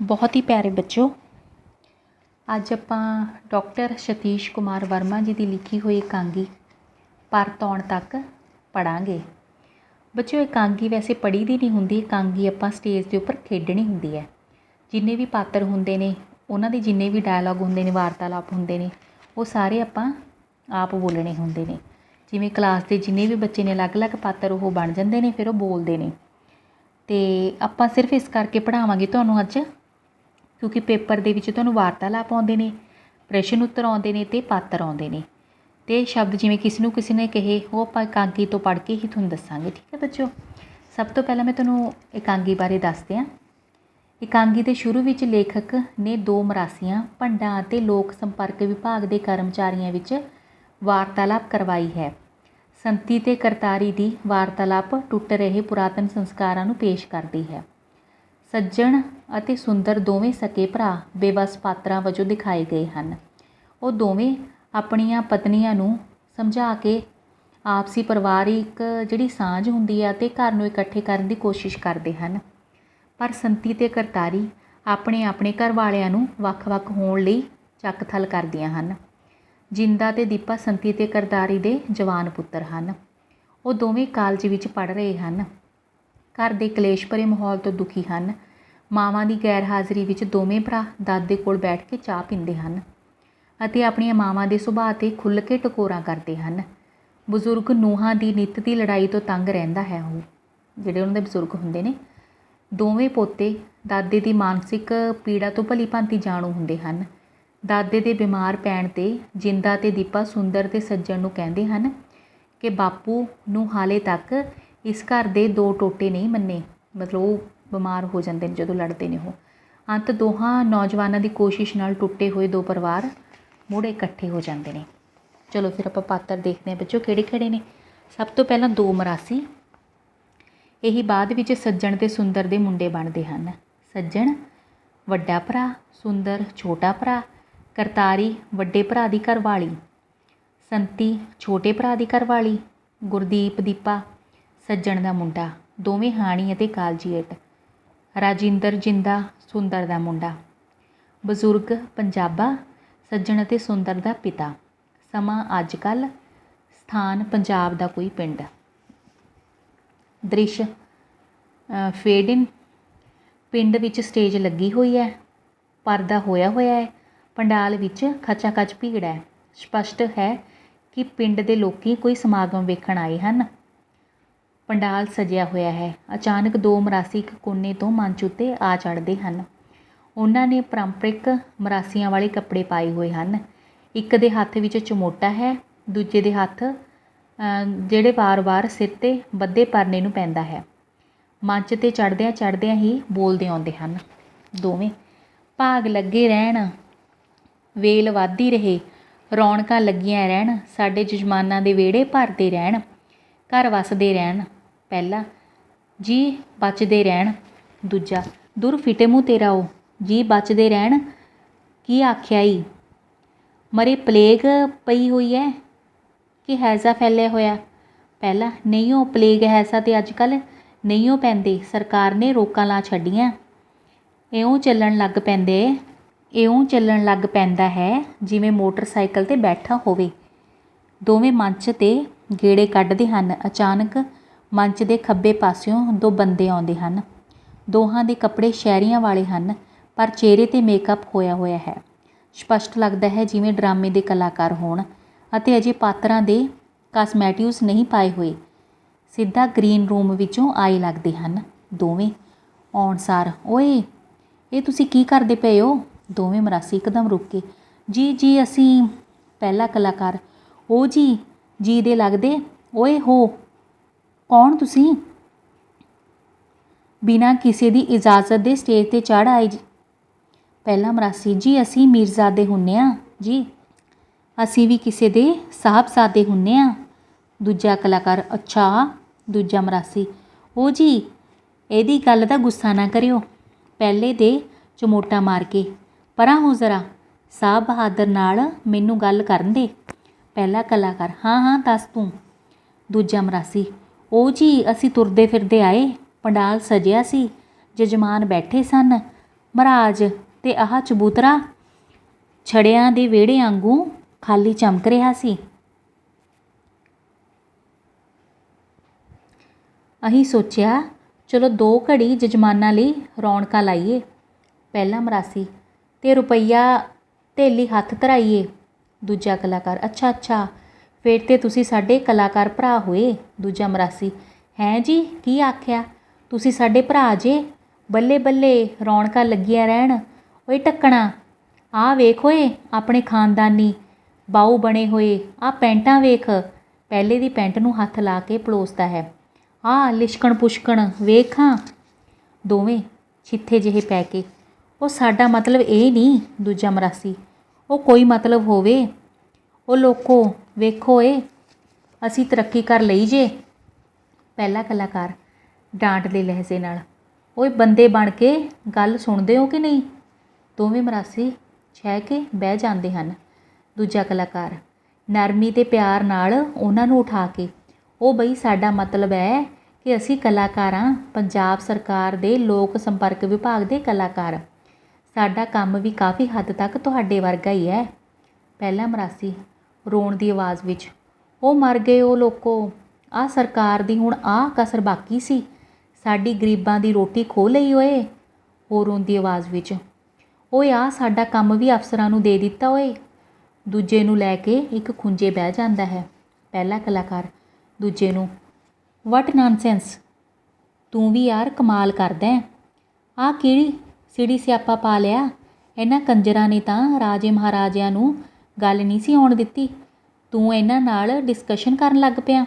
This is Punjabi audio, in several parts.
बहुत ही प्यारे बच्चों, ਅੱਜ ਆਪਾਂ ਡਾਕਟਰ ਸਤੀਸ਼ ਕੁਮਾਰ ਵਰਮਾ ਜੀ ਦੀ ਲਿਖੀ ਹੋਈ ਇਕਾਂਗੀ ਪਰਤ ਆਉਣ ਤੱਕ ਪੜ੍ਹਾਂਗੇ। ਬੱਚਿਓ ਇਕਾਂਗੀ ਵੈਸੇ ਪੜ੍ਹੀ ਦੀ ਨਹੀਂ ਹੁੰਦੀ, ਇਕਾਂਗੀ ਆਪਾਂ ਸਟੇਜ ਦੇ ਉੱਪਰ ਖੇਡਣੀ ਹੁੰਦੀ ਹੈ। ਜਿੰਨੇ ਵੀ ਪਾਤਰ ਹੁੰਦੇ ਨੇ ਉਹਨਾਂ ਦੇ ਜਿੰਨੇ ਵੀ ਡਾਇਲੋਗ ਹੁੰਦੇ ਨੇ, ਵਾਰਤਾਲਾਪ ਹੁੰਦੇ ਨੇ, ਉਹ ਸਾਰੇ ਆਪਾਂ ਆਪ ਬੋਲਣੇ ਹੁੰਦੇ ਨੇ। ਜਿਵੇਂ ਕਲਾਸ ਦੇ ਜਿੰਨੇ ਵੀ ਬੱਚੇ ਨੇ ਅਲੱਗ-ਅਲੱਗ ਪਾਤਰ ਉਹ ਬਣ ਜਾਂਦੇ ਨੇ, ਫਿਰ ਉਹ ਬੋਲਦੇ ਨੇ। ਅਤੇ ਆਪਾਂ ਸਿਰਫ ਇਸ ਕਰਕੇ ਪੜ੍ਹਾਵਾਂਗੇ ਤੁਹਾਨੂੰ ਅੱਜ ਕਿਉਂਕਿ ਪੇਪਰ ਦੇ ਵਿੱਚ ਤੁਹਾਨੂੰ ਵਾਰਤਾਲਾਪ ਆਉਂਦੇ ਨੇ, ਪ੍ਰਸ਼ਨ ਉੱਤਰ ਆਉਂਦੇ ਨੇ ਅਤੇ ਪਾਤਰ ਆਉਂਦੇ ਨੇ। ਅਤੇ ਸ਼ਬਦ ਜਿਵੇਂ ਕਿਸੇ ਨੇ ਕਹੇ ਉਹ ਆਪਾਂ ਇਕਾਂਗੀ ਤੋਂ ਪੜ੍ਹ ਕੇ ਹੀ ਤੁਹਾਨੂੰ ਦੱਸਾਂਗੇ। ਠੀਕ ਹੈ ਬੱਚਿਓ, ਸਭ ਤੋਂ ਪਹਿਲਾਂ ਮੈਂ ਤੁਹਾਨੂੰ ਇਕਾਂਗੀ ਬਾਰੇ ਦੱਸਦੇ ਹਾਂ। ਇਕਾਂਗੀ ਦੇ ਸ਼ੁਰੂ ਵਿੱਚ ਲੇਖਕ ਨੇ 2 ਮਰਾਸੀਆਂ, ਭੰਡਾਂ ਅਤੇ ਲੋਕ ਸੰਪਰਕ ਵਿਭਾਗ ਦੇ ਕਰਮਚਾਰੀਆਂ ਵਿੱਚ ਵਾਰਤਾਲਾਪ ਕਰਵਾਈ ਹੈ। ਸੰਤੀ ਅਤੇ ਕਰਤਾਰੀ ਦੀ ਵਾਰਤਾਲਾਪ ਟੁੱਟ ਰਹੇ ਪੁਰਾਤਨ ਸੰਸਕਾਰਾਂ ਨੂੰ ਪੇਸ਼ ਕਰਦੀ ਹੈ। ਸੱਜਣ ਅਤੇ ਸੁੰਦਰ ਦੋਵੇਂ ਸਕੇ ਭਰਾ ਬੇਵੱਸ ਪਾਤਰਾਂ ਵਜੋਂ ਦਿਖਾਏ ਗਏ ਹਨ। ਉਹ ਦੋਵੇਂ ਆਪਣੀਆਂ ਪਤਨੀਆਂ ਨੂੰ ਸਮਝਾ ਕੇ ਆਪਸੀ ਪਰਿਵਾਰਿਕ ਜਿਹੜੀ ਸਾਂਝ ਹੁੰਦੀ ਹੈ ਅਤੇ ਘਰ ਨੂੰ ਇਕੱਠੇ ਕਰਨ ਦੀ ਕੋਸ਼ਿਸ਼ ਕਰਦੇ ਹਨ। ਪਰ ਸੰਤੀ ਅਤੇ ਕਰਤਾਰੀ ਆਪਣੇ ਆਪਣੇ ਘਰ ਵਾਲਿਆਂ ਨੂੰ ਵੱਖ-ਵੱਖ ਹੋਣ ਲਈ ਚੱਕ-ਥਲ ਕਰਦੀਆਂ ਹਨ। ਜਿੰਦਾ ਅਤੇ ਦੀਪਾ ਸੰਤੀ ਅਤੇ ਕਰਤਾਰੀ ਦੇ ਜਵਾਨ ਪੁੱਤਰ ਹਨ। ਉਹ ਦੋਵੇਂ ਕਾਲਜ ਵਿੱਚ ਪੜ੍ਹ ਰਹੇ ਹਨ। ਘਰ ਦੇ ਕਲੇਸ਼ ਭਰੇ ਮਾਹੌਲ ਤੋਂ ਦੁਖੀ ਹਨ। ਮਾਵਾਂ ਦੀ ਗੈਰ ਹਾਜ਼ਰੀ ਵਿੱਚ ਦੋਵੇਂ ਭਰਾ ਦਾਦੇ ਕੋਲ ਬੈਠ ਕੇ ਚਾਹ ਪੀਂਦੇ ਹਨ ਅਤੇ ਆਪਣੀਆਂ ਮਾਵਾਂ ਦੇ ਸੁਭਾਅ 'ਤੇ ਖੁੱਲ੍ਹ ਕੇ ਟਕੋਰਾਂ ਕਰਦੇ ਹਨ। ਬਜ਼ੁਰਗ ਨੂੰਹਾਂ ਦੀ ਨਿੱਤ ਦੀ ਲੜਾਈ ਤੋਂ ਤੰਗ ਰਹਿੰਦਾ ਹੈ। ਉਹ ਜਿਹੜੇ ਉਹਨਾਂ ਦੇ ਬਜ਼ੁਰਗ ਹੁੰਦੇ ਨੇ, ਦੋਵੇਂ ਪੋਤੇ ਦਾਦੇ ਦੀ ਮਾਨਸਿਕ ਪੀੜਾ ਤੋਂ ਭਲੀ ਭਾਂਤੀ ਜਾਣੂ ਹੁੰਦੇ ਹਨ। ਦਾਦੇ ਦੇ ਬਿਮਾਰ ਪੈਣ 'ਤੇ ਜਿੰਦਾ ਅਤੇ ਦੀਪਾ ਸੁੰਦਰ ਅਤੇ ਸੱਜਣ ਨੂੰ ਕਹਿੰਦੇ ਹਨ ਕਿ ਬਾਪੂ ਨੂੰ ਹਾਲੇ ਤੱਕ ਇਸ ਘਰ ਦੇ 2 ਟੋਟੇ ਨਹੀਂ ਮੰਨੇ। ਮਤਲਬ ਉਹ ਬਿਮਾਰ ਹੋ ਜਾਂਦੇ ਨੇ ਜਦੋਂ ਲੜਦੇ ਨੇ ਉਹ। ਅੰਤ ਦੋਹਾਂ ਨੌਜਵਾਨਾਂ ਦੀ ਕੋਸ਼ਿਸ਼ ਨਾਲ ਟੁੱਟੇ ਹੋਏ 2 ਪਰਿਵਾਰ ਮੁੜ ਇਕੱਠੇ ਹੋ ਜਾਂਦੇ ਨੇ। ਚਲੋ ਫਿਰ ਆਪਾਂ ਪਾਤਰ ਦੇਖਦੇ ਹਾਂ ਬੱਚੋ ਕਿਹੜੇ ਨੇ। ਸਭ ਤੋਂ ਪਹਿਲਾਂ 2 ਮਰਾਸੀ। ਇਹੀ ਬਾਅਦ ਵਿੱਚ ਸੱਜਣ ਅਤੇ ਸੁੰਦਰ ਦੇ ਮੁੰਡੇ ਬਣਦੇ ਹਨ। ਸੱਜਣ ਵੱਡਾ ਭਰਾ, ਸੁੰਦਰ ਛੋਟਾ ਭਰਾ, ਕਰਤਾਰੀ ਵੱਡੇ ਭਰਾ ਦੀ ਘਰਵਾਲੀ, ਸੰਤੀ ਛੋਟੇ ਭਰਾ ਦੀ ਘਰਵਾਲੀ, ਗੁਰਦੀਪ ਦੀਪਾ ਸੱਜਣ ਦਾ ਮੁੰਡਾ, ਦੋਵੇਂ ਹਾਣੀ ਅਤੇ ਕਾਲਜੀਏਟ, ਰਾਜਿੰਦਰ ਜਿੰਦਾ ਸੁੰਦਰ ਦਾ ਮੁੰਡਾ, ਬਜ਼ੁਰਗ ਪੰਜਾਬਾ ਸੱਜਣ ਅਤੇ ਸੁੰਦਰ ਦਾ ਪਿਤਾ, ਸਮਾਂ ਅੱਜ ਕੱਲ੍ਹ, ਸਥਾਨ ਪੰਜਾਬ ਦਾ ਕੋਈ ਪਿੰਡ। ਦ੍ਰਿਸ਼ ਫੇਡਿਨ, ਪਿੰਡ ਵਿੱਚ ਸਟੇਜ ਲੱਗੀ ਹੋਈ ਹੈ, ਪਰਦਾ ਹੋਇਆ ਹੈ, ਪੰਡਾਲ ਵਿੱਚ ਖਚਾਖਚ ਭੀੜ ਹੈ। ਸਪਸ਼ਟ ਹੈ ਕਿ ਪਿੰਡ ਦੇ ਲੋਕੀ ਕੋਈ ਸਮਾਗਮ ਵੇਖਣ ਆਏ ਹਨ। ਪੰਡਾਲ ਸਜਿਆ ਹੋਇਆ ਹੈ। ਅਚਾਨਕ 2 ਮਰਾਸੀ ਇੱਕ ਕੋਨੇ ਤੋਂ ਮੰਚ ਉੱਤੇ ਆ ਚੜ੍ਹਦੇ ਹਨ। ਉਹਨਾਂ ਨੇ ਪਾਰੰਪਰਿਕ ਮਰਾਸੀਆਂ ਵਾਲੇ ਕੱਪੜੇ ਪਾਏ ਹੋਏ ਹਨ। ਇੱਕ ਦੇ ਹੱਥ ਵਿੱਚ ਚਮੋਟਾ ਹੈ, ਦੂਜੇ ਦੇ ਹੱਥ ਜਿਹੜੇ ਵਾਰ-ਵਾਰ ਸਿਰ 'ਤੇ ਬੱਧੇ ਪਰਨੇ ਨੂੰ ਪੈਂਦਾ ਹੈ। ਮੰਚ 'ਤੇ ਚੜ੍ਹਦਿਆਂ ਹੀ ਬੋਲਦੇ ਆਉਂਦੇ ਹਨ ਦੋਵੇਂ। ਭਾਗ ਲੱਗੇ ਰਹਿਣ, ਵੇਲ ਵੱਧਦੀ ਰਹੇ, ਰੌਣਕਾਂ ਲੱਗੀਆਂ ਰਹਿਣ, ਸਾਡੇ ਜਜਮਾਨਾਂ ਦੇ ਵਿਹੜੇ ਭਰਦੇ ਰਹਿਣ, ਘਰ ਵਸਦੇ ਰਹਿਣ। ਪਹਿਲਾ, ਜੀ ਬਚਦੇ ਰਹਿਣ। ਦੂਜਾ, ਦੁਰ ਫਿਟੇ ਮੂੰਹ ਤੇਰਾ ਉਹ, ਜੀ ਬਚਦੇ ਰਹਿਣ ਕੀ ਆਖਿਆ ਈ, ਮਰੇ ਪਲੇਗ ਪਈ ਹੋਈ ਹੈ ਕਿ ਹੈਜ਼ਾ ਫੈਲਿਆ ਹੋਇਆ। ਪਹਿਲਾ, ਨਹੀਂ ਉਹ ਪਲੇਗ ਹੈਜ਼ਾ ਤੇ ਅੱਜ ਕੱਲ੍ਹ ਨਹੀਂ ਉਹ ਪੈਂਦੇ, ਸਰਕਾਰ ਨੇ ਰੋਕਾਂ ਲਾ ਛੱਡੀਆਂ, ਇਉਂ ਚੱਲਣ ਲੱਗ ਪੈਂਦਾ ਹੈ ਜਿਵੇਂ ਮੋਟਰਸਾਈਕਲ 'ਤੇ ਬੈਠਾ ਹੋਵੇ। ਦੋਵੇਂ ਮੰਚ 'ਤੇ ਗੇੜੇ ਕੱਢਦੇ ਹਨ। ਅਚਾਨਕ ਮੰਚ ਦੇ ਖੱਬੇ ਪਾਸਿਓਂ 2 ਬੰਦੇ ਆਉਂਦੇ ਹਨ। ਦੋਹਾਂ ਦੇ ਕੱਪੜੇ ਸ਼ਹਿਰੀਆਂ ਵਾਲੇ ਹਨ, ਪਰ ਚਿਹਰੇ 'ਤੇ ਮੇਕਅਪ ਹੋਇਆ ਹੈ। ਸਪਸ਼ਟ ਲੱਗਦਾ ਹੈ ਜਿਵੇਂ ਡਰਾਮੇ ਦੇ ਕਲਾਕਾਰ ਹੋਣ ਅਤੇ ਅਜੇ ਪਾਤਰਾਂ ਦੇ ਕਾਸਮੈਟਿਕਸ ਨਹੀਂ ਪਾਏ ਹੋਏ। ਸਿੱਧਾ ਗ੍ਰੀਨ ਰੂਮ ਵਿੱਚੋਂ ਆਏ ਲੱਗਦੇ ਹਨ ਦੋਵੇਂ। ਆਉਣ ਸਾਰ, ਓਏ ਇਹ ਤੁਸੀਂ ਕੀ ਕਰਦੇ ਪਏ ਹੋ? ਦੋਵੇਂ ਮਰਾਸੀ ਇੱਕਦਮ ਰੁਕ ਕੇ, ਜੀ ਅਸੀਂ। ਪਹਿਲਾ ਕਲਾਕਾਰ, ਉਹ ਜੀ ਦੇ ਲੱਗਦੇ, ਓਏ ਹੋ ਕੌਣ ਤੁਸੀਂ? ਬਿਨਾਂ ਕਿਸੇ ਦੀ ਇਜਾਜ਼ਤ ਦੇ ਸਟੇਜ 'ਤੇ ਚੜ੍ਹ ਆਏ ਜੀ। ਪਹਿਲਾ ਮਰਾਸੀ, ਜੀ ਅਸੀਂ ਮੀਰਜ਼ਾਦੇ ਹੁੰਦੇ ਹਾਂ ਜੀ, ਅਸੀਂ ਵੀ ਕਿਸੇ ਦੇ ਸਾਹਿਬਜ਼ਾਦੇ ਹੁੰਦੇ ਹਾਂ। ਦੂਜਾ ਕਲਾਕਾਰ, ਅੱਛਾ। ਦੂਜਾ ਮਰਾਸੀ, ਉਹ ਜੀ ਇਹਦੀ ਗੱਲ ਦਾ ਗੁੱਸਾ ਨਾ ਕਰਿਓ, ਪਹਿਲੇ ਦੇ ਚਮੋਟਾ ਮਾਰ ਕੇ, ਪਰਾਂ ਹੋ ਜ਼ਰਾ, ਸਾਹਿਬ ਬਹਾਦਰ ਨਾਲ ਮੈਨੂੰ ਗੱਲ ਕਰਨ ਦੇ। ਪਹਿਲਾ ਕਲਾਕਾਰ, ਹਾਂ ਦੱਸ ਤੂੰ। ਦੂਜਾ ਮਰਾਸੀ, ਉਹ ਜੀ ਅਸੀਂ ਤੁਰਦੇ ਫਿਰਦੇ ਆਏ, ਪੰਡਾਲ ਸਜਿਆ ਸੀ, ਜਜਮਾਨ ਬੈਠੇ ਸਨ, ਮਹਾਰਾਜ ਤੇ ਆਹ ਚਬੂਤਰਾ ਛੜਿਆਂ ਦੇ ਵਿਹੜੇ ਵਾਂਗੂ ਖਾਲੀ ਚਮਕ ਰਿਹਾ ਸੀ। ਅਸੀਂ ਸੋਚਿਆ ਚਲੋ 2 ਘੜੀ ਜਜਮਾਨਾਂ ਲਈ ਰੌਣਕਾਂ ਲਾਈਏ। ਪਹਿਲਾ ਮਰਾਸੀ ਤੇ ਰੁਪਈਆ ਧੇਲੀ ਹੱਥ ਧਰਾਈਏ। ਦੂਜਾ ਕਲਾਕਾਰ ਅੱਛਾ ਅੱਛਾ ਫਿਰ ਤੇ ਤੁਸੀਂ ਸਾਡੇ ਕਲਾਕਾਰ ਭਰਾ ਹੋਏ। ਦੂਜਾ ਮਰਾਸੀ ਹੈਂ ਜੀ ਕੀ ਆਖਿਆ, ਤੁਸੀਂ ਸਾਡੇ ਭਰਾ ਜੇ। ਬੱਲੇ ਬੱਲੇ ਰੌਣਕਾਂ ਲੱਗੀਆਂ ਰਹਿਣ। ਓਏ ਢੱਕਣਾ ਆਹ ਵੇਖ ਓਏ ਆਪਣੇ ਖਾਨਦਾਨੀ ਬਾਊ ਬਣੇ ਹੋਏ ਆਹ ਪੈਂਟਾਂ ਵੇਖ। ਪਹਿਲੇ ਦੀ ਪੈਂਟ ਨੂੰ ਹੱਥ ਲਾ ਕੇ ਪਲੋਸਦਾ ਹੈ। ਆਹ ਲਿਸ਼ਕਣ ਪੁਸ਼ਕਣ ਵੇਖ ਹਾਂ। ਦੋਵੇਂ ਛਿੱਥੇ ਜਿਹੇ ਪੈ ਕੇ ਉਹ ਸਾਡਾ ਮਤਲਬ ਇਹ ਨਹੀਂ। ਦੂਜਾ ਮਰਾਸੀ ਉਹ ਕੋਈ ਮਤਲਬ ਹੋਵੇ। ਉਹ ਲੋਕੋ ਵੇਖੋ ਏ ਅਸੀਂ ਤਰੱਕੀ ਕਰ ਲਈ ਜੇ। ਪਹਿਲਾ ਕਲਾਕਾਰ ਡਾਂਟ ਦੇ ਲਹਿਜ਼ੇ ਨਾਲ ਓਏ ਬੰਦੇ ਬਣ ਕੇ ਗੱਲ ਸੁਣਦੇ ਹੋ ਕਿ ਨਹੀਂ। ਦੋਵੇਂ ਮਰਾਸੀ ਛਹਿ ਕੇ ਬਹਿ ਜਾਂਦੇ ਹਨ। ਦੂਜਾ ਕਲਾਕਾਰ ਨਰਮੀ ਤੇ ਪਿਆਰ ਨਾਲ ਉਹਨਾਂ ਨੂੰ ਉਠਾ ਕੇ ਉਹ ਬਈ ਸਾਡਾ ਮਤਲਬ ਹੈ ਕਿ ਅਸੀਂ ਕਲਾਕਾਰ ਹਾਂ, ਪੰਜਾਬ ਸਰਕਾਰ ਦੇ ਲੋਕ ਸੰਪਰਕ ਵਿਭਾਗ ਦੇ ਕਲਾਕਾਰ। ਸਾਡਾ ਕੰਮ ਵੀ ਕਾਫੀ ਹੱਦ ਤੱਕ ਤੁਹਾਡੇ ਵਰਗਾ ਹੀ ਹੈ। ਪਹਿਲਾ ਮਰਾਸੀ ਰੋਣ ਦੀ ਆਵਾਜ਼ ਵਿੱਚ ਉਹ ਮਰ ਗਏ ਉਹ ਲੋਕੋ। ਆਹ ਸਰਕਾਰ ਦੀ ਹੁਣ ਆਹ ਕਸਰ ਬਾਕੀ ਸੀ, ਸਾਡੀ ਗਰੀਬਾਂ ਦੀ ਰੋਟੀ ਖੋਹ ਲਈ ਓਏ। ਹੋਰ ਰੋਣ ਦੀ ਆਵਾਜ਼ ਵਿੱਚ ਓਏ ਆਹ ਸਾਡਾ ਕੰਮ ਵੀ ਅਫਸਰਾਂ ਨੂੰ ਦੇ ਦਿੱਤਾ ਓਏ। ਦੂਜੇ ਨੂੰ ਲੈ ਕੇ ਇੱਕ ਖੁੰਝੇ ਬਹਿ ਜਾਂਦਾ ਹੈ। ਪਹਿਲਾ ਕਲਾਕਾਰ ਦੂਜੇ ਨੂੰ ਵਟ ਨਾਨਸੈਂਸ, ਤੂੰ ਵੀ ਯਾਰ ਕਮਾਲ ਕਰਦਾ। ਆਹ ਕਿਹੜੀ ਸਿੜੀ ਸਿਆਪਾ ਪਾ ਲਿਆ। ਇਹਨਾਂ ਕੰਜਰਾਂ ਨੇ ਤਾਂ ਰਾਜੇ ਮਹਾਰਾਜਿਆਂ ਨੂੰ ਗੱਲ ਨਹੀਂ ਸੀ ਆਉਣ ਦਿੱਤੀ, ਤੂੰ ਇਹਨਾਂ ਨਾਲ ਡਿਸਕਸ਼ਨ ਕਰਨ ਲੱਗ ਪਿਆ।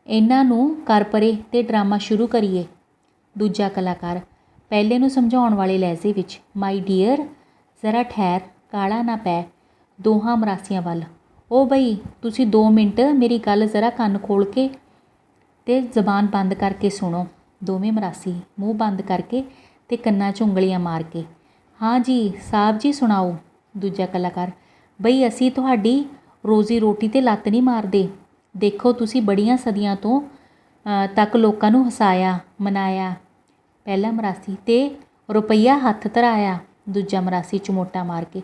ਇਹਨਾਂ ਨੂੰ ਕਰ ਪਰੇ ਤੇ ਡਰਾਮਾ ਸ਼ੁਰੂ ਕਰੀਏ। ਦੂਜਾ ਕਲਾਕਾਰ ਪਹਿਲੇ ਨੂੰ ਸਮਝਾਉਣ ਵਾਲੇ ਲਹਿਜ਼ੇ ਵਿੱਚ ਮਾਈ ਡੀਅਰ ਜ਼ਰਾ ਠਹਿਰ, ਕਾਲਾ ਨਾ ਪੈ। ਦੋਹਾਂ ਮਰਾਸੀਆਂ ਵੱਲ ਉਹ ਬਈ ਤੁਸੀਂ 2 ਮਿੰਟ ਮੇਰੀ ਗੱਲ ਜ਼ਰਾ ਕੰਨ ਖੋਲ੍ਹ ਕੇ ਤੇ ਜ਼ਬਾਨ ਬੰਦ ਕਰਕੇ ਸੁਣੋ। ਦੋਵੇਂ ਮਰਾਸੀ ਮੂੰਹ ਬੰਦ ਕਰਕੇ ਤੇ ਕੰਨਾਂ 'ਚ ਉਂਗਲੀਆਂ ਮਾਰ ਕੇ ਹਾਂ ਜੀ ਸਾਹਿਬ ਜੀ ਸੁਣਾਓ। ਦੂਜਾ ਕਲਾਕਾਰ ਬਈ ਅਸੀਂ ਤੁਹਾਡੀ ਰੋਜ਼ੀ ਰੋਟੀ 'ਤੇ ਲੱਤ ਨਹੀਂ ਮਾਰਦੇ। ਦੇਖੋ ਤੁਸੀਂ ਬੜੀਆਂ ਸਦੀਆਂ ਤੋਂ ਤੱਕ ਲੋਕਾਂ ਨੂੰ ਹਸਾਇਆ ਮਨਾਇਆ। ਪਹਿਲਾ ਮਰਾਸੀ ਤੇ ਰੁਪਈਆ ਹੱਥ ਧਰਾਇਆ। ਦੂਜਾ ਮਰਾਸੀ ਚਮੋਟਾ ਮਾਰ ਕੇ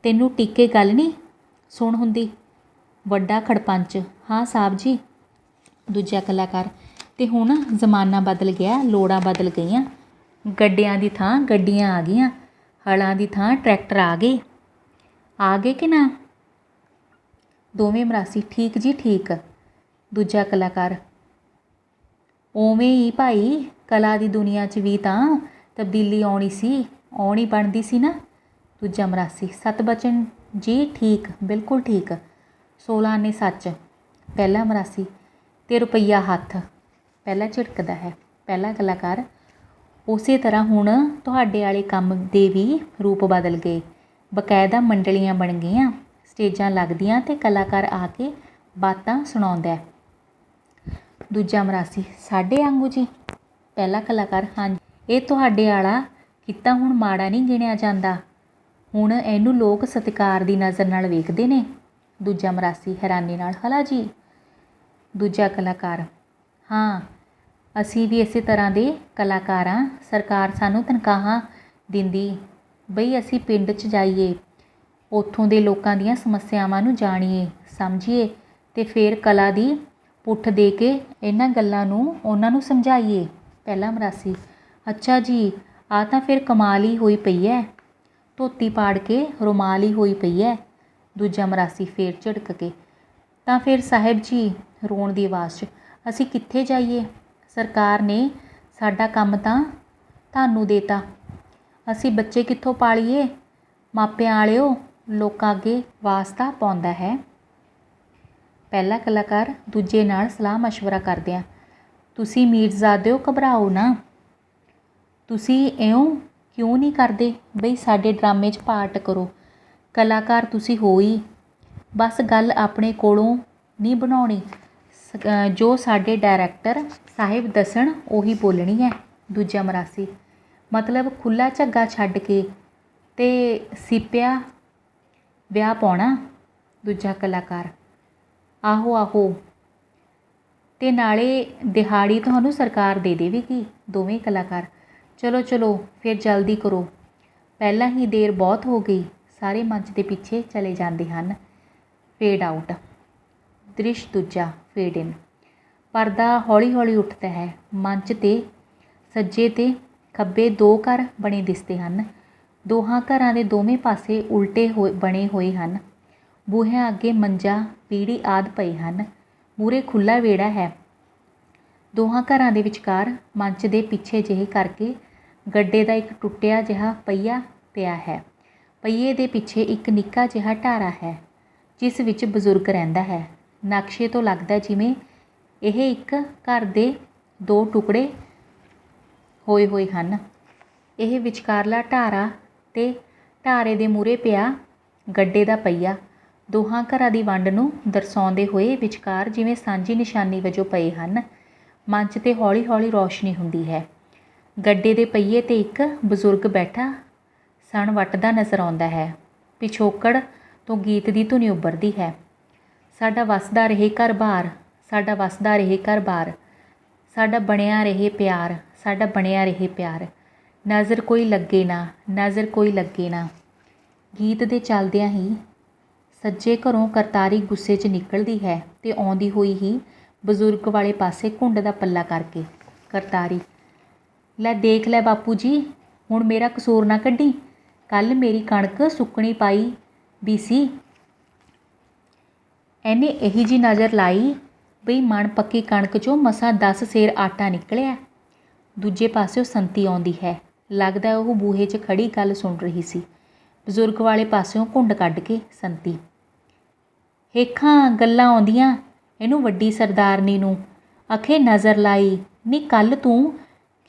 ਤੈਨੂੰ ਟਿੱਕੇ ਗੱਲ ਨਹੀਂ ਸੁਣ ਹੁੰਦੀ। ਵੱਡਾ ਖੜਪੰਚ ਹਾਂ ਸਾਹਿਬ ਜੀ। ਦੂਜਾ ਕਲਾਕਾਰ ਤੇ ਹੁਣ ਜ਼ਮਾਨਾ ਬਦਲ ਗਿਆ, ਲੋੜਾਂ ਬਦਲ ਗਈਆਂ। ਗੱਡਿਆਂ ਦੀ ਥਾਂ ਗੱਡੀਆਂ ਆ ਗਈਆਂ, ਹਲਾਂ ਦੀ ਥਾਂ ਟਰੈਕਟਰ ਆ ਗਏ ਕਿ ਨਾ। ਦੋਵੇਂ ਮਰਾਸੀ ਠੀਕ ਜੀ ਠੀਕ। ਦੂਜਾ ਕਲਾਕਾਰ ਉਵੇਂ ਹੀ ਭਾਈ ਕਲਾ ਦੀ ਦੁਨੀਆ 'ਚ ਵੀ ਤਾਂ ਤਬਦੀਲੀ ਆਉਣੀ ਬਣਦੀ ਸੀ ਨਾ। ਦੂਜਾ ਮਰਾਸੀ ਸਤਬਚਨ ਜੀ ਠੀਕ, ਬਿਲਕੁਲ ਠੀਕ, 16 ਆਨੇ ਸੱਚ। ਪਹਿਲਾ ਮਰਾਸੀ ਤੇ ਰੁਪਈਆ ਹੱਥ। ਪਹਿਲਾ ਝਿੜਕਦਾ ਹੈ। ਪਹਿਲਾ ਕਲਾਕਾਰ ਉਸੇ ਤਰ੍ਹਾਂ ਹੁਣ ਤੁਹਾਡੇ ਵਾਲੇ ਕੰਮ ਦੇ ਵੀ ਰੂਪ ਬਦਲ ਗਏ, ਬਕਾਇਦਾ ਮੰਡਲੀਆਂ ਬਣ ਗਈਆਂ, ਸਟੇਜਾਂ ਲੱਗਦੀਆਂ ਤੇ ਕਲਾਕਾਰ ਆ ਕੇ ਬਾਤਾਂ ਸੁਣਾਉਂਦਾ। ਦੂਜਾ ਮਰਾਸੀ ਸਾਡੇ ਵਾਂਗੂ ਜੀ। ਪਹਿਲਾ ਕਲਾਕਾਰ ਹਾਂਜੀ, ਇਹ ਤੁਹਾਡੇ ਵਾਲਾ ਕਿੱਤਾ ਹੁਣ ਮਾੜਾ ਨਹੀਂ ਗਿਣਿਆ ਜਾਂਦਾ, ਹੁਣ ਇਹਨੂੰ ਲੋਕ ਸਤਿਕਾਰ ਦੀ ਨਜ਼ਰ ਨਾਲ ਵੇਖਦੇ ਨੇ। ਦੂਜਾ ਮਰਾਸੀ ਹੈਰਾਨੀ ਨਾਲ ਹਲਾ ਜੀ। ਦੂਜਾ ਕਲਾਕਾਰ ਹਾਂ ਅਸੀਂ ਵੀ ਇਸੇ ਤਰ੍ਹਾਂ ਦੇ ਕਲਾਕਾਰ ਹਾਂ, ਸਰਕਾਰ ਸਾਨੂੰ ਤਨਖਾਹਾਂ ਦਿੰਦੀ ਬਈ ਅਸੀਂ ਪਿੰਡ 'ਚ ਜਾਈਏ, ਉੱਥੋਂ ਦੇ ਲੋਕਾਂ ਦੀਆਂ ਸਮੱਸਿਆਵਾਂ ਨੂੰ ਜਾਣੀਏ ਸਮਝੀਏ ਤੇ ਫਿਰ ਕਲਾ ਦੀ ਪੁੱਠ ਦੇ ਕੇ ਇਹਨਾਂ ਗੱਲਾਂ ਨੂੰ ਉਹਨਾਂ ਨੂੰ ਸਮਝਾਈਏ। ਪਹਿਲਾ ਮਰਾਸੀ ਅੱਛਾ ਜੀ ਆਹ ਤਾਂ ਫਿਰ ਕਮਾਲ ਹੀ ਹੋਈ ਪਈ ਹੈ, ਧੋਤੀ ਪਾੜ ਕੇ ਰੁਮਾਲ ਹੀ ਹੋਈ ਪਈ ਹੈ। ਦੂਜਾ ਮਰਾਸੀ ਫੇਰ ਝਿੜਕ ਕੇ ਤਾਂ ਫਿਰ ਸਾਹਿਬ ਜੀ ਰੋਣ ਦੀ ਆਵਾਜ਼ 'ਚ ਅਸੀਂ ਕਿੱਥੇ ਜਾਈਏ, ਸਰਕਾਰ ਨੇ ਸਾਡਾ ਕੰਮ ਤਾਂ ਤੁਹਾਨੂੰ ਦੇਤਾ, ਅਸੀਂ ਬੱਚੇ ਕਿੱਥੋਂ ਪਾਲੀਏ। ਮਾਪਿਆਂ ਵਾਲਿਓ ਲੋਕਾਂ ਅੱਗੇ ਵਾਸਤਾ ਪਾਉਂਦਾ ਹੈ। ਪਹਿਲਾ ਕਲਾਕਾਰ ਦੂਜੇ ਨਾਲ ਸਲਾਹ ਮਸ਼ਵਰਾ ਕਰਦਿਆਂ ਤੁਸੀਂ ਮੀਰਜ਼ਾਦਿਓ ਘਬਰਾਓ ਨਾ, ਤੁਸੀਂ ਇਉਂ ਕਿਉਂ ਨਹੀਂ ਕਰਦੇ ਬਈ ਸਾਡੇ ਡਰਾਮੇ 'ਚ ਪਾਰਟ ਕਰੋ, ਕਲਾਕਾਰ ਤੁਸੀਂ ਹੋ ਹੀ, ਬਸ ਗੱਲ ਆਪਣੇ ਕੋਲੋਂ ਨਹੀਂ ਬਣਾਉਣੀ, ਜੋ ਸਾਡੇ ਡਾਇਰੈਕਟਰ ਸਾਹਿਬ ਦੱਸਣ ਉਹੀ ਬੋਲਣੀ ਹੈ। ਦੂਜਾ ਮਰਾਸੀ ਮਤਲਬ ਖੁੱਲ੍ਹਾ ਝੱਗਾ ਛੱਡ ਕੇ ਤੇ ਸਿੱਪਿਆ ਵਿਆਹ ਪਾਉਣਾ। ਦੂਜਾ ਕਲਾਕਾਰ ਆਹੋ ਆਹੋ ਤੇ ਨਾਲੇ ਦਿਹਾੜੀ ਤੁਹਾਨੂੰ ਸਰਕਾਰ ਦੇ ਦੇਵੇਗੀ। ਦੋਵੇਂ ਕਲਾਕਾਰ ਚਲੋ ਚਲੋ ਫਿਰ ਜਲਦੀ ਕਰੋ, ਪਹਿਲਾਂ ਹੀ ਦੇਰ ਬਹੁਤ ਹੋ ਗਈ। ਸਾਰੇ ਮੰਚ ਦੇ ਪਿੱਛੇ ਚਲੇ ਜਾਂਦੇ ਹਨ। Fade out. ਦ੍ਰਿਸ਼ ਦੂਜਾ, ਫੇਡ ਇਨ। ਪਰਦਾ ਹੌਲੀ ਹੌਲੀ ਉੱਠਦਾ ਹੈ। ਮੰਚ 'ਤੇ ਸੱਜੇ ਤੇ ਖੱਬੇ ਦੋ ਘਰ ਬਣੇ ਦਿਸਦੇ ਹਨ। ਦੋਹਾਂ ਘਰਾਂ ਦੇ ਦੋਵੇਂ ਪਾਸੇ ਉਲਟੇ ਬਣੇ ਹੋਏ ਹਨ। ਬੂਹਿਆਂ ਅੱਗੇ ਮੰਜਾ, ਪੀੜ੍ਹੀ ਆਦਿ ਪਏ ਹਨ। ਮੂਹਰੇ ਖੁੱਲ੍ਹਾ ਵਿਹੜਾ ਹੈ। ਦੋਹਾਂ ਘਰਾਂ ਦੇ ਵਿਚਕਾਰ ਮੰਚ ਦੇ ਪਿੱਛੇ ਜਿਹੇ ਕਰਕੇ ਗੱਡੇ ਦਾ ਇੱਕ ਟੁੱਟਿਆ ਜਿਹਾ ਪਹੀਆ ਪਿਆ ਹੈ। ਪਹੀਏ ਦੇ ਪਿੱਛੇ ਇੱਕ ਨਿੱਕਾ ਜਿਹਾ ਢਾਰਾ ਹੈ, ਜਿਸ ਵਿੱਚ ਬਜ਼ੁਰਗ ਰਹਿੰਦਾ ਹੈ। ਨਕਸ਼ੇ ਤੋਂ ਲੱਗਦਾ ਜਿਵੇਂ ਇਹ ਇੱਕ ਘਰ ਦੇ ਦੋ ਟੁਕੜੇ ਹੋਏ ਹੋਏ ਹਨ। ਇਹ ਵਿਚਕਾਰਲਾ ਢਾਰਾ ਤੇ ਢਾਰੇ ਦੇ ਮੂਹਰੇ ਪਿਆ ਗੱਡੇ ਦਾ ਪਹੀਆ ਦੋਹਾਂ ਘਰਾਂ ਦੀ ਵੰਡ ਨੂੰ ਦਰਸਾਉਂਦੇ ਹੋਏ ਵਿਚਕਾਰ ਜਿਵੇਂ ਸਾਂਝੀ ਨਿਸ਼ਾਨੀ ਵਜੋਂ ਪਏ ਹਨ। ਮੰਚ 'ਤੇ ਹੌਲੀ ਹੌਲੀ ਰੌਸ਼ਨੀ ਹੁੰਦੀ ਹੈ। ਗੱਡੇ ਦੇ ਪਹੀਏ 'ਤੇ ਇੱਕ ਬਜ਼ੁਰਗ ਬੈਠਾ ਸਣ ਵੱਟਦਾ ਨਜ਼ਰ ਆਉਂਦਾ ਹੈ। ਪਿਛੋਕੜ ਤੋਂ ਗੀਤ ਦੀ ਧੁਨੀ ਉੱਭਰਦੀ ਹੈ। ਸਾਡਾ ਵਸਦਾ ਰਹੇ ਘਰ-ਬਾਰ, ਸਾਡਾ ਵਸਦਾ ਰਹੇ ਘਰ-ਬਾਰ, ਸਾਡਾ ਬਣਿਆ ਰਹੇ ਪਿਆਰ, ਸਾਡਾ ਬਣਿਆ ਰਹੇ ਪਿਆਰ, ਨਜ਼ਰ ਕੋਈ ਲੱਗੇ ਨਾ, ਨਜ਼ਰ ਕੋਈ ਲੱਗੇ ਨਾ। ਗੀਤ ਦੇ ਚੱਲਦਿਆਂ ਹੀ ਸੱਜੇ ਘਰੋਂ ਕਰਤਾਰੀ ਗੁੱਸੇ 'ਚ ਨਿਕਲਦੀ ਹੈ ਤੇ ਆਉਂਦੀ ਹੋਈ ਹੀ ਬਜ਼ੁਰਗ ਵਾਲੇ ਪਾਸੇ ਘੁੰਡ ਦਾ ਪੱਲਾ ਕਰਕੇ ਕਰਤਾਰੀ, ਲੈ ਦੇਖ ਲੈ ਬਾਪੂ ਜੀ, ਹੁਣ ਮੇਰਾ ਕਸੂਰ ਨਾ ਕੱਢੀ। ਕੱਲ੍ਹ ਮੇਰੀ ਕਣਕ ਸੁੱਕਣੀ ਪਾਈ ਵੀ ਸੀ, ਇਹਨੇ ਇਹੀ ਜੀ ਨਜ਼ਰ ਲਾਈ ਬਈ ਮਣ ਪੱਕੀ ਕਣਕ 'ਚੋਂ ਮਸਾਂ 10 ਸੇਰ ਆਟਾ ਨਿਕਲਿਆ। ਦੂਜੇ ਪਾਸਿਓਂ ਸੰਤੀ ਆਉਂਦੀ ਹੈ। ਲੱਗਦਾ ਉਹ ਬੂਹੇ 'ਚ ਖੜੀ ਗੱਲ ਸੁਣ ਰਹੀ ਸੀ। ਬਜ਼ੁਰਗ ਵਾਲੇ ਪਾਸਿਓਂ ਘੁੰਡ ਕੱਢ ਕੇ ਸੰਤੀ, ਹੇਖਾਂ ਗੱਲਾਂ ਆਉਂਦੀਆਂ ਇਹਨੂੰ ਵੱਡੀ ਸਰਦਾਰਨੀ ਨੂੰ, ਅਖੇ ਨਜ਼ਰ ਲਾਈ ਨੀ ਕੱਲ੍ਹ ਤੂੰ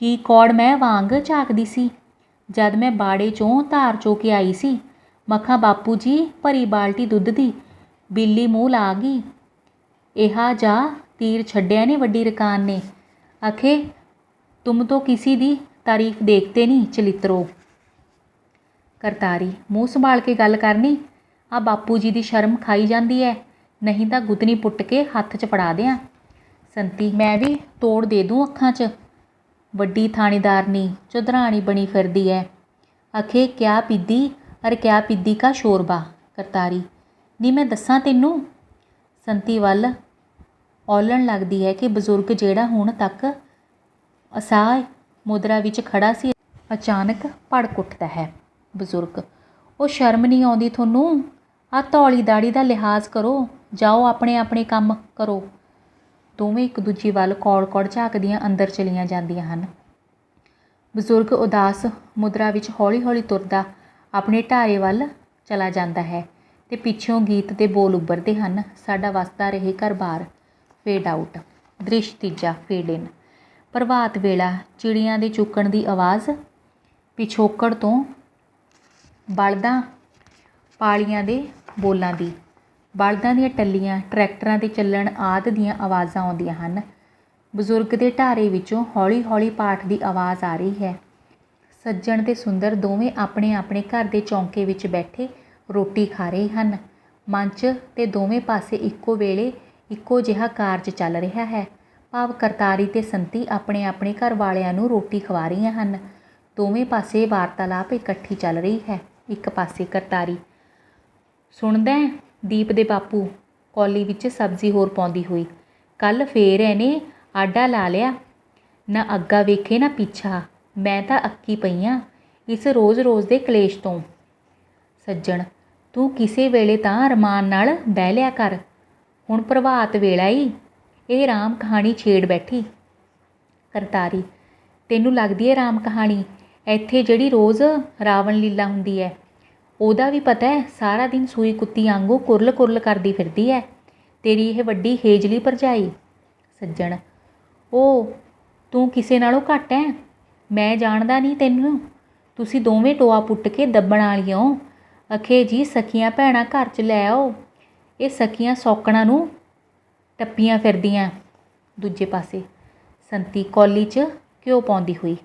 ਕੀ ਕੌੜ ਮੈਂ ਵਾਂਗ ਝਾਕਦੀ ਸੀ ਜਦ ਮੈਂ ਬਾੜੇ 'ਚੋਂ ਧਾਰ ਚੋ ਕੇ ਆਈ ਸੀ। ਮਖਾਂ ਬਾਪੂ ਜੀ ਭਰੀ ਬਾਲਟੀ ਦੁੱਧ ਦੀ ਬਿੱਲੀ ਮੂੰਹ ਲਾ ਗਈ। ਇਹਾ ਜਾ ਤੀਰ ਛੱਡਿਆ ਨੇ ਵੱਡੀ ਰਕਾਨ ਨੇ, ਅਖੇ ਤੁਮ ਤੋਂ ਕਿਸੀ ਦੀ ਤਾਰੀਫ ਦੇਖਤੇ ਨਹੀਂ ਚਲਿੱਤਰੋ। ਕਰਤਾਰੀ, ਮੂੰਹ ਸੰਭਾਲ ਕੇ ਗੱਲ ਕਰਨੀ, ਆ ਬਾਪੂ ਜੀ ਦੀ ਸ਼ਰਮ ਖਾਈ ਜਾਂਦੀ ਐ, ਨਹੀਂ ਤਾਂ ਗੁੱਤਨੀ ਪੁੱਟ ਕੇ ਹੱਥ 'ਚ ਫੜਾ ਦਿਆਂ। ਸੰਤੀ, ਮੈਂ ਵੀ ਤੋੜ ਦੇ ਦੂੰ ਅੱਖਾਂ 'ਚ। ਵੱਡੀ ਥਾਣੇਦਾਰਨੀ ਚੌਧਰਾਣੀ ਬਣੀ ਫਿਰਦੀ ਐ, ਅਖੇ ਕਿਆ ਪੀਦੀ ਅਰ ਕਿਆ ਪੀਦੀ ਕਾ ਸ਼ੋਰਬਾ। ਕਰਤਾਰੀ, ਨੀ ਮੈਂ ਦੱਸਾਂ ਤੈਨੂੰ। ਸੰਤੀ ਵੱਲ ਔਲਣ ਲੱਗਦੀ ਹੈ ਕਿ ਬਜ਼ੁਰਗ ਜਿਹੜਾ ਹੁਣ ਤੱਕ ਅਸਹਾय ਮੁਦਰਾ ਵਿੱਚ ਖੜਾ ਸੀ, ਅਚਾਨਕ ਭੜਕ ਉੱਠਦਾ ਹੈ। ਬਜ਼ੁਰਗ, ਉਹ ਸ਼ਰਮ ਨਹੀਂ ਆਉਂਦੀ ਤੁਹਾਨੂੰ? ਆਹ ਧੌਲੀ ਦਾੜੀ ਦਾ ਲਿਹਾਜ਼ ਕਰੋ, ਜਾਓ ਆਪਣੇ ਆਪਣੇ ਕੰਮ ਕਰੋ। ਦੋਵੇਂ ਇੱਕ ਦੂਜੀ ਵੱਲ ਕੌੜ-ਕੌੜ ਝਾਕਦੀਆਂ ਅੰਦਰ ਚਲੀਆਂ ਜਾਂਦੀਆਂ ਹਨ। ਬਜ਼ੁਰਗ ਉਦਾਸ ਮੁਦਰਾ ਵਿੱਚ ਹੌਲੀ ਹੌਲੀ ਤੁਰਦਾ ਆਪਣੇ ਢਾਰੇ ਵੱਲ ਚਲਾ ਜਾਂਦਾ ਹੈ ਤੇ ਪਿੱਛੋਂ ਗੀਤ ਦੇ ਬੋਲ ਉੱਭਰਦੇ ਹਨ। ਸਾਡਾ ਵਸਦਾ ਰਹੇ ਘਰ-ਬਾਰ। Fade out. ਦ੍ਰਿਸ਼ ਤੀਜਾ, ਫੇਡ ਇਨ। ਪ੍ਰਭਾਤ ਵੇਲਾ, ਚਿੜੀਆਂ ਦੇ ਚੂਕਣ ਦੀ ਆਵਾਜ਼, ਪਿਛੋਕੜ ਤੋਂ ਬਲਦਾਂ ਪਾਲੀਆਂ ਦੇ ਬੋਲਾਂ ਦੀ, ਬਲਦਾਂ ਦੀਆਂ ਟੱਲੀਆਂ, ਟਰੈਕਟਰਾਂ ਦੇ ਚੱਲਣ ਆਦਿ ਦੀਆਂ ਆਵਾਜ਼ਾਂ ਆਉਂਦੀਆਂ ਹਨ। ਬਜ਼ੁਰਗ ਦੇ ਢਾਰੇ ਵਿੱਚੋਂ ਹੌਲੀ ਹੌਲੀ ਪਾਠ ਦੀ ਆਵਾਜ਼ ਆ ਰਹੀ ਹੈ। ਸੱਜਣ ਤੇ ਸੁੰਦਰ ਦੋਵੇਂ ਆਪਣੇ ਆਪਣੇ ਘਰ ਦੇ ਚੌਂਕੇ ਵਿੱਚ ਬੈਠੇ ਰੋਟੀ ਖਾ ਰਹੇ ਹਨ। ਮੰਚ 'ਤੇ ਦੋਵੇਂ ਪਾਸੇ ਇੱਕੋ ਵੇਲੇ ਇੱਕੋ ਜਿਹਾ ਕਾਰਜ ਚੱਲ ਰਿਹਾ ਹੈ, ਭਾਵ ਕਰਤਾਰੀ ਤੇ ਸੰਤੀ ਆਪਣੇ ਆਪਣੇ ਘਰ ਵਾਲਿਆਂ ਨੂੰ ਰੋਟੀ ਖਵਾ ਰਹੀਆਂ ਹਨ। ਦੋਵੇਂ ਪਾਸੇ ਵਾਰਤਾਲਾਪ ਇਕੱਠੀ ਚੱਲ ਰਹੀ ਹੈ। ਇੱਕ ਪਾਸੇ ਕਰਤਾਰੀ, ਸੁਣਦਾ ਦੀਪ ਦੇ ਬਾਪੂ, ਕੌਲੀ ਵਿੱਚ ਸਬਜ਼ੀ ਹੋਰ ਪਾਉਂਦੀ ਹੋਈ, ਕੱਲ੍ਹ ਫੇਰ ਇਹਨੇ ਆਡਾ ਲਾ ਲਿਆ, ਨਾ ਅੱਗਾ ਵੇਖੇ ਨਾ ਪਿੱਛਾ, ਮੈਂ ਤਾਂ ਅੱਕੀ ਪਈ ਆਂ ਇਸ ਰੋਜ਼ ਰੋਜ਼ ਦੇ ਕਲੇਸ਼ ਤੋਂ। ਸੱਜਣ, ਤੂੰ ਕਿਸੇ ਵੇਲੇ ਤਾਂ ਅਰਮਾਨ ਨਾਲ ਬਹਿ ਲਿਆ ਕਰ, ਹੁਣ ਪ੍ਰਭਾਤ ਵੇਲਾ ਈ, ਇਹ ਰਾਮ ਕਹਾਣੀ ਛੇੜ ਬੈਠੀ। ਕਰਤਾਰੀ, ਤੈਨੂੰ ਲੱਗਦੀ ਹੈ ਰਾਮ ਕਹਾਣੀ? ਇੱਥੇ ਜਿਹੜੀ ਰੋਜ਼ ਰਾਵਣ ਲੀਲਾ ਹੁੰਦੀ ਹੈ ਉਹਦਾ ਵੀ ਪਤਾ ਹੈ? ਸਾਰਾ ਦਿਨ ਸੂਈ ਕੁੱਤੀ ਵਾਂਗੂ ਕੁਰਲ ਕੁਰਲ ਕਰਦੀ ਫਿਰਦੀ ਹੈ ਤੇਰੀ ਇਹ ਵੱਡੀ ਹੇਜਲੀ ਭਰਜਾਈ। ਸੱਜਣ, ਉਹ ਤੂੰ ਕਿਸੇ ਨਾਲੋਂ ਘੱਟ ਹੈ, ਮੈਂ ਜਾਣਦਾ ਨਹੀਂ ਤੈਨੂੰ, ਤੁਸੀਂ ਦੋਵੇਂ ਟੋਆ ਪੁੱਟ ਕੇ ਦੱਬਣ ਵਾਲੀਆਂ ਹੋ। ਅਖੇ ਜੀ ਸਕੀਆਂ ਭੈਣਾਂ ਘਰ 'ਚ ਲੈ ਆਓ, ਇਹ ਸਕੀਆਂ ਸੌਕਣਾਂ ਨੂੰ ਟੱਪੀਆਂ ਫਿਰਦੀਆਂ। ਦੂਜੇ ਪਾਸੇ ਸੰਤੀ ਕੌਲੀ 'ਚ ਘਿਓ ਪਾਉਂਦੀ ਹੋਈ,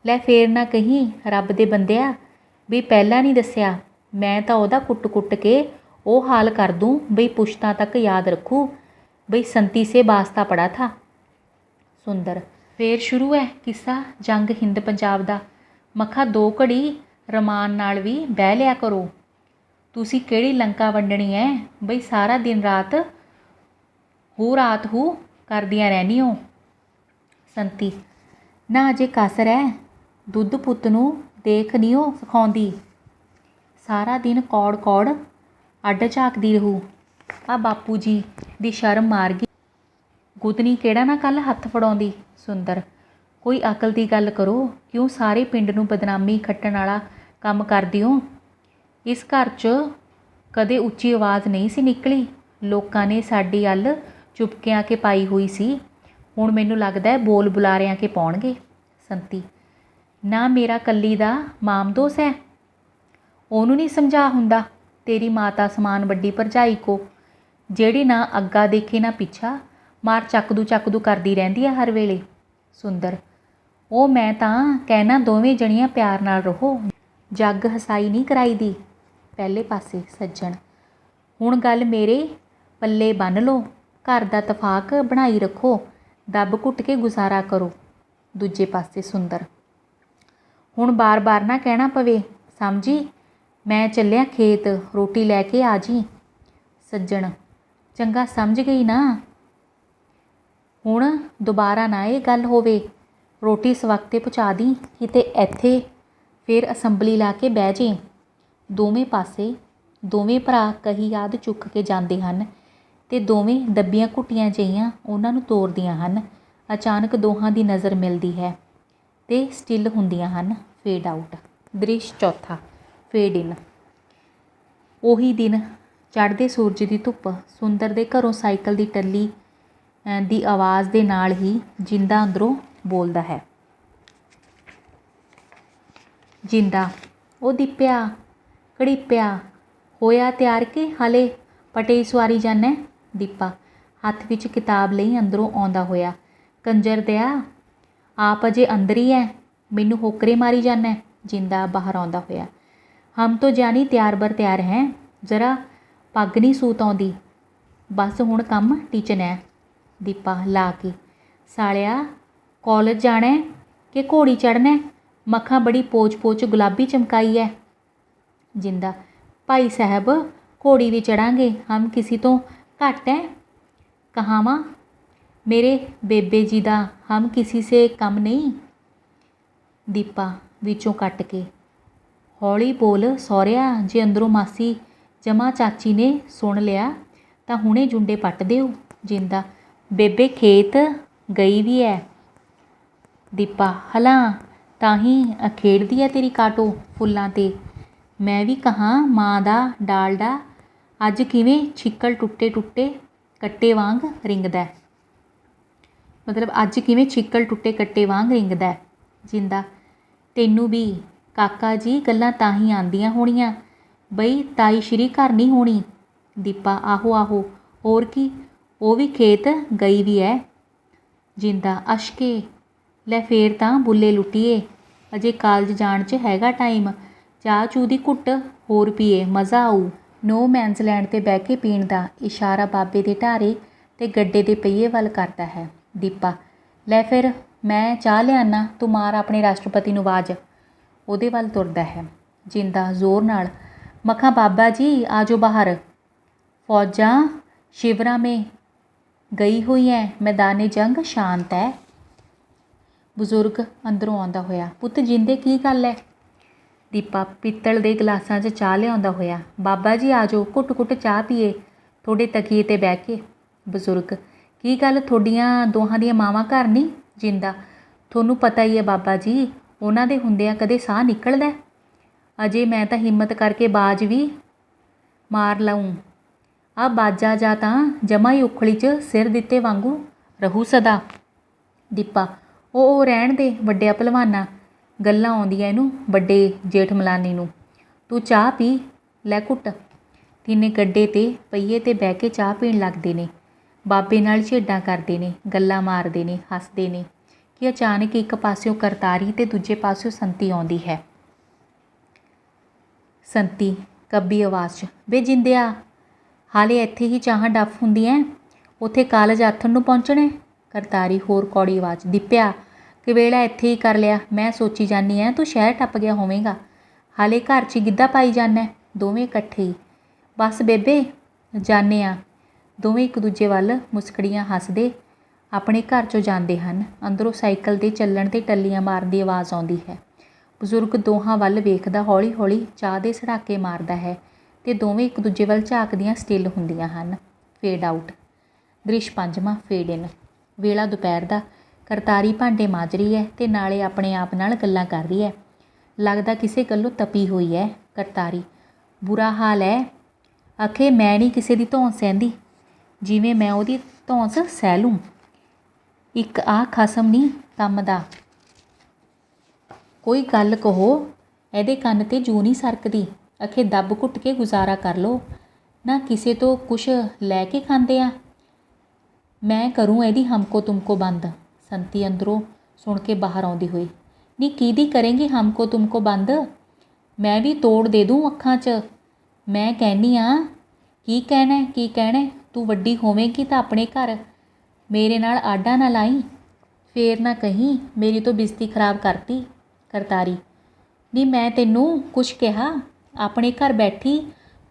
ਲੈ ਫੇਰ ਨਾ ਕਹੀਂ ਰੱਬ ਦੇ ਬੰਦਿਆ ਵੀ ਪਹਿਲਾਂ ਨਹੀਂ ਦੱਸਿਆ, ਮੈਂ ਤਾਂ ਉਹਦਾ ਕੁੱਟ-ਕੁੱਟ ਕੇ ਉਹ ਹਾਲ ਕਰ ਦੂੰ ਬਈ ਪੁਸ਼ਤਾਂ ਤੱਕ ਯਾਦ ਰੱਖੂ ਬਈ ਸੰਤੀ ਸੇ ਵਾਸਤਾ ਪੜਾ ਥਾ। ਸੁੰਦਰ, ਫੇਰ ਸ਼ੁਰੂ ਹੈ ਕਿੱਸਾ ਜੰਗ ਹਿੰਦ ਪੰਜਾਬ ਦਾ। ਮਖਾ 2 ਘੜੀ ਰਮਾਨ ਨਾਲ ਵੀ ਬਹਿ ਲਿਆ ਕਰੋ। ਤੁਸੀਂ ਕਿਹੜੀ ਲੰਕਾ ਵੰਡਣੀ ਹੈ ਬਈ ਸਾਰਾ ਦਿਨ ਰਾਤ ਹੂ ਕਰਦੀਆਂ ਰਹਿੰਦੀ ਹੋ। ਸੰਤੀ, ਨਾ ਅਜੇ ਕਸਰ ਹੈ, ਦੁੱਧ ਪੁੱਤ ਨੂੰ ਦੇਖ ਨਹੀਂ ਉਹ ਸਿਖਾਉਂਦੀ, ਸਾਰਾ ਦਿਨ ਕੌੜ ਕੌੜ ਅੱਡ ਝਾਕਦੀ ਰਹੂ। ਆ ਬਾਪੂ ਜੀ ਦੀ ਸ਼ਰਮ ਮਾਰ ਗਈ, ਗੁੱਤਨੀ ਕਿਹੜਾ ਨਾ ਕੱਲ੍ਹ ਹੱਥ ਫੜਾਉਂਦੀ। ਸੁੰਦਰ, ਕੋਈ ਅਕਲ ਦੀ ਗੱਲ ਕਰੋ, ਕਿਉਂ ਸਾਰੇ ਪਿੰਡ ਨੂੰ ਬਦਨਾਮੀ ਖੱਟਣ ਵਾਲਾ ਕੰਮ ਕਰਦੀ ਹੋ। ਇਸ ਘਰ 'ਚ ਕਦੇ ਉੱਚੀ ਆਵਾਜ਼ ਨਹੀਂ ਸੀ ਨਿਕਲੀ, ਲੋਕਾਂ ਨੇ ਸਾਡੀ ਵੱਲ ਚੁਪਕਿਆਂ ਕੇ ਪਾਈ ਹੋਈ ਸੀ, ਹੁਣ ਮੈਨੂੰ ਲੱਗਦਾ ਬੋਲ ਬੁਲਾਰਿਆਂ ਕੇ ਪਾਉਣਗੇ। ਸੰਤੀ, ਨਾ ਮੇਰਾ ਕੱਲੀ ਦਾ ਮਾਮਦੋਸ ਹੈ, ਉਹਨੂੰ ਨਹੀਂ ਸਮਝਾ ਹੁੰਦਾ ਤੇਰੀ ਮਾਤਾ ਸਮਾਨ ਵੱਡੀ ਭਰਜਾਈ ਕੋ, ਜਿਹੜੀ ਨਾ ਅੱਗਾ ਦੇਖੇ ਨਾ ਪਿੱਛਾ, ਮਾਰ ਚੱਕਦੂ ਕਰਦੀ ਰਹਿੰਦੀ ਹੈ ਹਰ ਵੇਲੇ। ਸੁੰਦਰ, ਉਹ ਮੈਂ ਤਾਂ ਕਹਿਣਾ ਦੋਵੇਂ ਜਣੀਆਂ ਪਿਆਰ ਨਾਲ ਰਹੋ, ਜੱਗ ਹਸਾਈ ਨਹੀਂ ਕਰਾਈ ਦੀ। ਪਹਿਲੇ ਪਾਸੇ ਸੱਜਣ, ਹੁਣ ਗੱਲ ਮੇਰੇ ਪੱਲੇ ਬੰਨ੍ਹ ਲਓ, ਘਰ ਦਾ ਤਫਾਕ ਬਣਾਈ ਰੱਖੋ, ਦੱਬ ਘੁੱਟ ਕੇ ਗੁਜ਼ਾਰਾ ਕਰੋ। ਦੂਜੇ ਪਾਸੇ ਸੁੰਦਰ, ਹੁਣ ਬਾਰ ਨਾ ਕਹਿਣਾ ਪਵੇ, ਸਮਝੀ, ਮੈਂ ਚੱਲਿਆ ਖੇਤ, ਰੋਟੀ ਲੈ ਕੇ ਆ ਜੀ। ਸੱਜਣ, ਚੰਗਾ ਸਮਝ ਗਈ ਨਾ, ਹੁਣ ਦੁਬਾਰਾ ਨਾ ਇਹ ਗੱਲ ਹੋਵੇ, ਰੋਟੀ ਇਸ ਵਕਤੇ ਪਹੁੰਚਾ ਦੀ, ਕਿਤੇ ਇੱਥੇ ਫਿਰ ਅਸੈਂਬਲੀ ਲਾ ਕੇ ਬਹਿ ਜੇ। ਦੋਵੇਂ ਪਾਸੇ ਦੋਵੇਂ ਭਰਾ ਕਹੀ ਯਾਦ ਚੁੱਕ ਕੇ ਜਾਂਦੇ ਹਨ ਤੇ ਦੋਵੇਂ ਦੱਬੀਆਂ ਘੁੱਟੀਆਂ ਜਿਹੀਆਂ ਉਹਨਾਂ ਨੂੰ ਤੋਰਦੀਆਂ ਹਨ। ਅਚਾਨਕ ਦੋਹਾਂ ਦੀ ਨਜ਼ਰ ਮਿਲਦੀ ਹੈ ਤੇ ਸਟਿਲ ਹੁੰਦੀਆਂ ਹਨ। Fade out. ਦ੍ਰਿਸ਼ ਚੌਥਾ। ਫੇਡ ਇਨ। ਉਹੀ ਦਿਨ, ਚੜ੍ਹਦੇ ਸੂਰਜ ਦੀ ਧੁੱਪ। ਸੁੰਦਰ ਦੇ ਘਰੋਂ ਸਾਈਕਲ ਦੀ ਟੱਲੀ ਦੀ ਆਵਾਜ਼ ਦੇ ਨਾਲ ਹੀ ਜਿੰਦਾ ਅੰਦਰੋਂ ਬੋਲਦਾ ਹੈ। ਜਿੰਦਾ, ਉਹ ਦੀਪਿਆ, ਘੜੀਪਿਆ, ਹੋਇਆ ਤਿਆਰ ਕਿ ਹਾਲੇ ਪਟੇ ਸਵਾਰੀ ਜਾਨਾ। ਦੀਪਾ, ਹੱਥ ਵਿੱਚ ਕਿਤਾਬ ਲਈ ਅੰਦਰੋਂ ਆਉਂਦਾ ਹੋਇਆ, ਕੰਜਰ ਦਿਆ, ਆਪ ਅਜੇ ਅੰਦਰ ਹੀ ਹੈ, ਮੈਨੂੰ ਹੋਕਰੇ ਮਾਰੀ ਜਾਨਾ। ਜਿੰਦਾ ਬਾਹਰ ਆਉਂਦਾ ਹੋਇਆ, ਹਮ ਤੋਂ ਜਾਨੀ ਤਿਆਰ ਬਰ ਤਿਆਰ ਹੈ, ਜ਼ਰਾ ਪੱਗ ਨਹੀਂ ਸੂਤ ਆਉਂਦੀ, ਬਸ ਹੁਣ ਕੰਮ ਟੀਚਨ ਹੈ। ਦੀਪਾ ਲਾ ਕੇ, ਸਾਲਿਆ ਕਾਲਜ ਜਾਣਾ ਕਿ ਘੋੜੀ ਚੜ੍ਹਨਾ, ਮੱਖਾਂ ਬੜੀ ਪੋਚ ਗੁਲਾਬੀ ਚਮਕਾਈ ਹੈ। ਜਿੰਦਾ, ਭਾਈ ਸਾਹਿਬ ਘੋੜੀ ਵੀ ਚੜਾਂਗੇ, ਹਮ ਕਿਸੇ ਤੋਂ ਘੱਟ ਹੈ, ਕਹਾਵਾਂ ਮੇਰੇ ਬੇਬੇ ਜੀ ਦਾ, ਹਮ ਕਿਸੇ ਸੇ ਕਮ ਨਹੀਂ। ਦੀਪਾ ਵਿੱਚੋਂ ਕੱਟ ਕੇ, ਹੌਲੀ ਬੋਲ ਸਹੁਰਿਆ, ਜੇ ਅੰਦਰੋਂ ਮਾਸੀ ਜਮਾ ਚਾਚੀ ਨੇ ਸੁਣ ਲਿਆ ਤਾਂ ਹੁਣੇ ਜੁੰਡੇ ਪੱਟ ਦਿਓ। ਜਿੰਦਾ, ਬੇਬੇ ਖੇਤ ਗਈ ਵੀ ਹੈ। ਦੀਪਾ, ਹਲਾਂ ਤਾਂ ਹੀ ਖੇਡਦੀ ਹੈ ਤੇਰੀ ਕਾਟੋ ਫੁੱਲਾਂ 'ਤੇ, ਮੈਂ ਵੀ ਕਹਾਂ ਮਾਂ ਦਾ ਡਾਲਡਾ ਅੱਜ ਕਿਵੇਂ ਛਿੱਕਲ ਟੁੱਟੇ ਕੱਟੇ ਵਾਂਗ ਰਿੰਗਦਾ, ਮਤਲਬ ਅੱਜ ਕਿਵੇਂ ਛਿੱਕਲ ਟੁੱਟੇ ਕੱਟੇ ਵਾਂਗ ਰਿੰਗਦਾ। ਜਿੰਦਾ, ਤੈਨੂੰ ਵੀ ਕਾਕਾ ਜੀ ਗੱਲਾਂ ਤਾਂ ਹੀ ਆਉਂਦੀਆਂ ਹੋਣੀਆਂ ਬਈ ਤਾਈ ਸ਼੍ਰੀ ਘਰ ਨਹੀਂ ਹੋਣੀ। ਦੀਪਾ, ਆਹੋ ਹੋਰ ਕੀ, ਉਹ ਵੀ ਖੇਤ ਗਈ ਵੀ ਹੈ। ਜਿੰਦਾ, ਅਸ਼ਕੇ, ਲੈ ਫੇਰ ਤਾਂ ਬੁੱਲੇ ਲੁੱਟੀਏ, ਅਜੇ ਕਾਲਜ ਜਾਣ 'ਚ ਹੈਗਾ ਟਾਈਮ, ਚਾਹ ਚੂ ਦੀ ਘੁੱਟ ਹੋਰ ਪੀਏ, ਮਜ਼ਾ ਆਊ। ਨੋ ਮੈਨਸ ਲੈਂਡ 'ਤੇ ਬਹਿ ਕੇ ਪੀਣ ਦਾ ਇਸ਼ਾਰਾ ਬਾਬੇ ਦੇ ਢਾਰੇ ਤੇ ਗੱਡੇ ਦੇ ਪਹੀਏ ਵੱਲ ਕਰਦਾ ਹੈ। ਦੀਪਾ, ਲੈ ਫਿਰ ਮੈਂ ਚਾਹ ਲਿਆਨਾ, ਤੂੰ ਮਾਰ ਆਪਣੇ ਰਾਸ਼ਟਰਪਤੀ ਨੂੰ ਆਵਾਜ਼, ਉਹਦੇ ਵੱਲ ਤੁਰਦਾ ਹੈ। ਜਿੰਦਾ ਜ਼ੋਰ ਨਾਲ, ਮੱਖਾਂ ਬਾਬਾ ਜੀ ਆ ਜਾਓ ਬਾਹਰ, ਫੌਜਾਂ ਸ਼ਿਵਰਾਂ ਮੇ ਗਈ ਹੋਈ ਹੈ, ਮੈਦਾਨੇ ਜੰਗ ਸ਼ਾਂਤ ਹੈ। ਬਜ਼ੁਰਗ ਅੰਦਰੋਂ ਆਉਂਦਾ ਹੋਇਆ, ਪੁੱਤ ਜਿੰਦੇ ਕੀ ਗੱਲ ਹੈ। ਦੀਪਾ ਪਿੱਤਲ ਦੇ ਗਲਾਸਾਂ 'ਚ ਚਾਹ ਲਿਆਉਂਦਾ ਹੋਇਆ, ਬਾਬਾ ਜੀ ਆ ਜਾਓ, ਘੁੱਟ ਚਾਹ ਪੀਏ ਤੁਹਾਡੇ ਤਕੀਏ 'ਤੇ ਬਹਿ ਕੇ। ਬਜ਼ੁਰਗ, ਕੀ ਗੱਲ ਤੁਹਾਡੀਆਂ ਦੋਹਾਂ ਦੀਆਂ ਮਾਵਾਂ ਘਰ ਨਹੀਂ। ਜਿੰਦਾ, ਤੁਹਾਨੂੰ ਪਤਾ ਹੀ ਹੈ ਬਾਬਾ ਜੀ, ਉਹਨਾਂ ਦੇ ਹੁੰਦਿਆਂ ਕਦੇ ਸਾਹ ਨਿਕਲਦਾ, ਅਜੇ ਮੈਂ ਤਾਂ ਹਿੰਮਤ ਕਰਕੇ ਬਾਜ ਵੀ ਮਾਰ ਲਊਂ, ਆ ਬਾਜਾ ਜਾ ਤਾਂ ਜਮਾ ਹੀ ਉਖਲੀ 'ਚ ਸਿਰ ਦਿੱਤੇ ਵਾਂਗੂ ਰਹੂ ਸਦਾ। ਦੀਪਾ, ਉਹ ਰਹਿਣ ਦੇ ਵੱਡਿਆ ਭਲਵਾਨਾ, ਗੱਲਾਂ ਆਉਂਦੀਆਂ ਇਹਨੂੰ ਵੱਡੇ ਜੇਠ ਮਲਾਨੀ ਨੂੰ, ਤੂੰ ਚਾਹ ਪੀ ਲੈ ਘੁੱਟ। ਤਿੰਨੇ ਗੱਡੇ 'ਤੇ ਪਹੀਏ 'ਤੇ ਬਹਿ ਕੇ ਚਾਹ ਪੀਣ ਲੱਗਦੇ ਨੇ, ਬਾਬੇ ਨਾਲ ਝੇਡਾਂ ਕਰਦੇ ਨੇ, ਗੱਲਾਂ ਮਾਰਦੇ ਨੇ, ਹੱਸਦੇ ਨੇ ਕਿ ਅਚਾਨਕ ਇੱਕ ਪਾਸਿਓਂ ਕਰਤਾਰੀ ਤੇ ਦੂਜੇ ਪਾਸਿਓਂ ਸੰਤੀ ਆਉਂਦੀ ਹੈ। ਸੰਤੀ ਕੱਬੀ ਆਵਾਜ਼ 'ਚ, ਵੇ ਜਿੰਦਿਆ, ਹਾਲੇ ਇੱਥੇ ਹੀ ਚਾਹਾਂ ਡੱਫ ਹੁੰਦੀਆਂ, ਉੱਥੇ ਕਾਲਜ ਆਥਣ ਨੂੰ ਪਹੁੰਚਣਾ। ਕਰਤਾਰੀ ਹੋਰ ਕੌੜੀ ਆਵਾਜ਼, ਦੀਪਿਆ ਕਵੇਲਾ ਇੱਥੇ ਹੀ ਕਰ ਲਿਆ, ਮੈਂ ਸੋਚੀ ਜਾਂਦੀ ਐ ਤੂੰ ਸ਼ਹਿਰ ਟੱਪ ਗਿਆ ਹੋਵੇਂਗਾ, ਹਾਲੇ ਘਰ 'ਚ ਗਿੱਧਾ ਪਾਈ ਜਾਂਦਾ। ਦੋਵੇਂ ਇਕੱਠੇ ਹੀ। ਬਸ ਬੇਬੇ ਜਾਂਦੇ ਆ। ਦੋਵੇਂ ਇੱਕ ਦੂਜੇ ਵੱਲ ਮੁਸਕੜੀਆਂ ਹੱਸਦੇ ਆਪਣੇ ਘਰ 'ਚੋਂ ਜਾਂਦੇ ਹਨ। ਅੰਦਰੋਂ ਸਾਈਕਲ 'ਤੇ ਚੱਲਣ 'ਤੇ ਟੱਲੀਆਂ ਮਾਰਨ ਦੀ ਆਵਾਜ਼ ਆਉਂਦੀ ਹੈ। ਬਜ਼ੁਰਗ ਦੋਹਾਂ ਵੱਲ ਵੇਖਦਾ ਹੌਲੀ ਹੌਲੀ ਚਾਹ ਦੇ ਸੜਾਕੇ ਮਾਰਦਾ ਹੈ ਅਤੇ ਦੋਵੇਂ ਇੱਕ ਦੂਜੇ ਵੱਲ ਝਾਕਦੀਆਂ ਸਟਿਲ ਹੁੰਦੀਆਂ ਹਨ। Fade out. ਦ੍ਰਿਸ਼ ਪੰਜਵਾਂ। ਫੇਡ ਇਨ। ਵੇਲਾ ਦੁਪਹਿਰ ਦਾ। ਕਰਤਾਰੀ ਭਾਂਡੇ ਮਾਂਜ ਰਹੀ ਹੈ ਅਤੇ ਨਾਲੇ ਆਪਣੇ ਆਪ ਨਾਲ ਗੱਲਾਂ ਕਰ ਰਹੀ ਹੈ। ਲੱਗਦਾ ਕਿਸੇ ਗੱਲੋਂ ਤਪੀ ਹੋਈ ਹੈ। ਕਰਤਾਰੀ। ਬੁਰਾ ਹਾਲ ਹੈ। ਆਖੇ ਮੈਂ ਨਹੀਂ ਕਿਸੇ ਦੀ ਧੌਂਸ ਸਹਿੰਦੀ, ਜਿਵੇਂ ਮੈਂ ਉਹਦੀ ਧੌਂਸ ਸਹਿ ਲੂੰ। ਇੱਕ ਆਹ ਖਸਮ ਨਹੀਂ ਕੰਮ ਦਾ। ਕੋਈ ਗੱਲ ਕਹੋ, ਇਹਦੇ ਕੰਨ 'ਤੇ ਜੂੰ ਨਹੀਂ ਸਰਕਦੀ। ਆਖੇ ਦੱਬ ਘੁੱਟ ਕੇ ਗੁਜ਼ਾਰਾ ਕਰ ਲਓ। ਨਾ ਕਿਸੇ ਤੋਂ ਕੁਛ ਲੈ ਕੇ ਖਾਂਦੇ ਆ। ਮੈਂ ਕਰੂੰ ਇਹਦੀ ਹਮਕੋ ਤੁਮਕੋ ਬੰਦ। ਸੰਤੀ ਅੰਦਰੋਂ ਸੁਣ ਕੇ ਬਾਹਰ ਆਉਂਦੀ ਹੋਈ। ਨੀ ਕਿਹਦੀ ਕਰੇਂਗੀ ਹਮਕੋ ਤੁਮਕੋ ਬੰਦ? ਮੈਂ ਵੀ ਤੋੜ ਦੇ ਦੂੰ ਅੱਖਾਂ 'ਚ। ਮੈਂ ਕਹਿੰਦੀ ਆ ਕੀ ਕਹਿਣਾ? ਤੂੰ ਵੱਡੀ ਹੋਵੇਂਗੀ ਤਾਂ ਆਪਣੇ ਘਰ ਮੇਰੇ ਨਾਲ ਆਡਾ ਨਾ ਲਾਈ। ਫੇਰ ਨਾ ਕਹੀਂ ਮੇਰੀ ਤੋਂ ਬਿਸਤੀ ਖਰਾਬ ਕਰਤੀ। ਕਰਤਾਰੀ। ਨੀ ਮੈਂ ਤੈਨੂੰ ਕੁਛ ਕਿਹਾ? ਆਪਣੇ ਘਰ ਬੈਠੀ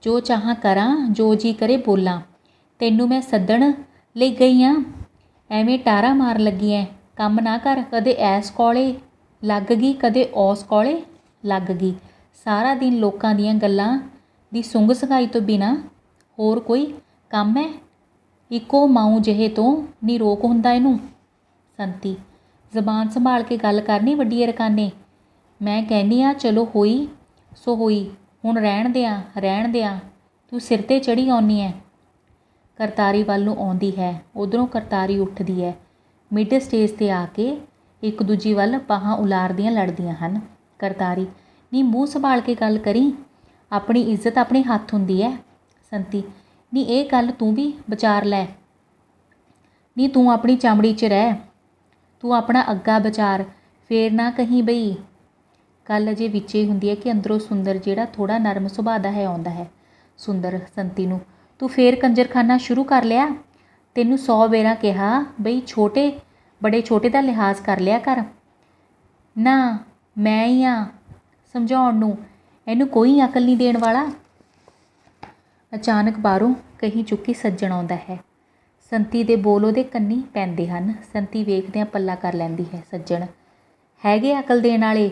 ਜੋ ਚਾਹਾਂ ਕਰਾਂ, ਜੋ ਜੀ ਕਰੇ ਬੋਲਾਂ। ਤੈਨੂੰ ਮੈਂ ਸੱਦਣ ਲਈ ਗਈ ਆ। ਐਵੇਂ ਟਾਰਾ ਮਾਰ ਲੱਗੀ ਐ। ਕੰਮ ਨਾ ਕਰ। ਕਦੇ ਐਸ ਕੋਲੇ ਲੱਗ ਗਈ, ਕਦੇ ਔਸ ਕੋਲੇ ਲੱਗ ਗਈ। ਸਾਰਾ ਦਿਨ ਲੋਕਾਂ ਦੀਆਂ ਗੱਲਾਂ ਦੀ ਸੁੰਗ ਸਗਾਈ ਤੋਂ ਬਿਨਾਂ ਹੋਰ ਕੋਈ ਕੰਮ ਹੈ? ਇੱਕੋ ਮਾਊ ਜਿਹੇ ਤੋਂ ਨੀ ਰੋਕ ਹੁੰਦਾ ਇਹਨੂੰ। ਸੰਤੀ। ਜ਼ਬਾਨ ਸੰਭਾਲ ਕੇ ਗੱਲ ਕਰਨੀ ਵੱਡੀ ਰਕਾਨੇ। ਮੈਂ ਕਹਿੰਦੀ ਆ ਚਲੋ ਹੋਈ ਸੋ ਹੋਈ, ਹੁਣ ਰਹਿਣ ਦਿਆਂ। ਤੂੰ ਸਿਰ 'ਤੇ ਚੜ੍ਹੀ ਆਉਂਦੀ ਐ। ਕਰਤਾਰੀ ਵੱਲ ਨੂੰ ਆਉਂਦੀ ਹੈ। ਉੱਧਰੋਂ ਕਰਤਾਰੀ ਉੱਠਦੀ ਹੈ। ਮਿਡ ਸਟੇਜ 'ਤੇ ਆ ਕੇ ਇੱਕ ਦੂਜੀ ਵੱਲ ਬਾਹਾਂ ਉਲਾਰਦੀਆਂ ਲੜਦੀਆਂ ਹਨ। ਕਰਤਾਰੀ। ਨੀ ਮੂੰਹ ਸੰਭਾਲ ਕੇ ਗੱਲ ਕਰੀ। ਆਪਣੀ ਇੱਜ਼ਤ ਆਪਣੇ ਹੱਥ ਹੁੰਦੀ ਹੈ। ਸੰਤੀ। ਨੀ ਇਹ ਗੱਲ ਤੂੰ ਵੀ ਵਿਚਾਰ ਲੈ। ਨੀ ਤੂੰ ਆਪਣੀ ਚਮੜੀ 'ਚ ਰਹਿ। ਤੂੰ ਆਪਣਾ ਅੱਗਾ ਵਿਚਾਰ। ਫੇਰ ਨਾ ਕਹੀਂ ਬਈ। ਗੱਲ ਅਜੇ ਵਿੱਚ ਹੀ ਹੁੰਦੀ ਹੈ ਕਿ ਅੰਦਰੋਂ ਸੁੰਦਰ, ਜਿਹੜਾ ਥੋੜ੍ਹਾ ਨਰਮ ਸੁਭਾਅ ਦਾ ਹੈ, ਆਉਂਦਾ ਹੈ। ਸੁੰਦਰ ਸੰਤੀ ਨੂੰ। ਤੂੰ ਫੇਰ ਕੰਜਰਖਾਨਾ ਸ਼ੁਰੂ ਕਰ ਲਿਆ? ਤੈਨੂੰ 100 ਵੇਰਾਂ ਕਿਹਾ ਬਈ ਬੜੇ ਛੋਟੇ ਦਾ ਲਿਹਾਜ਼ ਕਰ ਲਿਆ ਕਰ। ਨਾ ਮੈਂ ਹੀ ਆ ਸਮਝਾਉਣ ਨੂੰ, ਇਹਨੂੰ ਕੋਈ ਅਕਲ ਨਹੀਂ ਦੇਣ ਵਾਲਾ। ਅਚਾਨਕ ਬਾਹਰੋਂ ਕਹੀ ਚੁੱਕੀ ਸੱਜਣ ਆਉਂਦਾ ਹੈ। ਸੰਤੀ ਦੇ ਬੋਲ ਉਹਦੇ ਕੰਨੀ ਪੈਂਦੇ ਹਨ। ਸੰਤੀ ਵੇਖਦਿਆਂ ਪੱਲਾ ਕਰ ਲੈਂਦੀ ਹੈ। ਸੱਜਣ। ਹੈਗੇ ਅਕਲ ਦੇਣ ਵਾਲੇ?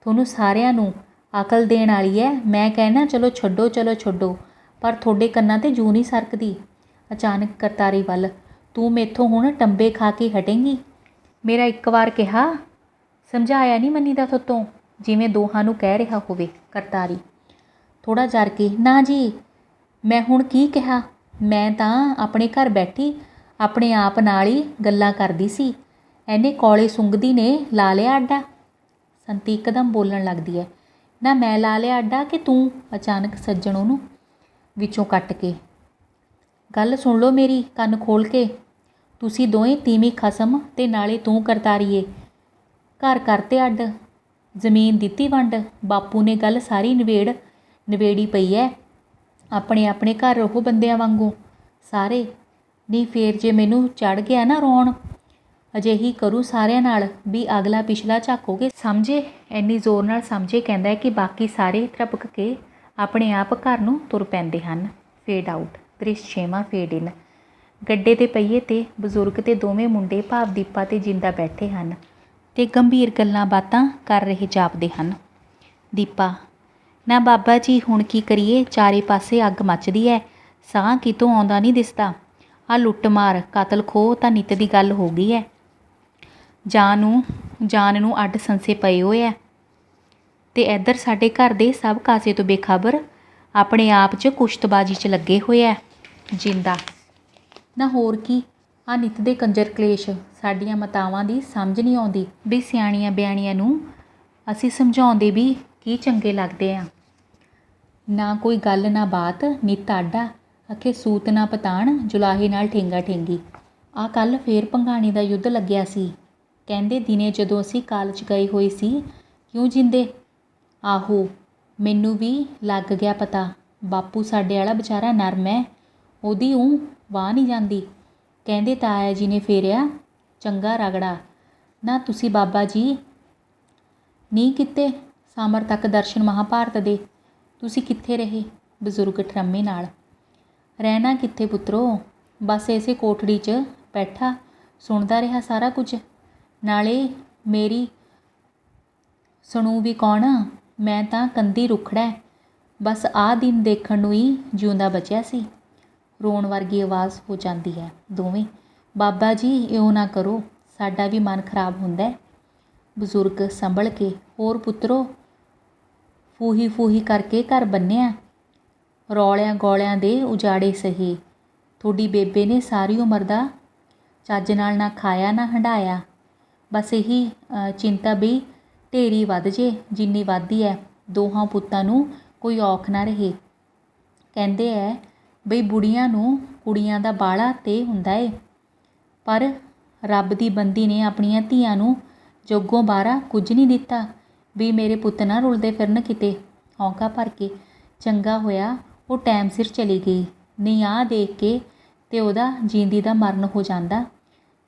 ਤੁਹਾਨੂੰ ਸਾਰਿਆਂ ਨੂੰ ਅਕਲ ਦੇਣ ਵਾਲੀ ਹੈ। ਮੈਂ ਕਹਿਣਾ ਚਲੋ ਛੱਡੋ, ਪਰ ਤੁਹਾਡੇ ਕੰਨਾਂ 'ਤੇ ਜੂੰ ਨਹੀਂ ਸਰਕਦੀ। ਅਚਾਨਕ ਕਰਤਾਰੀ ਵੱਲ। ਤੂੰ ਮੈਥੋਂ ਹੁਣ ਟੰਬੇ ਖਾ ਕੇ ਹਟੇਂਗੀ? ਮੇਰਾ ਇੱਕ ਵਾਰ ਕਿਹਾ ਸਮਝਾਇਆ ਨਹੀਂ ਮੰਨੀਦਾ ਥੋਤੋਂ, ਜਿਵੇਂ ਦੋਹਾਂ ਨੂੰ ਕਹਿ ਰਿਹਾ ਹੋਵੇ। ਕਰਤਾਰੀ। ਥੋੜ੍ਹਾ ਜਰ ਕੇ। ਨਾ ਜੀ, ਮੈਂ ਹੁਣ ਕੀ ਕਿਹਾ? ਮੈਂ ਤਾਂ ਆਪਣੇ ਘਰ ਬੈਠੀ ਆਪਣੇ ਆਪ ਨਾਲ ਹੀ ਗੱਲਾਂ ਕਰਦੀ ਸੀ। ਇਹਨੇ ਕੋਲੇ ਸੁੰਘਦੀ ਨੇ ਲਾ ਲਿਆ ਅੱਡਾ। ਸੰਤੀ ਇੱਕਦਮ ਬੋਲਣ ਲੱਗਦੀ ਹੈ। ਨਾ ਮੈਂ ਲਾ ਲਿਆ ਅੱਡਾ ਕਿ ਤੂੰ? ਅਚਾਨਕ ਸੱਜਣ ਉਹਨੂੰ ਵਿੱਚੋਂ ਕੱਟ ਕੇ। ਗੱਲ ਸੁਣ ਲਓ ਮੇਰੀ ਕੰਨ ਖੋਲ੍ਹ ਕੇ। ਤੁਸੀਂ ਦੋਵੇਂ ਤੀਵੀਂ ਖਸਮ ਅਤੇ ਨਾਲੇ ਤੂੰ ਕਰਤਾਰੀਏ। ਘਰ ਕਰਤੇ ਅੱਡ, ਜ਼ਮੀਨ ਦਿੱਤੀ ਵੰਡ। ਬਾਪੂ ਨੇ ਗੱਲ ਸਾਰੀ ਨਿਬੇੜੀ ਪਈ ਹੈ। ਆਪਣੇ ਆਪਣੇ ਘਰ ਰਹੋ ਬੰਦਿਆਂ ਵਾਂਗੂ ਸਾਰੇ। ਨਹੀਂ ਫੇਰ ਜੇ ਮੈਨੂੰ ਚੜ੍ਹ ਗਿਆ ਨਾ ਰੋਣ, ਅਜਿਹੀ ਕਰੂ ਸਾਰਿਆਂ ਨਾਲ ਵੀ ਅਗਲਾ ਪਿਛਲਾ ਝਾਕੋਗੇ। ਸਮਝੇ? ਇੰਨੀ ਜ਼ੋਰ ਨਾਲ ਸਮਝੇ ਕਹਿੰਦਾ ਹੈ ਕਿ ਬਾਕੀ ਸਾਰੇ ਤ੍ਰਭਕ ਕੇ ਆਪਣੇ ਆਪ ਘਰ ਨੂੰ ਤੁਰ ਪੈਂਦੇ ਹਨ। Fade out. ਦ੍ਰਿਸ਼ ਛੇਵਾਂ। ਫੇਡ ਇਨ। ਗੱਡੇ ਦੇ ਪਹੀਏ 'ਤੇ ਬਜ਼ੁਰਗ ਤੇ ਦੋਵੇਂ ਮੁੰਡੇ ਭਾਵ ਦੀਪਾ ਤੇ ਜਿੰਦਾ ਬੈਠੇ ਹਨ ਤੇ ਗੰਭੀਰ ਗੱਲਾਂ ਬਾਤਾਂ ਕਰ ਰਹੇ ਜਾਪਦੇ ਹਨ। ਦੀਪਾ। ਨਾ ਬਾਬਾ ਜੀ ਹੁਣ ਕੀ ਕਰੀਏ? ਚਾਰੇ ਪਾਸੇ ਅੱਗ ਮੱਚਦੀ ਹੈ, ਸਾਹ ਕਿਤੋਂ ਆਉਂਦਾ ਨਹੀਂ ਦਿਸਦਾ। ਆਹ ਲੁੱਟ ਮਾਰ ਕਤਲ ਖੋਹ ਤਾਂ ਨਿੱਤ ਦੀ ਗੱਲ ਹੋ ਗਈ ਹੈ। ਜਾਨ ਨੂੰ ਅੱਡ ਸੰਸੇ ਪਏ ਹੋਏ ਹੈ ਤੇ ਇੱਧਰ ਸਾਡੇ ਘਰ ਦੇ ਸਭ ਕਾਸੇ ਤੋਂ ਬੇਖਬਰ ਆਪਣੇ ਆਪ 'ਚ ਕੁਸ਼ਤਬਾਜ਼ੀ 'ਚ ਲੱਗੇ ਹੋਏ ਹੈ। ਜਿੰਦਾ। ਨਾ ਹੋਰ ਕੀ, ਆਹ ਨਿੱਤ ਦੇ ਕੰਜਰ ਕਲੇਸ਼। ਸਾਡੀਆਂ ਮਾਤਾਵਾਂ ਦੀ ਸਮਝ ਨਹੀਂ ਆਉਂਦੀ ਵੀ ਸਿਆਣੀਆਂ ਬਿਆਣੀਆਂ ਨੂੰ ਅਸੀਂ ਸਮਝਾਉਂਦੇ ਵੀ ਕੀ ਚੰਗੇ ਲੱਗਦੇ ਆ। ਨਾ ਕੋਈ ਗੱਲ ਨਾ ਬਾਤ, ਨਿੱਤ ਆਡਾ। ਆਖੇ ਸੂਤ ਨਾ ਪਤਾਣ, ਜੁਲਾਹੇ ਨਾਲ ਠੇਂਗਾ ਠੇਂਗੀ। ਆਹ ਕੱਲ੍ਹ ਫੇਰ ਭੰਗਾਣੀ ਦਾ ਯੁੱਧ ਲੱਗਿਆ ਸੀ। ਕਹਿੰਦੇ ਦਿਨੇ ਜਦੋਂ ਅਸੀਂ ਕਾਲਜ ਗਏ ਹੋਏ ਸੀ। ਕਿਉਂ ਜਿੰਦੇ? ਆਹੋ ਮੈਨੂੰ ਵੀ ਲੱਗ ਗਿਆ ਪਤਾ। ਬਾਪੂ ਸਾਡੇ ਵਾਲਾ ਵਿਚਾਰਾ ਨਰਮ ਹੈ, ਉਹਦੀ ਵਾਹ ਨਹੀਂ ਜਾਂਦੀ। ਕਹਿੰਦੇ ਤਾਇਆ ਜੀ ਨੇ ਫੇਰਿਆ ਚੰਗਾ ਰਗੜਾ। ਨਾ ਤੁਸੀਂ ਬਾਬਾ ਜੀ ਨਹੀਂ ਕੀਤੇ? ਸਾਮਰ ਤੱਕ ਦਰਸ਼ਨ ਮਹਾਭਾਰਤ ਦੇ। ਤੁਸੀਂ ਕਿੱਥੇ ਰਹੇ? ਬਜ਼ੁਰਗ ਠਰੰਮੇ ਨਾਲ। ਰਹਿਣਾ ਕਿੱਥੇ ਪੁੱਤਰੋ, ਬਸ ਇਸੇ ਕੋਠੜੀ 'ਚ ਬੈਠਾ ਸੁਣਦਾ ਰਿਹਾ ਸਾਰਾ ਕੁਝ। ਨਾਲੇ ਮੇਰੀ ਸੁਣੂ ਵੀ ਕੌਣ, ਮੈਂ ਤਾਂ ਕੰਧੀ ਰੁੱਖੜਾ, ਬਸ ਆਹ ਦਿਨ ਦੇਖਣ ਨੂੰ ਹੀ ਜਿਉਂਦਾ ਬਚਿਆ ਸੀ। ਰੋਣ ਵਰਗੀ ਆਵਾਜ਼ ਹੋ ਜਾਂਦੀ ਹੈ। ਦੋਵੇਂ, ਬਾਬਾ ਜੀ ਇਉਂ ਨਾ ਕਰੋ, ਸਾਡਾ ਵੀ ਮਨ ਖਰਾਬ ਹੁੰਦਾ। ਬਜ਼ੁਰਗ ਸੰਭਲ ਕੇ, ਹੋਰ ਪੁੱਤਰੋ, ਫੂਹੀ ਫੂਹੀ ਕਰਕੇ ਘਰ ਬੰਨਿਆ, ਰੌਲਿਆਂ ਗੌਲਿਆਂ ਦੇ ਉਜਾੜੇ ਸਹੀ। ਤੁਹਾਡੀ ਬੇਬੇ ਨੇ ਸਾਰੀ ਉਮਰ ਦਾ ਚੱਜ ਨਾਲ ਨਾ ਖਾਇਆ ਨਾ ਹੰਢਾਇਆ, ਬਸ ਇਹੀ ਚਿੰਤਾ ਵੀ ਢੇਰੀ ਵੱਧ ਜੇ ਜਿੰਨੀ ਵੱਧਦੀ ਹੈ, ਦੋਹਾਂ ਪੁੱਤਾਂ ਨੂੰ ਕੋਈ ਔਖ ਨਾ ਰਹੇ। ਕਹਿੰਦੇ ਐ ਬਈ ਬੁੜੀਆਂ ਨੂੰ ਕੁੜੀਆਂ ਦਾ ਬਾਲਾ ਤੇ ਹੁੰਦਾ ਏ, ਪਰ ਰੱਬ ਦੀ ਬੰਦੀ ਨੇ ਆਪਣੀਆਂ ਧੀਆਂ ਨੂੰ ਜੋਗੋਂ ਬਾਹਰਾ ਕੁਝ ਨਹੀਂ ਦਿੱਤਾ ਵੀ ਮੇਰੇ ਪੁੱਤ ਨਾ ਰੁਲਦੇ ਫਿਰਨ ਕਿਤੇ। ਹੌਂਕਾ ਭਰ ਕੇ, ਚੰਗਾ ਹੋਇਆ ਉਹ ਟਾਈਮ ਸਿਰ ਚਲੀ ਗਈ, ਨਹੀਂ ਆਹ ਦੇਖ ਕੇ ਤੇ ਉਹਦਾ ਜੀਂਦੀ ਦਾ ਮਰਨ ਹੋ ਜਾਂਦਾ,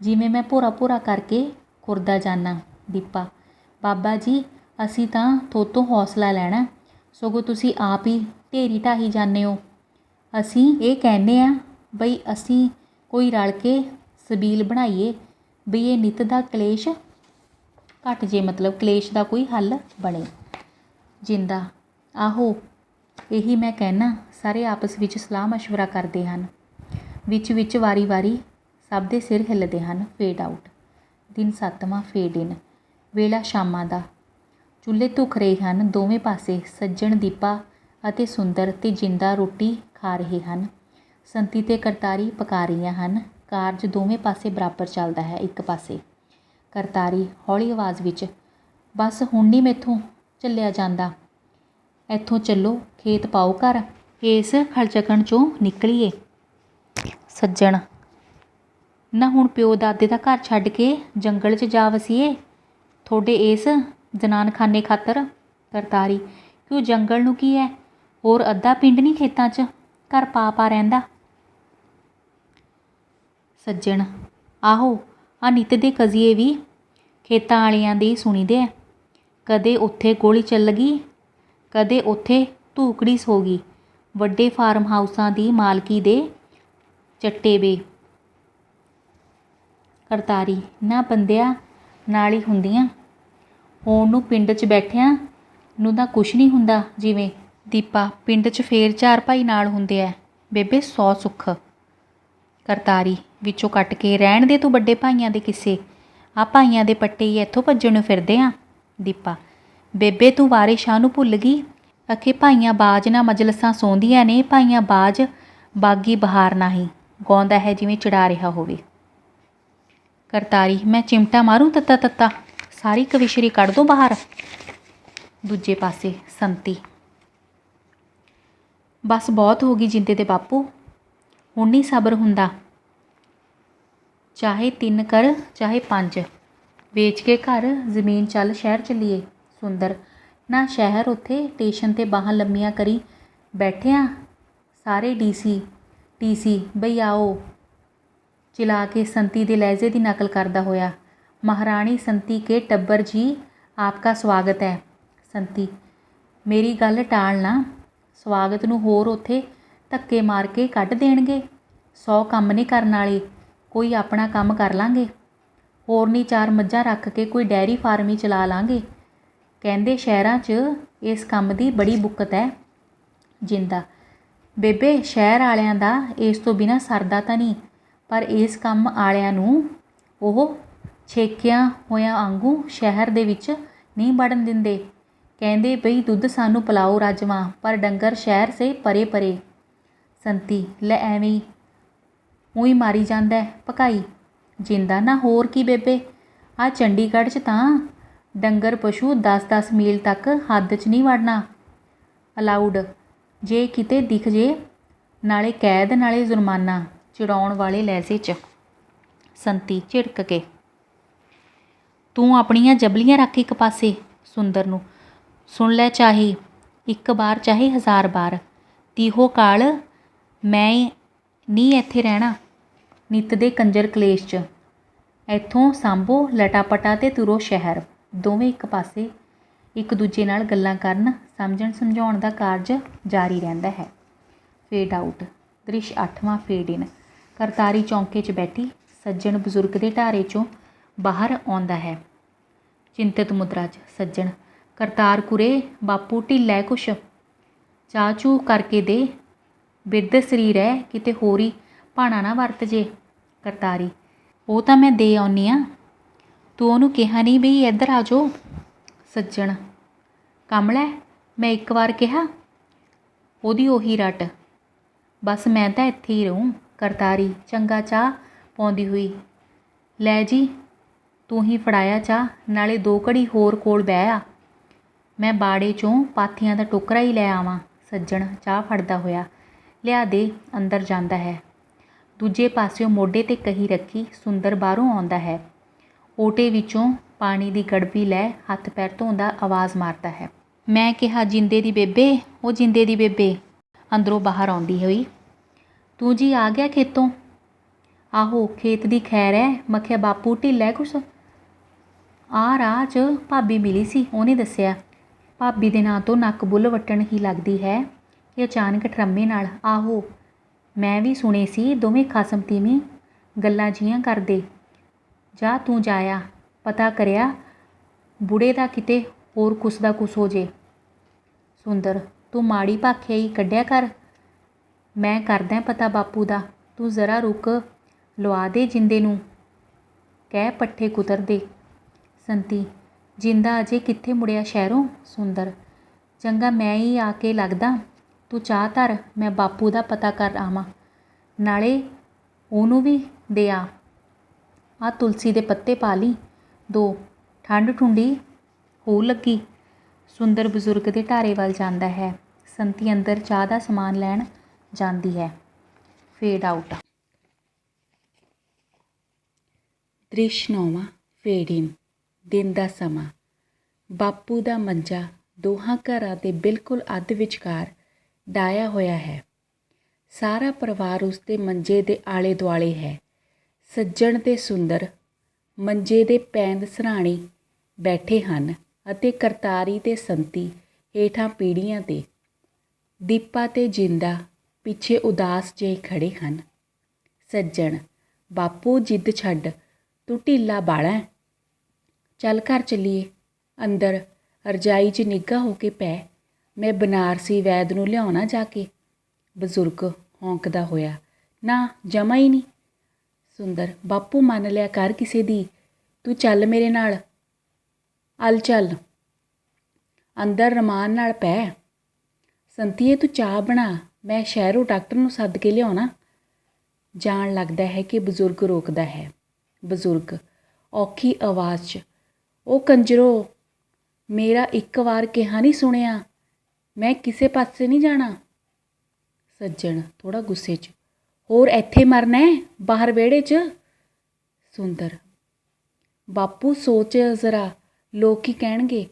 ਜਿਵੇਂ ਮੈਂ ਭੋਰਾ ਭੋਰਾ ਕਰਕੇ ਖੁਰਦਾ ਜਾਂਦਾ। ਦੀਪਾ, ਬਾਬਾ ਜੀ ਅਸੀਂ ਤਾਂ ਥੋਤੋਂ ਹੌਸਲਾ ਲੈਣਾ, ਸਗੋਂ ਤੁਸੀਂ ਆਪ ਹੀ ਢੇਰੀ ਢਾਹੀ ਜਾਂਦੇ ਹੋ। ਅਸੀਂ ਇਹ ਕਹਿੰਦੇ ਆ ਬਈ ਅਸੀਂ ਕੋਈ ਰਲ ਕੇ ਸਬੀਲ ਬਣਾਈਏ ਬਈ ਇਹ ਨਿੱਤ ਦਾ ਕਲੇਸ਼ ਘੱਟ ਜੇ, ਮਤਲਬ ਕਲੇਸ਼ ਦਾ ਕੋਈ ਹੱਲ ਬਣੇ। ਜਿੰਦਾ, ਆਹੋ ਇਹੀ ਮੈਂ ਕਹਿਣਾ। ਸਾਰੇ ਆਪਸ ਵਿੱਚ ਸਲਾਹ ਮਸ਼ਵਰਾ ਕਰਦੇ ਹਨ। ਵਿੱਚ ਵਿੱਚ ਵਾਰੀ ਵਾਰੀ ਸਭ ਦੇ ਸਿਰ ਹਿੱਲਦੇ ਹਨ। Fade out. ਦਿਨ 7ਵਾਂ ਫੇਡ ਇਨ। ਵੇਲਾ ਸ਼ਾਮਾਂ ਦਾ। ਚੁੱਲ੍ਹੇ ਧੁਖ ਰਹੇ ਹਨ ਦੋਵੇਂ ਪਾਸੇ। ਸੱਜਣ, ਦੀਪਾ ਅਤੇ ਸੁੰਦਰ ਤੇ ਜਿੰਦਾ ਰੋਟੀ ਖਾ ਰਹੇ ਹਨ। ਸੰਤੀ ਤੇ ਕਰਤਾਰੀ ਪਕਾ ਰਹੀਆਂ ਹਨ। ਕਾਰਜ ਦੋਵੇਂ ਪਾਸੇ ਬਰਾਬਰ ਚੱਲਦਾ ਹੈ। ਇੱਕ ਪਾਸੇ ਕਰਤਾਰੀ ਹੌਲੀ ਆਵਾਜ਼ ਵਿੱਚ, ਬਸ ਹੁਣ ਨਹੀਂ ਮੈਥੋਂ ਚੱਲਿਆ ਜਾਂਦਾ, ਇੱਥੋਂ ਚੱਲੋ, ਖੇਤ ਪਾਓ ਘਰ, ਇਸ ਖਲਚਕਣ 'ਚੋਂ ਨਿਕਲੀਏ। ਸੱਜਣ, ਨਾ ਹੁਣ ਪਿਓ ਦਾਦੇ ਦਾ ਘਰ ਛੱਡ ਕੇ ਜੰਗਲ 'ਚ ਜਾ ਵਸੀਏ ਤੁਹਾਡੇ ਇਸ ਜ਼ਨਾਨਖਾਨੇ ਖਾਤਰ। ਕਰਤਾਰੀ, ਕਿਉਂ ਜੰਗਲ ਨੂੰ ਕੀ ਹੈ, ਹੋਰ ਅੱਧਾ ਪਿੰਡ ਨਹੀਂ ਖੇਤਾਂ 'ਚ ਘਰ ਪਾ ਰਹਿੰਦਾ। ਸੱਜਣ, ਆਹੋ ਆਹ ਨਿੱਤ ਦੇ ਕਜ਼ੀਏ ਵੀ ਖੇਤਾਂ ਵਾਲਿਆਂ ਦੇ ਸੁਣੀਦੇ ਆ, ਕਦੇ ਉੱਥੇ ਗੋਲੀ ਚੱਲ ਗਈ, ਕਦੇ ਉੱਥੇ ਧੂਕੜੀਸ ਹੋ ਗਈ। ਵੱਡੇ ਫਾਰਮ ਹਾਊਸਾਂ ਦੀ ਮਾਲਕੀ ਦੇ ਚੱਟੇ ਵੇ। ਕਰਤਾਰੀ, ਨਾ ਬੰਦਿਆਂ ਨਾਲ ਹੀ ਹੁੰਦੀਆਂ, ਹੋਣ ਨੂੰ ਪਿੰਡ 'ਚ ਬੈਠਿਆਂ ਨੂੰ ਤਾਂ ਕੁਛ ਨਹੀਂ ਹੁੰਦਾ ਜਿਵੇਂ। ਦੀਪਾ, ਪਿੰਡ 'ਚ ਫੇਰ 4 ਭਾਈ ਨਾਲ ਹੁੰਦੇ ਐ ਬੇਬੇ, 100 ਸੁੱਖ। ਕਰਤਾਰੀ ਵਿੱਚੋਂ ਕੱਟ ਕੇ, ਰਹਿਣ ਦੇ ਤੂੰ ਵੱਡੇ ਭਾਈਆਂ ਦੇ ਕਿੱਸੇ, ਆਹ ਭਾਈਆਂ ਦੇ ਪੱਟੇ ਹੀ ਇੱਥੋਂ ਭੱਜਣ ਨੂੰ ਫਿਰਦੇ ਆ। ਦੀਪਾ, ਬੇਬੇ ਤੂੰ ਵਾਰੇ ਸ਼ਾਹ ਨੂੰ ਭੁੱਲ ਗਈ, ਅਖੇ ਭਾਈਆਂ ਬਾਜ ਨਾ ਮਜਲਸਾਂ ਸੌਂਦੀਆਂ ਨੇ, ਭਾਈਆਂ ਬਾਜ ਬਾਗੀ ਬਹਾਰ ਨਾਹੀਂ, ਗਾਉਂਦਾ ਹੈ ਜਿਵੇਂ ਚੜਾ ਰਿਹਾ ਹੋਵੇ। ਕਰਤਾਰੀ, ਮੈਂ ਚਿਮਟਾ ਮਾਰੂੰ ਤੱਤਾ ਤੱਤਾ, ਸਾਰੀ ਕਵਿਸ਼ਰੀ ਕੱਢ ਦੋ ਬਾਹਰ। ਦੂਜੇ ਪਾਸੇ ਸੰਤੀ, ਬਸ ਬਹੁਤ ਹੋ ਗਈ ਜਿੰਦੇ ਦੇ ਬਾਪੂ, ਹੁਣ ਨਹੀਂ ਸਬਰ ਹੁੰਦਾ, ਚਾਹੇ 3 ਕਰ ਚਾਹੇ 5, ਵੇਚ ਕੇ ਘਰ ਜ਼ਮੀਨ, ਚੱਲ ਸ਼ਹਿਰ ਚੱਲੀਏ। ਸੁੰਦਰ, ਨਾ ਸ਼ਹਿਰ, ਉੱਥੇ ਸਟੇਸ਼ਨ 'ਤੇ ਬਾਹਾਂ ਲੰਮੀਆਂ ਕਰੀ ਬੈਠੇ ਆ ਸਾਰੇ ਡੀਸੀ ਬਈ ਆਓ, ਚਿਲਾ ਕੇ ਸੰਤੀ ਦੇ ਲਹਿਜੇ ਦੀ ਨਕਲ ਕਰਦਾ ਹੋਇਆ। ਮਹਾਰਾਣੀ ਸੰਤੀ ਕੇ ਟੱਬਰ ਜੀ ਆਪਕਾ ਸਵਾਗਤ ਹੈ। ਸੰਤੀ, ਮੇਰੀ ਗੱਲ ਟਾਲਣਾ, ਸਵਾਗਤ ਨੂੰ ਹੋਰ ਉੱਥੇ ਧੱਕੇ ਮਾਰ ਕੇ ਕੱਢ ਦੇਣਗੇ। 100 ਕੰਮ ਨੇ ਕਰਨ ਵਾਲੇ, ਕੋਈ ਆਪਣਾ ਕੰਮ ਕਰ ਲਾਂਗੇ, ਹੋਰ ਨਹੀਂ 4 ਮੱਝਾਂ ਰੱਖ ਕੇ ਕੋਈ ਡੈਰੀ ਫਾਰਮ ਹੀ ਚਲਾ ਲਾਂਗੇ। ਕਹਿੰਦੇ ਸ਼ਹਿਰਾਂ 'ਚ ਇਸ ਕੰਮ ਦੀ ਬੜੀ ਬੁੱਕਤ ਹੈ। ਜਿੰਦਾ, ਬੇਬੇ ਸ਼ਹਿਰ ਵਾਲਿਆਂ ਦਾ ਇਸ ਤੋਂ ਬਿਨਾਂ ਸਰਦਾ ਤਾਂ ਨਹੀਂ, ਪਰ ਇਸ ਕੰਮ ਵਾਲਿਆਂ ਨੂੰ ਉਹ ਛੇਕਿਆਂ ਹੋਇਆਂ ਵਾਂਗੂ ਸ਼ਹਿਰ ਦੇ ਵਿੱਚ ਨਹੀਂ ਵੜਨ ਦਿੰਦੇ। ਕਹਿੰਦੇ ਬਈ ਦੁੱਧ ਸਾਨੂੰ ਪਿਲਾਓ ਰਾਜਮਾਂ, ਪਰ ਡੰਗਰ ਸ਼ਹਿਰ ਸੇ ਪਰੇ ਪਰੇ। ਸੰਤੀ, ਲੈ ਐਵੇਂ ਊਂ ਹੀ ਮਾਰੀ ਜਾਂਦਾ ਭਕਾਈ। ਜਿੰਦਾ, ਨਾ ਹੋਰ ਕੀ ਬੇਬੇ, ਆਹ ਚੰਡੀਗੜ੍ਹ 'ਚ ਤਾਂ ਡੰਗਰ ਪਸ਼ੂ 10-10 ਮੀਲ ਤੱਕ ਹੱਦ 'ਚ ਨਹੀਂ ਵੜਨਾ ਅਲਾਊਡ, ਜੇ ਕਿਤੇ ਦਿਖ ਜੇ ਨਾਲੇ ਕੈਦ ਨਾਲੇ ਜੁਰਮਾਨਾ, ਚਿੜਾਉਣ ਵਾਲੇ ਲਹਿਜ਼ੇ 'ਚ। ਸੰਤੀ ਝਿੜਕ ਕੇ, ਤੂੰ ਆਪਣੀਆਂ ਜਬਲੀਆਂ ਰੱਖ ਇੱਕ ਪਾਸੇ। ਸੁੰਦਰ ਨੂੰ, ਸੁਣ ਲੈ ਚਾਹੇ 1 ਵਾਰ ਚਾਹੇ 1000 ਵਾਰ, ਤੀਹੋ ਕਾਲ ਮੈਂ ਨਹੀਂ ਇੱਥੇ ਰਹਿਣਾ ਨਿੱਤ ਦੇ ਕੰਜਰ ਕਲੇਸ਼ 'ਚ, ਇੱਥੋਂ ਸਾਂਭੋ ਲਟਾਪਟਾ ਤੇ ਤੁਰੋ ਸ਼ਹਿਰ। ਦੋਵੇਂ ਇੱਕ ਪਾਸੇ, ਇੱਕ ਦੂਜੇ ਨਾਲ ਗੱਲਾਂ ਕਰਨ, ਸਮਝਣ ਸਮਝਾਉਣ ਦਾ ਕਾਰਜ ਜਾਰੀ ਰਹਿੰਦਾ ਹੈ। Fade out. ਦ੍ਰਿਸ਼ 8ਵਾਂ ਫੇਡ ਇਨ। ਕਰਤਾਰੀ ਚੌਂਕੇ 'ਚ ਬੈਠੀ ਸੱਜਣ ਬਜ਼ੁਰਗ ਦੇ ਢਾਰੇ 'ਚੋਂ ਬਾਹਰ ਆਉਂਦਾ ਹੈ। ਚਿੰਤਤ ਮੁਦਰਾ 'ਚ ਸੱਜਣ। ਕਰਤਾਰ ਕੁਰੇ, ਬਾਪੂ ਢਿੱਲਾ ਹੈ ਕੁਛ, ਚਾਹ ਚੂਹ ਕਰਕੇ ਦੇ। ਬਿਰਧ ਸਰੀਰ ਹੈ, ਕਿਤੇ ਹੋਰ ਹੀ ਭਾਣਾ ਨਾ ਵਰਤ ਜੇ। ਕਰਤਾਰੀ। ਉਹ ਤਾਂ ਮੈਂ ਦੇ ਆਉਂਦੀ ਹਾਂ, ਤੂੰ ਉਹਨੂੰ ਕਿਹਾ ਨਹੀਂ ਬਈ ਇੱਧਰ ਆ ਜਾਓ। ਸੱਜਣ। ਕਮਲਾ, ਮੈਂ ਇੱਕ ਵਾਰ ਕਿਹਾ, ਉਹਦੀ ਉਹੀ ਰੱਟ, ਬਸ ਮੈਂ ਤਾਂ ਇੱਥੇ ਹੀ ਰਹੂੰ। ਕਰਤਾਰੀ ਚੰਗਾ ਚਾਹ ਪਾਉਂਦੀ ਹੋਈ। ਲੈ ਜੀ, ਤੂੰ ਹੀ ਫੜਾਇਆ ਚਾਹ, ਨਾਲੇ 2 ਘੜੀ ਹੋਰ ਕੋਲ ਬਹਿ ਆ, ਮੈਂ ਬਾੜੇ 'ਚੋਂ ਪਾਥੀਆਂ ਦਾ ਟੋਕਰਾ ਹੀ ਲੈ ਆਵਾਂ। ਸੱਜਣ ਚਾਹ ਫੜਦਾ ਹੋਇਆ। ਲਿਆ ਦੇ। ਅੰਦਰ ਜਾਂਦਾ ਹੈ। ਦੂਜੇ ਪਾਸਿਓਂ ਮੋਢੇ 'ਤੇ ਕਹੀ ਰੱਖੀ ਸੁੰਦਰ ਬਾਹਰੋਂ ਆਉਂਦਾ ਹੈ। ਓਟੇ ਵਿੱਚੋਂ ਪਾਣੀ ਦੀ ਗੜਬੀ ਲੈ ਹੱਥ ਪੈਰ ਧੋਂਦਾ ਆਵਾਜ਼ ਮਾਰਦਾ ਹੈ। ਮੈਂ ਕਿਹਾ ਜਿੰਦੇ ਦੀ ਬੇਬੇ, ਉਹ ਜਿੰਦੇ ਦੀ ਬੇਬੇ ਅੰਦਰੋਂ ਬਾਹਰ ਆਉਂਦੀ ਹੋਈ। ਤੂੰ ਜੀ ਆ ਗਿਆ ਖੇਤੋਂ? ਆਹੋ, ਖੇਤ ਦੀ ਖੈਰ ਹੈ। ਮੈਂ ਕਿਹਾ ਬਾਪੂ ਢਿੱਲਾ ਕੁਛ। ਆਹ ਰਾਹ 'ਚ ਭਾਬੀ ਮਿਲੀ ਸੀ, ਉਹਨੇ ਦੱਸਿਆ। ਭਾਬੀ ਦੇ ਨਾਂ ਤੋਂ ਨੱਕ ਬੁੱਲ ਵੱਟਣ ਹੀ ਲੱਗਦੀ ਹੈ ਕਿ ਅਚਾਨਕ ਠਰੰਮੇ ਨਾਲ। ਆਹੋ, ਮੈਂ ਵੀ ਸੁਣੇ ਸੀ, ਦੋਵੇਂ ਖਸਮ ਤੀਵੀਂ ਗੱਲਾਂ ਜਿਹੀਆਂ ਕਰਦੇ। ਜਾ ਤੂੰ ਜਾਇਆ, ਪਤਾ ਕਰਿਆ ਬੁੜੇ ਦਾ, ਕਿਤੇ ਹੋਰ ਕੁਛ ਦਾ ਕੁਛ ਹੋ ਜੇ। ਸੁੰਦਰ। ਤੂੰ ਮਾੜੀ ਭਾਖਿਆ ਹੀ ਕੱਢਿਆ ਕਰ, ਮੈਂ ਕਰਦਾ ਪਤਾ ਬਾਪੂ ਦਾ। ਤੂੰ ਜ਼ਰਾ ਰੁਕ, ਲਵਾ ਦੇ ਜਿੰਦੇ ਨੂੰ, ਕਹਿ ਪੱਠੇ ਕੁਤਰ ਦੇ। ਸੰਤੀ। ਜਿੰਦਾ ਅਜੇ ਕਿੱਥੇ ਮੁੜਿਆ ਸ਼ਹਿਰੋਂ? ਸੁੰਦਰ। ਚੰਗਾ, ਮੈਂ ਹੀ ਆ ਕੇ ਲੱਗਦਾ, ਤੂੰ ਚਾਹ ਧਰ, ਮੈਂ ਬਾਪੂ ਦਾ ਪਤਾ ਕਰ ਆਵਾਂ, ਨਾਲੇ ਉਹਨੂੰ ਵੀ ਦੇ ਆ। ਆਹ ਤੁਲਸੀ ਦੇ ਪੱਤੇ ਪਾ ਲਈ 2, ਠੰਡ ਠੁੰਡੀ ਹੋ ਲੱਗੀ। ਸੁੰਦਰ ਬਜ਼ੁਰਗ ਦੇ ਢਾਰੇ ਵੱਲ ਜਾਂਦਾ ਹੈ। ਸੰਤੀ ਅੰਦਰ ਚਾਹ ਦਾ ਸਮਾਨ ਲੈਣ ਜਾਂਦੀ ਹੈ। Fade out. ਦ੍ਰਿਸ਼ 9ਵਾਂ ਫੇਡ ਇਨ। ਦਿਨ ਦਾ ਸਮਾਂ। ਬਾਪੂ ਦਾ ਮੰਜਾ ਦੋਹਾਂ ਘਰਾਂ ਦੇ ਬਿਲਕੁਲ ਅੱਧ ਵਿਚਕਾਰ ਡਾਇਆ ਹੋਇਆ ਹੈ। ਸਾਰਾ ਪਰਿਵਾਰ ਉਸ ਦੇ ਮੰਜੇ ਦੇ ਆਲੇ ਦੁਆਲੇ ਹੈ। ਸੱਜਣ ਤੇ ਸੁੰਦਰ ਮੰਜੇ ਦੇ ਪੈਂਦ ਸਿਰਹਾਣੇ ਬੈਠੇ ਹਨ ਅਤੇ ਕਰਤਾਰੀ ਤੇ ਸੰਤੀ ਹੇਠਾਂ ਪੀੜ੍ਹੀਆਂ 'ਤੇ। ਦੀਪਾ ਤੇ ਜਿੰਦਾ ਪਿੱਛੇ ਉਦਾਸ ਜਿਹੇ ਖੜ੍ਹੇ ਹਨ। ਸੱਜਣ। ਬਾਪੂ ਜਿੱਦ ਛੱਡ, ਤੂੰ ਢਿੱਲਾ ਬਾਹਲਾ, ਚੱਲ ਘਰ ਚੱਲੀਏ। ਅੰਦਰ ਰਜਾਈ 'ਚ ਨਿੱਘਾ ਹੋ ਕੇ ਪੈ, ਮੈਂ ਬਨਾਰਸੀ ਵੈਦ ਨੂੰ ਲਿਆਉਣਾ ਜਾ ਕੇ। ਬਜ਼ੁਰਗ ਹੌਂਕਦਾ ਹੋਇਆ। ਨਾ, ਜਮਾ ਹੀ ਨਹੀਂ। ਸੁੰਦਰ। ਬਾਪੂ ਮੰਨ ਲਿਆ ਕਰ ਕਿਸੇ ਦੀ, ਤੂੰ ਚੱਲ ਮੇਰੇ ਨਾਲ। ਅੱਲ ਚੱਲ। ਅੰਦਰ ਰਮਾਨ ਨਾਲ ਪੈ। ਸੰਤੀਏ ਤੂੰ ਚਾਹ ਬਣਾ, ਮੈਂ ਸ਼ਹਿਰੋਂ ਡਾਕਟਰ ਨੂੰ ਸੱਦ ਕੇ ਲਿਆਉਣਾ। ਜਾਣ ਲੱਗਦਾ ਹੈ ਕਿ ਬਜ਼ੁਰਗ ਰੋਕਦਾ ਹੈ। ਬਜ਼ੁਰਗ ਔਖੀ ਆਵਾਜ਼ 'ਚ। ਉਹ ਕੰਜਰੋ, ਮੇਰਾ ਇੱਕ ਵਾਰ ਕਿਹਾ ਨਹੀਂ ਸੁਣਿਆ, ਮੈਂ ਕਿਸੇ ਪਾਸੇ ਨਹੀਂ ਜਾਣਾ। ਸੱਜਣ ਥੋੜ੍ਹਾ ਗੁੱਸੇ 'ਚ। ਹੋਰ ਇੱਥੇ ਮਰਨਾ ਹੈ, ਬਾਹਰ ਵਿਹੜੇ 'ਚ। ਸੁੰਦਰ। ਬਾਪੂ ਸੋਚ ਜ਼ਰਾ, ਲੋਕ ਕੀ ਕਹਿਣਗੇ,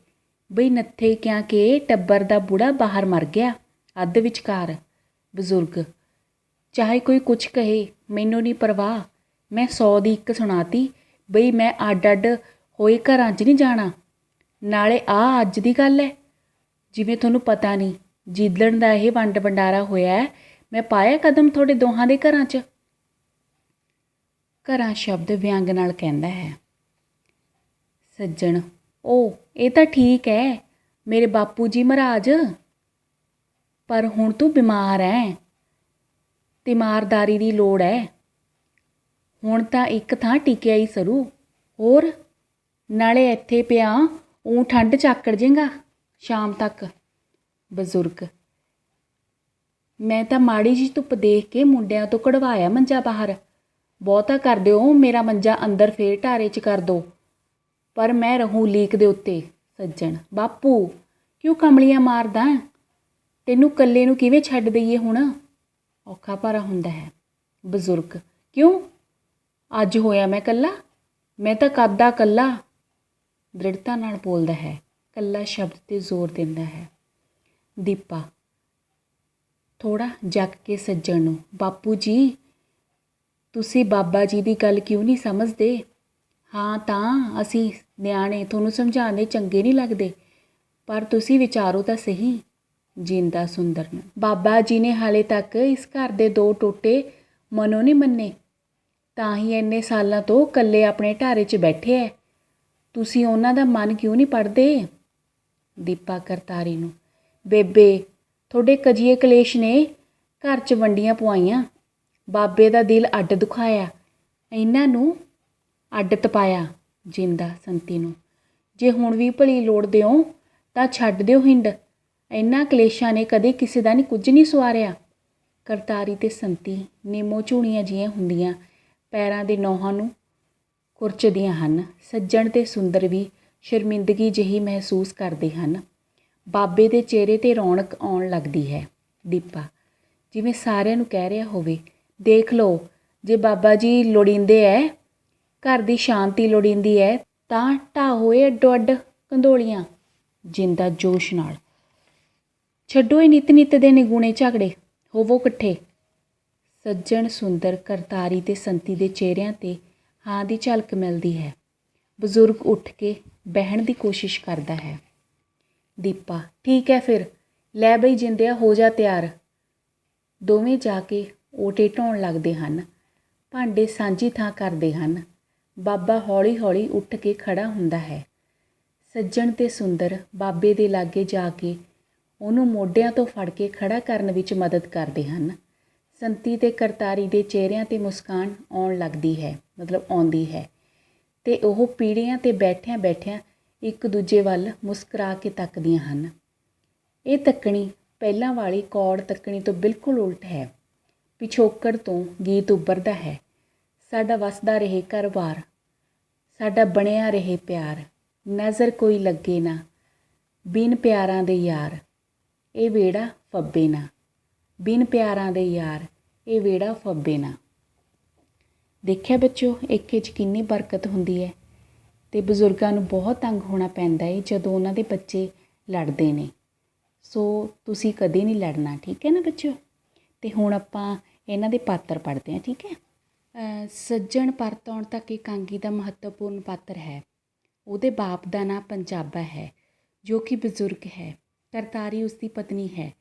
ਬਈ ਨੱਥੇ ਕਿਆ ਕਿ ਟੱਬਰ ਦਾ ਬੁੜਾ ਬਾਹਰ ਮਰ ਗਿਆ ਅੱਧ ਵਿਚਕਾਰ। ਬਜ਼ੁਰਗ। ਚਾਹੇ ਕੋਈ ਕੁਛ ਕਹੇ, ਮੈਨੂੰ ਨਹੀਂ ਪਰਵਾਹ, ਮੈਂ 100 ਦੀ ਇੱਕ ਸੁਣਾਤੀ, ਬਈ ਮੈਂ ਅੱਡ ਅੱਡ ਹੋਏ ਘਰਾਂ 'ਚ ਨਹੀਂ ਜਾਣਾ। ਨਾਲੇ ਆਹ ਅੱਜ ਦੀ ਗੱਲ ਹੈ, ਜਿਵੇਂ ਤੁਹਾਨੂੰ ਪਤਾ ਨਹੀਂ, ਜਿੱਦਣ ਦਾ ਇਹ ਵੰਡ ਵੰਡਾਰਾ ਹੋਇਆ ਮੈਂ ਪਾਇਆ ਕਦਮ ਤੁਹਾਡੇ ਦੋਹਾਂ ਦੇ ਘਰਾਂ 'ਚ। ਘਰਾਂ ਸ਼ਬਦ ਵਿਅੰਗ ਨਾਲ ਕਹਿੰਦਾ ਹੈ। ਸੱਜਣ। ਉਹ ਇਹ ਤਾਂ ਠੀਕ ਹੈ ਮੇਰੇ ਬਾਪੂ ਜੀ ਮਹਾਰਾਜ, ਪਰ ਹੁਣ ਤੂੰ ਬਿਮਾਰ ਹੈ, ਤਿਮਾਰਦਾਰੀ ਦੀ ਲੋੜ ਹੈ। ਹੁਣ ਤਾਂ ਇੱਕ ਥਾਂ ਟਿਕਿਆ ਹੀ ਸਰੂ, ਹੋਰ ਨਾਲੇ ਇੱਥੇ ਪਿਆ ਊਂ ਠੰਡ ਚਾਕੜ ਜੇਗਾ ਸ਼ਾਮ ਤੱਕ। ਬਜ਼ੁਰਗ। ਮੈਂ ਤਾਂ ਮਾੜੀ ਜਿਹੀ ਧੁੱਪ ਦੇਖ ਕੇ ਮੁੰਡਿਆਂ ਤੋਂ ਕਢਵਾਇਆ ਮੰਜਾ ਬਾਹਰ, ਬਹੁਤਾ ਕਰ ਦਿਓ, ਮੇਰਾ ਮੰਜਾ ਅੰਦਰ ਫੇਰ ਢਾਰੇ 'ਚ ਕਰ ਦਿਓ, ਪਰ ਮੈਂ ਰਹੂੰ ਲੀਕ ਦੇ ਉੱਤੇ। ਸੱਜਣ। ਬਾਪੂ ਕਿਉਂ ਕਮਲੀਆਂ ਮਾਰਦਾ, ਤੈਨੂੰ ਇਕੱਲੇ ਨੂੰ ਕਿਵੇਂ ਛੱਡ ਦਈਏ ਹੁਣ? ਔਖਾ ਭਾਰਾ ਹੁੰਦਾ ਹੈ। ਬਜ਼ੁਰਗ। ਕਿਉਂ ਅੱਜ ਹੋਇਆ ਮੈਂ ਇਕੱਲਾ? ਮੈਂ ਤਾਂ ਕੱਦਾ ਇਕੱਲਾ। ਦ੍ਰਿੜਤਾ ਨਾਲ ਬੋਲਦਾ ਹੈ, ਇਕੱਲਾ ਸ਼ਬਦ 'ਤੇ ਜ਼ੋਰ ਦਿੰਦਾ ਹੈ। ਦੀਪਾ ਥੋੜ੍ਹਾ ਜੱਕ ਕੇ ਸੱਜਣ ਨੂੰ। ਬਾਪੂ ਜੀ ਤੁਸੀਂ ਬਾਬਾ ਜੀ ਦੀ ਗੱਲ ਕਿਉਂ ਨਹੀਂ ਸਮਝਦੇ? ਹਾਂ ਤਾਂ ਅਸੀਂ ਨਿਆਣੇ ਤੁਹਾਨੂੰ ਸਮਝਾਉਂਦੇ ਚੰਗੇ ਨਹੀਂ ਲੱਗਦੇ, ਪਰ ਤੁਸੀਂ ਵਿਚਾਰੋ ਤਾਂ ਸਹੀ। ਜਿੰਦਾ ਸੁੰਦਰ ਨੂੰ, ਬਾਬਾ ਜੀ ਨੇ ਹਾਲੇ ਤੱਕ ਇਸ ਘਰ ਦੇ 2 ਟੋਟੇ ਮਨੋਂ ਨਹੀਂ ਮੰਨੇ, ਤਾਂ ਹੀ ਇੰਨੇ ਸਾਲਾਂ ਤੋਂ ਇਕੱਲੇ ਆਪਣੇ ਢਾਰੇ 'ਚ ਬੈਠੇ ਐ। ਤੁਸੀਂ ਉਹਨਾਂ ਦਾ ਮਨ ਕਿਉਂ ਨਹੀਂ ਪੜ੍ਹਦੇ? ਦੀਪਾ ਕਰਤਾਰੀ ਨੂੰ, ਬੇਬੇ ਤੁਹਾਡੇ ਕਜੀਏ ਕਲੇਸ਼ ਨੇ ਘਰ 'ਚ ਵੰਡੀਆਂ ਪਵਾਈਆਂ, ਬਾਬੇ ਦਾ ਦਿਲ ਅੱਡ ਦੁਖਾਇਆ, ਇਹਨਾਂ ਨੂੰ ਅੱਡ ਤਪਾਇਆ। ਜਿੰਦਾ ਸੰਤੀ ਨੂੰ, ਜੇ ਹੁਣ ਵੀ ਭਲੀ ਲੋੜਦੇ ਹੋ ਤਾਂ ਛੱਡ ਦਿਓ ਹਿੰਡ, ਇਹਨਾਂ ਕਲੇਸ਼ਾਂ ਨੇ ਕਦੇ ਕਿਸੇ ਦਾ ਨਹੀਂ ਕੁਝ ਨਹੀਂ ਸਵਾਰਿਆ। ਕਰਤਾਰੀ ਤੇ ਸੰਤੀ ਨਿੰਮੋ ਝੂਣੀਆਂ ਜਿਹੀਆਂ ਹੁੰਦੀਆਂ ਪੈਰਾਂ ਦੇ ਨੌਹਾਂ ਨੂੰ ਕੁਰਚਦੀਆਂ ਹਨ। ਸੱਜਣ ਤੇ ਸੁੰਦਰ ਵੀ ਸ਼ਰਮਿੰਦਗੀ ਜਿਹੀ ਮਹਿਸੂਸ ਕਰਦੇ ਹਨ। ਬਾਬੇ ਦੇ ਚਿਹਰੇ 'ਤੇ ਰੌਣਕ ਆਉਣ ਲੱਗਦੀ ਹੈ। ਦੀਪਾ, ਜਿਵੇਂ ਸਾਰਿਆਂ ਨੂੰ ਕਹਿ ਰਿਹਾ ਹੋਵੇ, ਦੇਖ ਲਓ ਜੇ ਬਾਬਾ ਜੀ ਲੋੜੀਂਦੇ ਐ, ਘਰ ਦੀ ਸ਼ਾਂਤੀ ਲੋੜੀਂਦੀ ਹੈ ਤਾਂ ਢਾਹ ਹੋਏ ਅੱਡੋ ਅੱਡ ਕੰਧੋਲੀਆਂ। ਜਿੰਦਾ ਜੋਸ਼ ਨਾਲ, ਛੱਡੋ ਇਹ ਨਿੱਤ ਨਿੱਤ ਦੇ ਨਿਗੂਣੇ ਝਗੜੇ, ਹੋਵੋ ਇਕੱਠੇ। ਸੱਜਣ, ਸੁੰਦਰ, ਕਰਤਾਰੀ ਤੇ ਸੰਤੀ ਦੇ ਚਿਹਰਿਆਂ 'ਤੇ ਹਾਂ ਦੀ ਝਲਕ ਮਿਲਦੀ ਹੈ। ਬਜ਼ੁਰਗ ਉੱਠ ਕੇ ਬਹਿਣ ਦੀ ਕੋਸ਼ਿਸ਼ ਕਰਦਾ ਹੈ। ਦੀਪਾ, ਠੀਕ ਹੈ ਫਿਰ, ਲੈ ਬਈ ਜਿੰਦਿਆ ਹੋ ਜਾ ਤਿਆਰ। ਦੋਵੇਂ ਜਾ ਕੇ ਓਟੇ ਢਾਉਣ ਲੱਗਦੇ ਹਨ। ਭਾਂਡੇ ਸਾਂਝੀ ਥਾਂ ਕਰਦੇ ਹਨ। ਬਾਬਾ ਹੌਲੀ ਹੌਲੀ ਉੱਠ ਕੇ ਖੜ੍ਹਾ ਹੁੰਦਾ ਹੈ। ਸੱਜਣ ਤੇ ਸੁੰਦਰ ਬਾਬੇ ਦੇ ਲਾਗੇ ਜਾ ਕੇ ਉਹਨੂੰ ਮੋਢਿਆਂ ਤੋਂ ਫੜ ਕੇ ਖੜ੍ਹਾ ਕਰਨ ਵਿੱਚ ਮਦਦ ਕਰਦੇ ਹਨ। ਸੰਤੀ ਤੇ ਕਰਤਾਰੀ ਦੇ ਚਿਹਰਿਆਂ 'ਤੇ ਮੁਸਕਾਨ ਆਉਣ ਲੱਗਦੀ ਹੈ, ਮਤਲਬ ਆਉਂਦੀ ਹੈ, ਅਤੇ ਉਹ ਪੀੜ੍ਹੀਆਂ 'ਤੇ ਬੈਠਿਆਂ ਬੈਠਿਆਂ ਇੱਕ ਦੂਜੇ ਵੱਲ ਮੁਸਕਰਾ ਕੇ ਤੱਕਦੀਆਂ ਹਨ। ਇਹ ਤੱਕਣੀ ਪਹਿਲਾਂ ਵਾਲੀ ਕੌੜ ਤੱਕਣੀ ਤੋਂ ਬਿਲਕੁਲ ਉਲਟ ਹੈ। ਪਿਛੋਕੜ ਤੋਂ ਗੀਤ ਉੱਭਰਦਾ ਹੈ, ਸਾਡਾ ਵਸਦਾ ਰਹੇ ਘਰ-ਬਾਰ, ਸਾਡਾ ਬਣਿਆ ਰਹੇ ਪਿਆਰ, ਨਜ਼ਰ ਕੋਈ ਲੱਗੇ ਨਾ, ਬਿਨ ਪਿਆਰਾਂ ਦੇ ਯਾਰ, ਇਹ ਵਿਹੜਾ ਫੱਬੇ ਨਾ, ਬਿਨ ਪਿਆਰਾਂ ਦੇ ਯਾਰ, ਇਹ ਵਿਹੜਾ ਫੱਬੇ ਨਾ। ਦੇਖਿਆ ਬੱਚੋ, ਏਕੇ 'ਚ ਕਿੰਨੀ ਬਰਕਤ ਹੁੰਦੀ ਹੈ। ਅਤੇ ਬਜ਼ੁਰਗਾਂ ਨੂੰ ਬਹੁਤ ਤੰਗ ਹੋਣਾ ਪੈਂਦਾ ਹੈ ਜਦੋਂ ਉਹਨਾਂ ਦੇ ਬੱਚੇ ਲੜਦੇ ਨੇ। ਸੋ ਤੁਸੀਂ ਕਦੇ ਨਹੀਂ ਲੜਨਾ, ਠੀਕ ਹੈ ਨਾ ਬੱਚਿਓ। ਅਤੇ ਹੁਣ ਆਪਾਂ ਇਹਨਾਂ ਦੇ ਪਾਤਰ ਪੜ੍ਹਦੇ ਹਾਂ, ਠੀਕ ਹੈ। ਸੱਜਣ ਪਰਤ ਆਉਣ ਤੱਕ ਇਕਾਂਗੀ ਦਾ ਮਹੱਤਵਪੂਰਨ ਪਾਤਰ ਹੈ। ਉਹਦੇ ਬਾਪ ਦਾ ਨਾਂ ਪੰਜਾਬਾ ਹੈ, ਜੋ ਕਿ ਬਜ਼ੁਰਗ ਹੈ। ਕਰਤਾਰੀ ਉਸਦੀ ਪਤਨੀ ਹੈ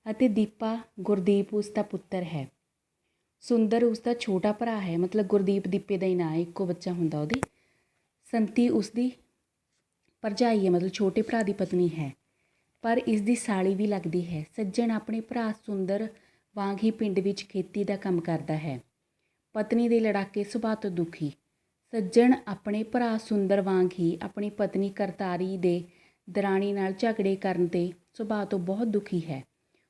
ਅਤੇ ਦੀਪਾ ਗੁਰਦੀਪ ਉਸਦਾ ਪੁੱਤਰ ਹੈ। ਸੁੰਦਰ ਉਸਦਾ ਛੋਟਾ ਭਰਾ ਹੈ, ਮਤਲਬ ਗੁਰਦੀਪ ਦੀਪੇ ਦਾ ਹੀ ਨਾਂ ਹੈ, ਇੱਕੋ ਬੱਚਾ ਹੁੰਦਾ ਉਹਦੇ। ਸੰਤੀ ਉਸਦੀ ਭਰਜਾਈ ਹੈ, ਮਤਲਬ ਛੋਟੇ ਭਰਾ ਦੀ ਪਤਨੀ ਹੈ, ਪਰ ਇਸਦੀ ਸਾਲੀ ਵੀ ਲੱਗਦੀ ਹੈ। ਸੱਜਣ ਆਪਣੇ ਭਰਾ ਸੁੰਦਰ ਵਾਂਗ ਹੀ ਪਿੰਡ ਵਿੱਚ ਖੇਤੀ ਦਾ ਕੰਮ ਕਰਦਾ ਹੈ। ਪਤਨੀ ਦੇ ਲੜਾਕੇ ਸੁਭਾਅ ਤੋਂ ਦੁਖੀ। ਸੱਜਣ ਆਪਣੇ ਭਰਾ ਸੁੰਦਰ ਵਾਂਗ ਹੀ ਆਪਣੀ ਪਤਨੀ ਕਰਤਾਰੀ ਦੇ ਦਰਾਣੀ ਨਾਲ ਝਗੜੇ ਕਰਨ 'ਤੇ ਸੁਭਾਅ ਤੋਂ ਬਹੁਤ ਦੁਖੀ ਹੈ।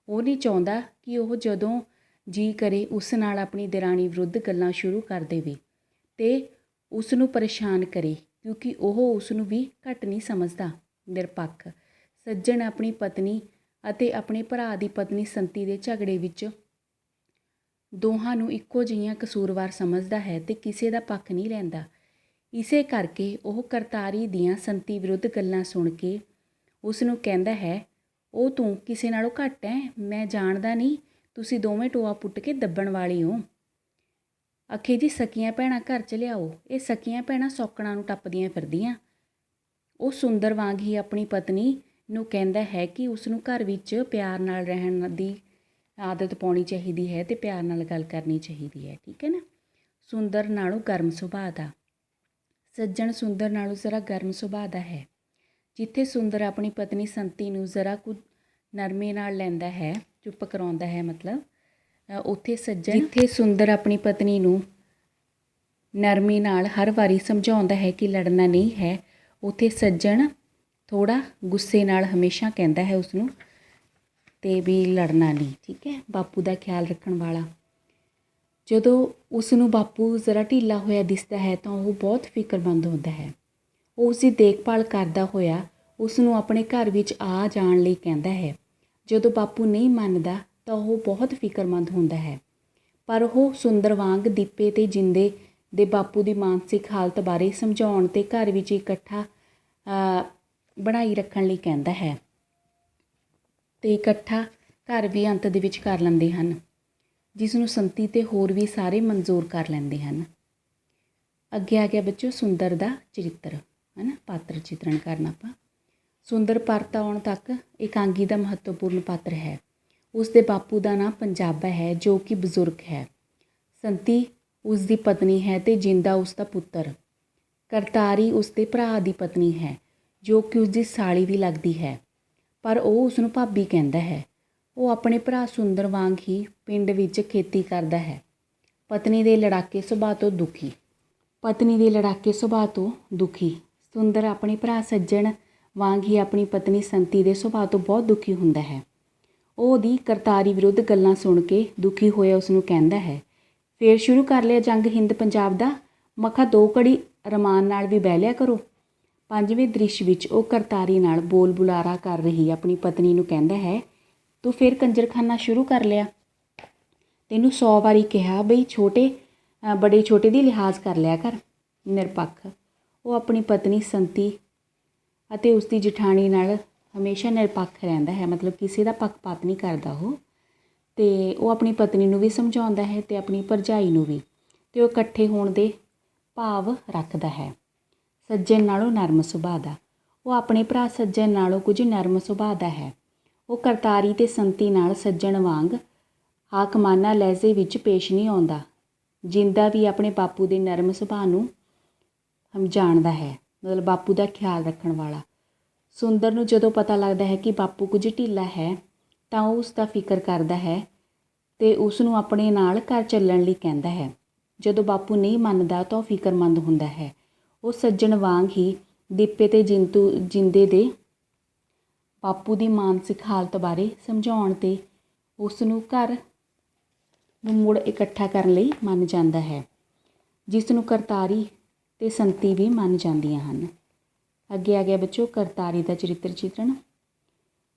ਉਹ ਨਹੀਂ ਚਾਹੁੰਦਾ ਕਿ ਉਹ ਜਦੋਂ ਜੀ ਕਰੇ ਉਸ ਨਾਲ ਆਪਣੀ ਦਰਾਣੀ ਵਿਰੁੱਧ ਗੱਲਾਂ ਸ਼ੁਰੂ ਕਰ ਦੇਵੇ ਅਤੇ ਉਸ ਨੂੰ ਪਰੇਸ਼ਾਨ ਕਰੇ, ਕਿਉਂਕਿ ਉਹ ਉਸ ਨੂੰ ਵੀ ਘੱਟ ਨਹੀਂ ਸਮਝਦਾ। ਨਿਰਪੱਖ। ਸੱਜਣ ਆਪਣੀ ਪਤਨੀ ਅਤੇ ਆਪਣੇ ਭਰਾ ਦੀ ਪਤਨੀ ਸੰਤੀ ਦੇ ਝਗੜੇ ਵਿੱਚ ਦੋਹਾਂ ਨੂੰ ਇੱਕੋ ਜਿਹੀਆਂ ਕਸੂਰਵਾਰ ਸਮਝਦਾ ਹੈ ਅਤੇ ਕਿਸੇ ਦਾ ਪੱਖ ਨਹੀਂ ਲੈਂਦਾ। ਇਸੇ ਕਰਕੇ ਉਹ ਕਰਤਾਰੀ ਦੀਆਂ ਸੰਤੀ ਵਿਰੁੱਧ ਗੱਲਾਂ ਸੁਣ ਕੇ ਉਸ ਨੂੰ ਕਹਿੰਦਾ ਹੈ, ਉਹ ਤੂੰ ਕਿਸੇ ਨਾਲੋਂ ਘੱਟ ਹੈ, ਮੈਂ ਜਾਣਦਾ ਨਹੀਂ, ਤੁਸੀਂ ਦੋਵੇਂ ਟੋਆ ਪੁੱਟ ਕੇ ਦੱਬਣ ਵਾਲੀ ਹੋ। ਅਖੇ ਜੀ ਸਕੀਆਂ ਭੈਣਾਂ ਘਰ 'ਚ ਲਿਆਓ। ਇਹ ਸਕੀਆਂ ਭੈਣਾਂ ਸੌਕਣਾਂ ਨੂੰ ਟੱਪਦੀਆਂ ਫਿਰਦੀਆਂ। ਉਹ ਸੁੰਦਰ ਵਾਂਗ ਹੀ ਆਪਣੀ ਪਤਨੀ ਨੂੰ ਕਹਿੰਦਾ ਹੈ ਕਿ ਉਸ ਨੂੰ ਘਰ ਵਿੱਚ ਪਿਆਰ ਨਾਲ ਰਹਿਣ ਦੀ ਆਦਤ ਪਾਉਣੀ ਚਾਹੀਦੀ ਹੈ ਅਤੇ ਪਿਆਰ ਨਾਲ ਗੱਲ ਕਰਨੀ ਚਾਹੀਦੀ ਹੈ, ਠੀਕ ਹੈ ਨਾ। ਸੁੰਦਰ ਨਾਲੋਂ ਗਰਮ ਸੁਭਾਅ ਦਾ। ਸੱਜਣ ਸੁੰਦਰ ਨਾਲੋਂ ਜ਼ਰਾ ਗਰਮ ਸੁਭਾਅ ਦਾ ਹੈ। ਜਿੱਥੇ ਸੁੰਦਰ ਆਪਣੀ ਪਤਨੀ ਸੰਤੀ ਨੂੰ ਜ਼ਰਾ ਕੁ ਨਰਮੇ ਨਾਲ ਲੈਂਦਾ ਹੈ, ਚੁੱਪ ਕਰਾਉਂਦਾ ਹੈ, ਮਤਲਬ ਉੱਥੇ ਸੱਜਣ, ਜਿੱਥੇ ਸੁੰਦਰ ਆਪਣੀ ਪਤਨੀ ਨੂੰ ਨਰਮੀ ਨਾਲ ਹਰ ਵਾਰੀ ਸਮਝਾਉਂਦਾ ਹੈ ਕਿ ਲੜਨਾ ਨਹੀਂ ਹੈ, ਉੱਥੇ ਸੱਜਣ ਥੋੜ੍ਹਾ ਗੁੱਸੇ ਨਾਲ ਹਮੇਸ਼ਾ ਕਹਿੰਦਾ ਹੈ ਉਸ ਨੂੰ ਅਤੇ ਵੀ ਲੜਨਾ ਨਹੀਂ, ਠੀਕ ਹੈ। ਬਾਪੂ ਦਾ ਖਿਆਲ ਰੱਖਣ ਵਾਲਾ। ਜਦੋਂ ਉਸ ਨੂੰ ਬਾਪੂ ਜ਼ਰਾ ਢੀਲਾ ਹੋਇਆ ਦਿਸਦਾ ਹੈ ਤਾਂ ਉਹ ਬਹੁਤ ਫਿਕਰਮੰਦ ਹੁੰਦਾ ਹੈ। ਉਹ ਉਸ ਦੀ ਦੇਖਭਾਲ ਕਰਦਾ ਹੋਇਆ ਉਸ ਨੂੰ ਆਪਣੇ ਘਰ ਵਿੱਚ ਆ ਜਾਣ ਲਈ ਕਹਿੰਦਾ ਹੈ। ਜਦੋਂ ਬਾਪੂ ਨਹੀਂ ਮੰਨਦਾ ਤਾਂ ਉਹ ਬਹੁਤ ਫਿਕਰਮੰਦ ਹੁੰਦਾ ਹੈ, ਪਰ ਉਹ ਸੁੰਦਰ ਵਾਂਗ ਦੀਪੇ ਅਤੇ ਜਿੰਦੇ ਦੇ ਬਾਪੂ ਦੀ ਮਾਨਸਿਕ ਹਾਲਤ ਬਾਰੇ ਸਮਝਾਉਣ ਅਤੇ ਘਰ ਵਿੱਚ ਇਕੱਠਾ ਬਣਾਈ ਰੱਖਣ ਲਈ ਕਹਿੰਦਾ ਹੈ ਅਤੇ ਇਕੱਠਾ ਘਰ ਵੀ ਅੰਤ ਦੇ ਵਿੱਚ ਕਰ ਲੈਂਦੇ ਹਨ, ਜਿਸ ਨੂੰ ਸੰਤੀ ਅਤੇ ਹੋਰ ਵੀ ਸਾਰੇ ਮਨਜ਼ੂਰ ਕਰ ਲੈਂਦੇ ਹਨ। ਅੱਗੇ ਆ ਗਿਆ ਬੱਚੋ ਸੁੰਦਰ ਦਾ ਚਰਿੱਤਰ, ਹੈ ਨਾ, ਪਾਤਰ ਚਿਤਰਨ ਕਰਨਾ ਆਪਾਂ। ਸੁੰਦਰ ਪਰਤ ਆਉਣ ਤੱਕ ਇਕਾਂਗੀ ਦਾ ਮਹੱਤਵਪੂਰਨ ਪਾਤਰ ਹੈ। ਉਸ ਦੇ ਬਾਪੂ ਦਾ ਨਾਂ ਪੰਜਾਬਾ ਹੈ ਜੋ ਕਿ ਬਜ਼ੁਰਗ ਹੈ। ਸੰਤੀ ਉਸ ਦੀ ਪਤਨੀ ਹੈ ਅਤੇ ਜਿੰਦਾ ਉਸ ਦਾ ਪੁੱਤਰ। ਕਰਤਾਰੀ ਉਸ ਦੇ ਭਰਾ ਦੀ ਪਤਨੀ ਹੈ ਜੋ ਕਿ ਉਸ ਦੀ ਸਾਲੀ ਵੀ ਲੱਗਦੀ ਹੈ, ਪਰ ਉਹ ਉਸਨੂੰ ਭਾਬੀ ਕਹਿੰਦਾ ਹੈ। ਉਹ ਆਪਣੇ ਭਰਾ ਸੁੰਦਰ ਵਾਂਗ ਹੀ ਪਿੰਡ ਵਿੱਚ ਖੇਤੀ ਕਰਦਾ ਹੈ। ਪਤਨੀ ਦੇ ਲੜਾਕੇ ਸੁਭਾਅ ਤੋਂ ਦੁਖੀ ਸੁੰਦਰ ਆਪਣੇ ਭਰਾ ਸੱਜਣ ਵਾਂਗ ਹੀ ਆਪਣੀ ਪਤਨੀ ਸੰਤੀ ਦੇ ਸੁਭਾਅ ਤੋਂ ਬਹੁਤ ਦੁਖੀ ਹੁੰਦਾ ਹੈ। ਉਹ ਉਹਦੀ ਕਰਤਾਰੀ ਵਿਰੁੱਧ ਗੱਲਾਂ ਸੁਣ ਕੇ ਦੁਖੀ ਹੋਇਆ ਉਸਨੂੰ ਕਹਿੰਦਾ ਹੈ, ਫੇਰ ਸ਼ੁਰੂ ਕਰ ਲਿਆ ਜੰਗ ਹਿੰਦ ਪੰਜਾਬ ਦਾ, ਮਖਾ 2 ਘੜੀ ਰਮਾਨ ਨਾਲ ਵੀ ਬਹਿ ਲਿਆ ਕਰੋ। 5ਵੇਂ ਦ੍ਰਿਸ਼ ਵਿੱਚ ਉਹ ਕਰਤਾਰੀ ਨਾਲ ਬੋਲ ਬੁਲਾਰਾ ਕਰ ਰਹੀ ਆਪਣੀ ਪਤਨੀ ਨੂੰ ਕਹਿੰਦਾ ਹੈ, ਤੂੰ ਫਿਰ ਕੰਜਰਖਾਨਾ ਸ਼ੁਰੂ ਕਰ ਲਿਆ। ਤੈਨੂੰ 100 ਵਾਰੀ ਕਿਹਾ ਬਈ ਬੜੇ ਛੋਟੇ ਦੀ ਲਿਹਾਜ਼ ਕਰ ਲਿਆ ਕਰ। ਨਿਰਪੱਖ ਉਹ ਆਪਣੀ ਪਤਨੀ ਸੰਤੀ ਅਤੇ ਉਸਦੀ ਜਠਾਣੀ ਨਾਲ ਹਮੇਸ਼ਾ ਨਿਰਪੱਖ ਰਹਿੰਦਾ ਹੈ, ਮਤਲਬ ਕਿਸੇ ਦਾ ਪੱਖਪਾਤ ਨਹੀਂ ਕਰਦਾ ਉਹ। ਅਤੇ ਉਹ ਆਪਣੀ ਪਤਨੀ ਨੂੰ ਵੀ ਸਮਝਾਉਂਦਾ ਹੈ ਅਤੇ ਆਪਣੀ ਭਰਜਾਈ ਨੂੰ ਵੀ, ਅਤੇ ਉਹ ਇਕੱਠੇ ਹੋਣ ਦੇ ਭਾਵ ਰੱਖਦਾ ਹੈ। ਸੱਜਣ ਨਾਲੋਂ ਨਰਮ ਸੁਭਾਅ ਦਾ ਉਹ ਆਪਣੇ ਭਰਾ ਸੱਜਣ ਨਾਲੋਂ ਕੁਝ ਨਰਮ ਸੁਭਾਅ ਦਾ ਹੈ। ਉਹ ਕਰਤਾਰੀ ਅਤੇ ਸੰਤੀ ਨਾਲ ਸੱਜਣ ਵਾਂਗ ਹਾਕਮਾਨਾ ਲਹਿਜ਼ੇ ਵਿੱਚ ਪੇਸ਼ ਨਹੀਂ ਆਉਂਦਾ। ਜਿੰਦਾ ਵੀ ਆਪਣੇ ਬਾਪੂ ਦੇ ਨਰਮ ਸੁਭਾਅ ਨੂੰ ਜਾਣਦਾ ਹੈ, ਮਤਲਬ ਬਾਪੂ ਦਾ ਖਿਆਲ ਰੱਖਣ ਵਾਲਾ। ਸੁੰਦਰ ਨੂੰ ਜਦੋਂ ਪਤਾ ਲੱਗਦਾ ਹੈ ਕਿ ਬਾਪੂ ਕੁਝ ਢਿੱਲਾ ਹੈ ਤਾਂ ਉਹ ਉਸ ਦਾ ਫਿਕਰ ਕਰਦਾ ਹੈ ਅਤੇ ਉਸ ਨੂੰ ਆਪਣੇ ਨਾਲ ਘਰ ਚੱਲਣ ਲਈ ਕਹਿੰਦਾ ਹੈ। ਜਦੋਂ ਬਾਪੂ ਨਹੀਂ ਮੰਨਦਾ ਤਾਂ ਉਹ ਫਿਕਰਮੰਦ ਹੁੰਦਾ ਹੈ। ਉਹ ਸੱਜਣ ਵਾਂਗ ਹੀ ਦੀਪੇ ਅਤੇ ਜਿੰਦੇ ਦੇ ਬਾਪੂ ਦੀ ਮਾਨਸਿਕ ਹਾਲਤ ਬਾਰੇ ਸਮਝਾਉਣ 'ਤੇ ਉਸ ਨੂੰ ਘਰ ਨੂੰ ਮੁੜ ਇਕੱਠਾ ਕਰਨ ਲਈ ਮੰਨ ਜਾਂਦਾ ਹੈ, ਜਿਸ ਨੂੰ ਕਰਤਾਰੀ ਅਤੇ ਸੰਤੀ ਵੀ ਮੰਨ ਜਾਂਦੀਆਂ ਹਨ। ਅੱਗੇ ਆ ਗਿਆ ਬੱਚੋ ਕਰਤਾਰੀ ਦਾ ਚਰਿੱਤਰ ਚਿਤਰਨ।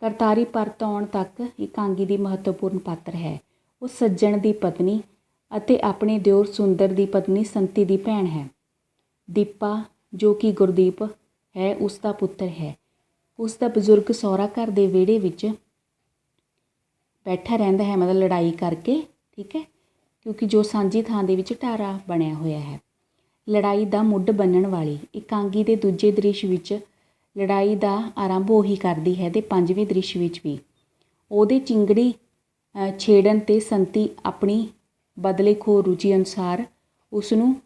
ਕਰਤਾਰੀ ਪਰਤ ਆਉਣ ਤੱਕ ਇਕਾਂਗੀ ਦੀ ਮਹੱਤਵਪੂਰਨ ਪਾਤਰ ਹੈ। ਉਹ ਸੱਜਣ ਦੀ ਪਤਨੀ ਅਤੇ ਆਪਣੇ ਦਿਓਰ ਸੁੰਦਰ ਦੀ ਪਤਨੀ ਸੰਤੀ ਦੀ ਭੈਣ ਹੈ। ਦੀਪਾ ਜੋ ਕਿ ਗੁਰਦੀਪ ਹੈ ਉਸ ਦਾ ਪੁੱਤਰ ਹੈ। ਉਸ ਦਾ ਬਜ਼ੁਰਗ ਸਹੁਰਾ ਘਰ ਦੇ ਵਿਹੜੇ ਵਿੱਚ ਬੈਠਾ ਰਹਿੰਦਾ ਹੈ, ਮਤਲਬ ਲੜਾਈ ਕਰਕੇ, ਠੀਕ ਹੈ, ਕਿਉਂਕਿ ਜੋ ਸਾਂਝੀ ਥਾਂ ਦੇ ਵਿੱਚ ਢਾਰਾ ਬਣਿਆ ਹੋਇਆ ਹੈ। ਲੜਾਈ ਦਾ ਮੁੱਢ ਬੰਨ੍ਹਣ ਵਾਲੀ ਇਕਾਂਗੀ ਦੇ ਦੂਜੇ ਦ੍ਰਿਸ਼ ਵਿੱਚ ਲੜਾਈ ਦਾ ਆਰੰਭ ਉਹੀ ਕਰਦੀ ਹੈ ਅਤੇ 5ਵੇਂ ਦ੍ਰਿਸ਼ ਵਿੱਚ ਵੀ ਉਹਦੇ ਚਿੰਗੜੀ ਛੇੜਨ 'ਤੇ ਸੰਤੀ ਆਪਣੀ ਬਦਲੇਖੋਰ ਰੁਚੀ ਅਨੁਸਾਰ ਉਸ ਨੂੰ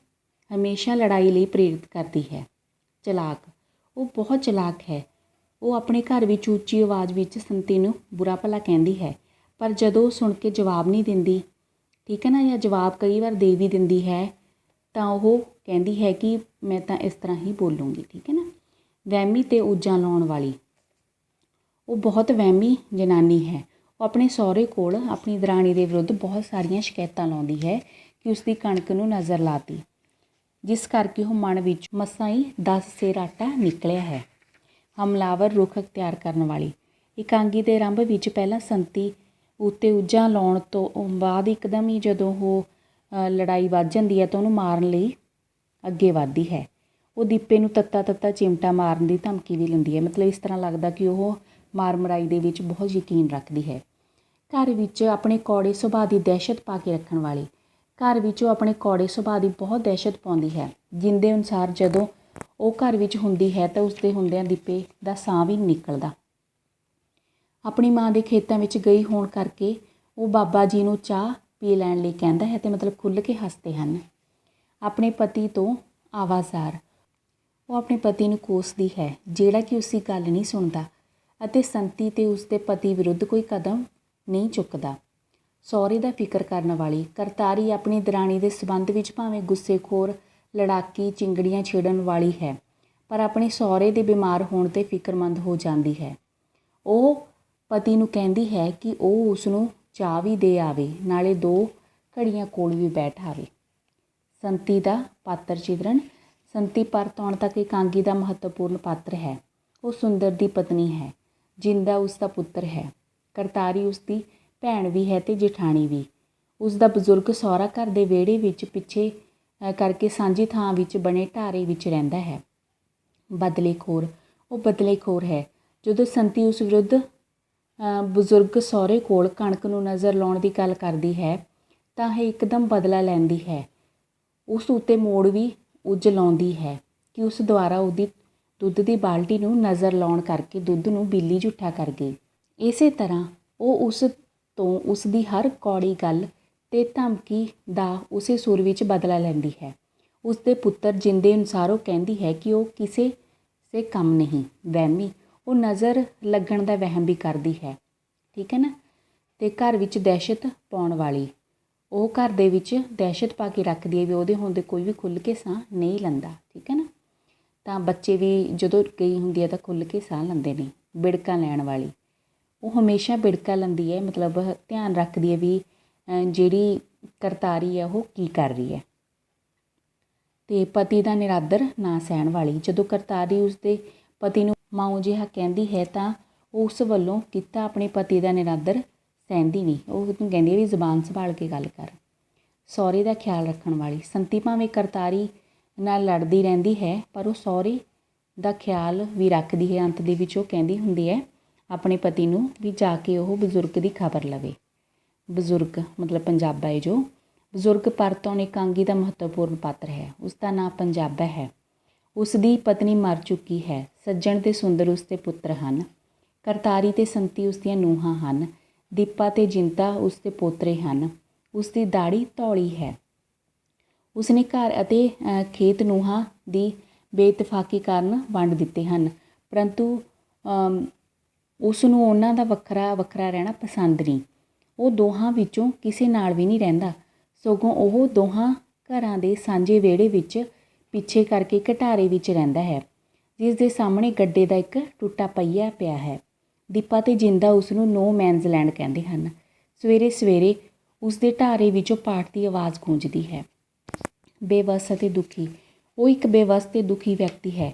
ਹਮੇਸ਼ਾ ਲੜਾਈ ਲਈ ਪ੍ਰੇਰਿਤ ਕਰਦੀ ਹੈ। ਚਲਾਕ ਉਹ ਬਹੁਤ ਚਲਾਕ ਹੈ। ਉਹ ਆਪਣੇ ਘਰ ਵਿੱਚ ਉੱਚੀ ਆਵਾਜ਼ ਵਿੱਚ ਸੰਤੀ ਨੂੰ ਬੁਰਾ ਭਲਾ ਕਹਿੰਦੀ ਹੈ, ਪਰ ਜਦੋਂ ਉਹ ਸੁਣ ਕੇ ਜਵਾਬ ਨਹੀਂ ਦਿੰਦੀ, ਠੀਕ ਹੈ ਨਾ, ਜਾਂ ਜਵਾਬ ਕਈ ਵਾਰ ਦੇ ਵੀ ਦਿੰਦੀ ਹੈ ਤਾਂ ਉਹ ਕਹਿੰਦੀ ਹੈ ਕਿ ਮੈਂ ਤਾਂ ਇਸ ਤਰ੍ਹਾਂ ਹੀ ਬੋਲੂੰਗੀ, ਠੀਕ ਹੈ ਨਾ। ਵਹਿਮੀ ਅਤੇ ਊਜਾਂ ਲਾਉਣ ਵਾਲੀ ਉਹ ਬਹੁਤ ਵਹਿਮੀ ਜਨਾਨੀ ਹੈ। ਉਹ ਆਪਣੇ ਸਹੁਰੇ ਕੋਲ ਆਪਣੀ ਦਰਾਣੀ ਦੇ ਵਿਰੁੱਧ ਬਹੁਤ ਸਾਰੀਆਂ ਸ਼ਿਕਾਇਤਾਂ ਲਾਉਂਦੀ ਹੈ ਕਿ ਉਸਦੀ ਕਣਕ ਨੂੰ ਨਜ਼ਰ ਲਾਤੀ, ਜਿਸ ਕਰਕੇ ਉਹ ਮਨ ਵਿੱਚ ਮਸਾਂ ਹੀ 10 ਸੇਰ ਆਟਾ ਨਿਕਲਿਆ ਹੈ। ਹਮਲਾਵਰ ਰੁਖ ਅਖਤਿਆਰ ਕਰਨ ਵਾਲੀ ਇਕਾਂਗੀ ਦੇ ਆਰੰਭ ਵਿੱਚ ਪਹਿਲਾਂ ਸੰਤੀ ਉੱਤੇ ਊਜਾਂ ਲਾਉਣ ਤੋਂ ਬਾਅਦ ਇੱਕਦਮ ਹੀ ਜਦੋਂ ਉਹ ਲੜਾਈ ਵੱਧ ਜਾਂਦੀ ਹੈ ਤਾਂ ਉਹਨੂੰ ਮਾਰਨ ਲਈ ਅੱਗੇ ਵੱਧਦੀ ਹੈ। ਉਹ ਦੀਪੇ ਨੂੰ ਤੱਤਾ ਚਿਮਟਾ ਮਾਰਨ ਦੀ ਧਮਕੀ ਵੀ ਲੈਂਦੀ ਹੈ, ਮਤਲਬ ਇਸ ਤਰ੍ਹਾਂ ਲੱਗਦਾ ਕਿ ਉਹ ਮਾਰ ਮਰਾਈ ਦੇ ਵਿੱਚ ਬਹੁਤ ਯਕੀਨ ਰੱਖਦੀ ਹੈ। ਘਰ ਵਿੱਚ ਆਪਣੇ ਕੌੜੇ ਸੁਭਾਅ ਦੀ ਦਹਿਸ਼ਤ ਪਾ ਕੇ ਰੱਖਣ ਵਾਲੀ ਘਰ ਵਿੱਚ ਉਹ ਆਪਣੇ ਕੌੜੇ ਸੁਭਾਅ ਦੀ ਬਹੁਤ ਦਹਿਸ਼ਤ ਪਾਉਂਦੀ ਹੈ। ਜਿੰਦੇ ਅਨੁਸਾਰ ਜਦੋਂ ਉਹ ਘਰ ਵਿੱਚ ਹੁੰਦੀ ਹੈ ਤਾਂ ਉਸਦੇ ਹੁੰਦਿਆਂ ਦੀਪੇ ਦਾ ਸਾਹ ਵੀ ਨਹੀਂ ਨਿਕਲਦਾ। ਆਪਣੀ ਮਾਂ ਦੇ ਖੇਤਾਂ ਵਿੱਚ ਗਈ ਹੋਣ ਕਰਕੇ ਉਹ ਬਾਬਾ ਜੀ ਨੂੰ ਚਾਹ ਪੀ ਲੈਣ ਲਈ ਕਹਿੰਦਾ ਹੈ ਅਤੇ ਮਤਲਬ ਖੁੱਲ੍ਹ ਕੇ ਹੱਸਦੇ ਹਨ। ਆਪਣੇ ਪਤੀ ਤੋਂ ਆਵਾਜ਼ਾਰ ਉਹ ਆਪਣੇ ਪਤੀ ਨੂੰ ਕੋਸਦੀ ਹੈ ਜਿਹੜਾ ਕਿ ਉਸਦੀ ਗੱਲ ਨਹੀਂ ਸੁਣਦਾ ਅਤੇ ਸੰਤੀ ਅਤੇ ਉਸਦੇ ਪਤੀ ਵਿਰੁੱਧ ਕੋਈ ਕਦਮ ਨਹੀਂ ਚੁੱਕਦਾ। ਸਹੁਰੇ ਦਾ ਫਿਕਰ ਕਰਨ ਵਾਲੀ ਕਰਤਾਰੀ ਆਪਣੀ ਦਰਾਣੀ ਦੇ ਸਬੰਧ ਵਿੱਚ ਭਾਵੇਂ ਗੁੱਸੇਖੋਰ, ਲੜਾਕੀ, ਚਿੰਗੜੀਆਂ ਛੇੜਨ ਵਾਲੀ ਹੈ, ਪਰ ਆਪਣੇ ਸਹੁਰੇ ਦੇ ਬਿਮਾਰ ਹੋਣ 'ਤੇ ਫਿਕਰਮੰਦ ਹੋ ਜਾਂਦੀ ਹੈ। ਉਹ ਪਤੀ ਨੂੰ ਕਹਿੰਦੀ ਹੈ ਕਿ ਉਹ ਉਸਨੂੰ ਚਾਹ ਵੀ ਦੇ ਆਵੇ, ਨਾਲੇ 2 ਘੜੀਆਂ ਕੋਲ ਵੀ ਬੈਠ ਆਵੇ। ਸੰਤੀ ਦਾ ਪਾਤਰ ਚਿਤਰਨ। ਸੰਤੀ ਪਰਤ ਆਉਣ ਤੱਕ ਇਕਾਂਗੀ ਦਾ ਮਹੱਤਵਪੂਰਨ ਪਾਤਰ ਹੈ। ਉਹ ਸੁੰਦਰ ਦੀ ਪਤਨੀ ਹੈ। ਜਿੰਦਾ ਉਸ ਦਾ ਪੁੱਤਰ ਹੈ। ਕਰਤਾਰੀ ਉਸ ਦੀ ਭੈਣ ਵੀ ਹੈ ਅਤੇ ਜੇਠਾਣੀ ਵੀ। ਉਸ ਦਾ ਬਜ਼ੁਰਗ ਸਹੁਰਾ ਘਰ ਦੇ ਵਿਹੜੇ ਵਿੱਚ ਪਿੱਛੇ ਕਰਕੇ ਸਾਂਝੀ ਥਾਂ ਵਿੱਚ ਬਣੇ ਢਾਰੇ ਵਿੱਚ ਰਹਿੰਦਾ ਹੈ। ਬਦਲੇਖੋਰ ਉਹ ਬਦਲੇਖੋਰ ਹੈ। ਜਦੋਂ ਸੰਤੀ ਉਸ ਵਿਰੁੱਧ ਬਜ਼ੁਰਗ ਸਹੁਰੇ ਕੋਲ ਕਣਕ ਨੂੰ ਨਜ਼ਰ ਲਾਉਣ ਦੀ ਗੱਲ ਕਰਦੀ ਹੈ ਤਾਂ ਇਹ ਇੱਕਦਮ ਬਦਲਾ ਲੈਂਦੀ ਹੈ। ਉਸ ਉੱਤੇ ਮੋੜ ਵੀ ਉੱਜ ਲਾਉਂਦੀ ਹੈ ਕਿ ਉਸ ਦੁਆਰਾ ਉਹਦੀ ਦੁੱਧ ਦੀ ਬਾਲਟੀ ਨੂੰ ਨਜ਼ਰ ਲਾਉਣ ਕਰਕੇ ਦੁੱਧ ਨੂੰ ਬਿੱਲੀ ਝੂਠਾ ਕਰ ਗਈ। ਇਸੇ ਤਰ੍ਹਾਂ ਉਹ ਉਸ ਤੋਂ ਉਸ ਦੀ ਹਰ ਕੌੜੀ ਗੱਲ ਤੇ ਧਮਕੀ ਦਾ ਉਸੇ ਸੁਰ ਵਿੱਚ ਬਦਲਾ ਲੈਂਦੀ ਹੈ। ਉਸ ਦੇ ਪੁੱਤਰ ਜਿੰਦੇ ਅਨੁਸਾਰ ਉਹ ਕਹਿੰਦੀ ਹੈ ਕਿ ਉਹ ਕਿਸੇ ਸੇ ਕੰਮ ਨਹੀਂ, ਵਹਿਮੀ। ਉਹ ਨਜ਼ਰ ਲੱਗਣ ਦਾ ਵਹਿਮ ਵੀ ਕਰਦੀ ਹੈ, ਠੀਕ ਹੈ ਨਾ। ਅਤੇ ਘਰ ਵਿੱਚ ਦਹਿਸ਼ਤ ਪਾਉਣ ਵਾਲੀ, ਉਹ ਘਰ ਦੇ ਵਿੱਚ ਦਹਿਸ਼ਤ ਪਾ ਕੇ ਰੱਖਦੀ ਹੈ ਵੀ ਉਹਦੇ ਹੁੰਦੇ ਕੋਈ ਵੀ ਖੁੱਲ੍ਹ ਕੇ ਸਾਹ ਨਹੀਂ ਲੈਂਦਾ, ਠੀਕ ਹੈ ਨਾ। ਤਾਂ ਬੱਚੇ ਵੀ ਜਦੋਂ ਗਈ ਹੁੰਦੀ ਹੈ ਤਾਂ ਖੁੱਲ੍ਹ ਕੇ ਸਾਹ ਲੈਂਦੇ ਨੇ। ਬਿੜਕਾਂ ਲੈਣ ਵਾਲੀ, ਉਹ ਹਮੇਸ਼ਾ ਬਿੜਕਾਂ ਲੈਂਦੀ ਹੈ, ਮਤਲਬ ਧਿਆਨ ਰੱਖਦੀ ਹੈ ਵੀ ਜਿਹੜੀ ਕਰਤਾਰੀ ਹੈ ਉਹ ਕੀ ਕਰ ਰਹੀ ਹੈ। ਅਤੇ ਪਤੀ ਦਾ ਨਿਰਾਦਰ ਨਾ ਸਹਿਣ ਵਾਲੀ, ਜਦੋਂ ਕਰਤਾਰੀ ਉਸਦੇ ਪਤੀ ਨੂੰ ਮਾਊ ਜਿਹਾ ਕਹਿੰਦੀ ਹੈ ਤਾਂ ਉਸ ਵੱਲੋਂ ਕੀਤਾ ਆਪਣੇ ਪਤੀ ਦਾ ਨਿਰਾਦਰ ਸਹਿੰਦੀ ਨਹੀਂ। ਉਹ ਉਹਨੂੰ ਕਹਿੰਦੀ ਹੈ ਵੀ ਜ਼ੁਬਾਨ ਸੰਭਾਲ ਕੇ ਗੱਲ ਕਰ। ਸਹੁਰੇ ਦਾ ਖਿਆਲ ਰੱਖਣ ਵਾਲੀ, ਸੰਤੀ ਭਾਵੇਂ ਕਰਤਾਰੀ ਨਾਲ ਲੜਦੀ ਰਹਿੰਦੀ ਹੈ ਪਰ ਉਹ ਸਹੁਰੇ ਦਾ ਖਿਆਲ ਵੀ ਰੱਖਦੀ ਹੈ। ਅੰਤ ਦੇ ਵਿੱਚ ਉਹ ਕਹਿੰਦੀ ਹੁੰਦੀ ਹੈ ਆਪਣੇ ਪਤੀ ਨੂੰ ਵੀ ਜਾ ਕੇ ਉਹ ਬਜ਼ੁਰਗ ਦੀ ਖਬਰ ਲਵੇ। ਬਜ਼ੁਰਗ ਮਤਲਬ ਪੰਜਾਬਾ ਹੈ ਜੋ। ਬਜ਼ੁਰਗ ਪਰਤੋਂ ਇਕਾਂਗੀ ਦਾ ਮਹੱਤਵਪੂਰਨ ਪਾਤਰ ਹੈ। ਉਸ ਦਾ ਨਾਂ ਪੰਜਾਬਾ ਹੈ। ਉਸ ਦੀ ਪਤਨੀ ਮਰ ਚੁੱਕੀ ਹੈ। ਸੱਜਣ ਅਤੇ ਸੁੰਦਰ ਉਸ ਦੇ ਪੁੱਤਰ ਹਨ। ਕਰਤਾਰੀ ਅਤੇ ਸੰਤੀ ਉਸ ਦੀਆਂ ਨੂੰਹਾਂ ਹਨ। ਦੀਪਾ ਅਤੇ ਜਿੰਤਾ ਉਸ ਦੇ ਪੋਤਰੇ ਹਨ। ਉਸ ਦੀ ਦਾੜੀ ਧੌਲੀ ਹੈ। ਉਸਨੇ ਘਰ ਅਤੇ ਖੇਤ ਨੂੰਹਾਂ ਦੀ ਬੇਇਤਫਾਕੀ ਕਾਰਨ ਵੰਡ ਦਿੱਤੇ ਹਨ, ਪਰੰਤੂ ਉਸ ਨੂੰ ਉਹਨਾਂ ਦਾ ਵੱਖਰਾ ਵੱਖਰਾ ਰਹਿਣਾ ਪਸੰਦ ਨਹੀਂ। ਉਹ ਦੋਹਾਂ ਵਿੱਚੋਂ ਕਿਸੇ ਨਾਲ ਵੀ ਨਹੀਂ ਰਹਿੰਦਾ, ਸਗੋਂ ਉਹ ਦੋਹਾਂ ਘਰਾਂ ਦੇ ਸਾਂਝੇ ਵਿਹੜੇ ਵਿੱਚ ਪਿੱਛੇ ਕਰਕੇ ਘਟਾਰੇ ਵਿੱਚ ਰਹਿੰਦਾ ਹੈ, ਜਿਸ ਦੇ ਸਾਹਮਣੇ ਗੱਡੇ ਦਾ ਇੱਕ ਟੁੱਟਾ ਪਹੀਆ ਪਿਆ ਹੈ। ਦੀਪਾ ਅਤੇ ਜਿੰਦਾ ਉਸ ਨੂੰ ਨੋ ਮੈਨਜ਼ ਲੈਂਡ ਕਹਿੰਦੇ ਹਨ। ਸਵੇਰੇ ਸਵੇਰੇ ਉਸ ਦੇ ਢਾਰੇ ਵਿੱਚੋਂ ਪਾਠ ਦੀ ਆਵਾਜ਼ ਗੂੰਜਦੀ ਹੈ। ਬੇਵੱਸ ਅਤੇ ਦੁਖੀ, ਉਹ ਇੱਕ ਬੇਵੱਸ ਅਤੇ ਦੁਖੀ ਵਿਅਕਤੀ ਹੈ।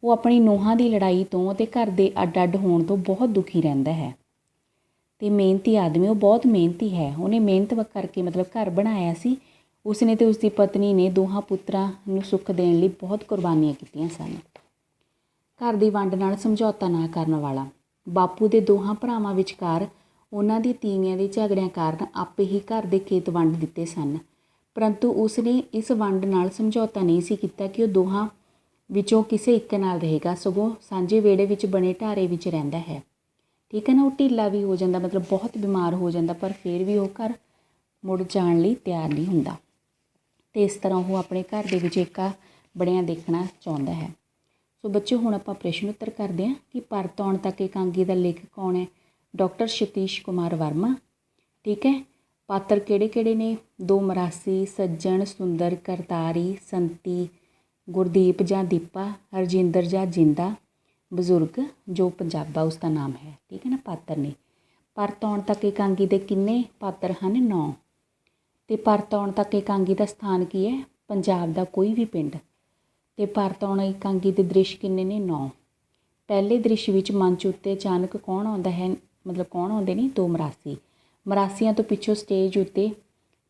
ਉਹ ਆਪਣੀ ਨੂੰਹਾਂ ਦੀ ਲੜਾਈ ਤੋਂ ਅਤੇ ਘਰ ਦੇ ਅੱਡ ਅੱਡ ਹੋਣ ਤੋਂ ਬਹੁਤ ਦੁਖੀ ਰਹਿੰਦਾ ਹੈ। ਅਤੇ ਮਿਹਨਤੀ ਆਦਮੀ, ਉਹ ਬਹੁਤ ਮਿਹਨਤੀ ਹੈ। ਉਹਨੇ ਮਿਹਨਤ ਕਰਕੇ ਮਤਲਬ ਘਰ ਬਣਾਇਆ ਸੀ। ਉਸਨੇ ਅਤੇ ਉਸਦੀ ਪਤਨੀ ਨੇ ਦੋਹਾਂ ਪੁੱਤਰਾਂ ਨੂੰ ਸੁੱਖ ਦੇਣ ਲਈ ਬਹੁਤ ਕੁਰਬਾਨੀਆਂ ਕੀਤੀਆਂ ਸਨ। ਘਰ ਦੀ ਵੰਡ ਨਾਲ ਸਮਝੌਤਾ ਨਾ ਕਰਨ ਵਾਲਾ, ਬਾਪੂ ਦੇ ਦੋਹਾਂ ਭਰਾਵਾਂ ਵਿਚਕਾਰ ਉਹਨਾਂ ਦੀ ਤੀਵੀਆਂ ਦੇ ਝਗੜਿਆਂ ਕਾਰਨ ਆਪੇ ਹੀ ਘਰ ਦੇ ਖੇਤ ਵੰਡ ਦਿੱਤੇ ਸਨ, ਪਰੰਤੂ ਉਸ ਨੇ ਇਸ ਵੰਡ ਨਾਲ ਸਮਝੌਤਾ ਨਹੀਂ ਸੀ ਕੀਤਾ ਕਿ ਉਹ ਦੋਹਾਂ ਵਿੱਚੋਂ ਕਿਸੇ ਇੱਕ ਨਾਲ ਰਹੇਗਾ, ਸਗੋਂ ਸਾਂਝੇ ਵਿਹੜੇ ਵਿੱਚ ਬਣੇ ਢਾਰੇ ਵਿੱਚ ਰਹਿੰਦਾ ਹੈ, ਠੀਕ ਹੈ ਨਾ। ਉਹ ਢਿੱਲਾ ਵੀ ਹੋ ਜਾਂਦਾ, ਮਤਲਬ ਬਹੁਤ ਬਿਮਾਰ ਹੋ ਜਾਂਦਾ, ਪਰ ਫਿਰ ਵੀ ਉਹ ਘਰ ਮੁੜ ਜਾਣ ਲਈ ਤਿਆਰ ਨਹੀਂ ਹੁੰਦਾ। ਅਤੇ ਇਸ ਤਰ੍ਹਾਂ ਉਹ ਆਪਣੇ ਘਰ ਦੇ ਵਿੱਚ ਏਕਾ ਬਣਿਆ ਦੇਖਣਾ ਚਾਹੁੰਦਾ ਹੈ। ਸੋ ਬੱਚਿਓ, ਹੁਣ ਆਪਾਂ ਪ੍ਰਸ਼ਨ ਉੱਤਰ ਕਰਦੇ ਹਾਂ ਕਿ ਪਰਤ ਆਉਣ ਤੱਕ ਇਕਾਂਗੀ ਦਾ ਲੇਖਕ ਕੌਣ ਹੈ? ਡਾਕਟਰ ਸਤੀਸ਼ ਕੁਮਾਰ ਵਰਮਾ, ਠੀਕ ਹੈ। ਪਾਤਰ ਕਿਹੜੇ ਕਿਹੜੇ ਨੇ? ਦੋ ਮਰਾਸੀ, ਸੱਜਣ, ਸੁੰਦਰ, ਕਰਤਾਰੀ, ਸੰਤੀ, ਗੁਰਦੀਪ ਜਾਂ ਦੀਪਾ, ਹਰਜਿੰਦਰ ਜਾਂ ਜਿੰਦਾ, ਬਜ਼ੁਰਗ ਜੋ ਪੰਜਾਬਾ ਉਸ ਦਾ ਨਾਮ ਹੈ, ਠੀਕ ਹੈ ਨਾ। ਪਾਤਰ ਨੇ। ਪਰਤ ਆਉਣ ਤੱਕ ਇਕਾਂਗੀ ਦੇ ਕਿੰਨੇ ਪਾਤਰ ਹਨ? 9। ਅਤੇ ਪਰਤ ਆਉਣ ਤੱਕ ਇਕਾਂਗੀ ਦਾ ਸਥਾਨ ਕੀ ਹੈ? ਪੰਜਾਬ ਦਾ ਕੋਈ ਵੀ ਪਿੰਡ। ਅਤੇ ਪਰਤ ਆਉਣ ਇਕਾਂਗੀ ਦੇ ਦ੍ਰਿਸ਼ ਕਿੰਨੇ ਨੇ? 9। ਪਹਿਲੇ ਦ੍ਰਿਸ਼ ਵਿੱਚ ਮੰਚ ਉੱਤੇ ਅਚਾਨਕ ਕੌਣ ਆਉਂਦਾ ਹੈ? ਮਤਲਬ ਕੌਣ ਆਉਂਦੇ ਨੇ? 2 ਮਰਾਸੀ। ਮਰਾਸੀਆਂ ਤੋਂ ਪਿੱਛੋਂ ਸਟੇਜ ਉੱਤੇ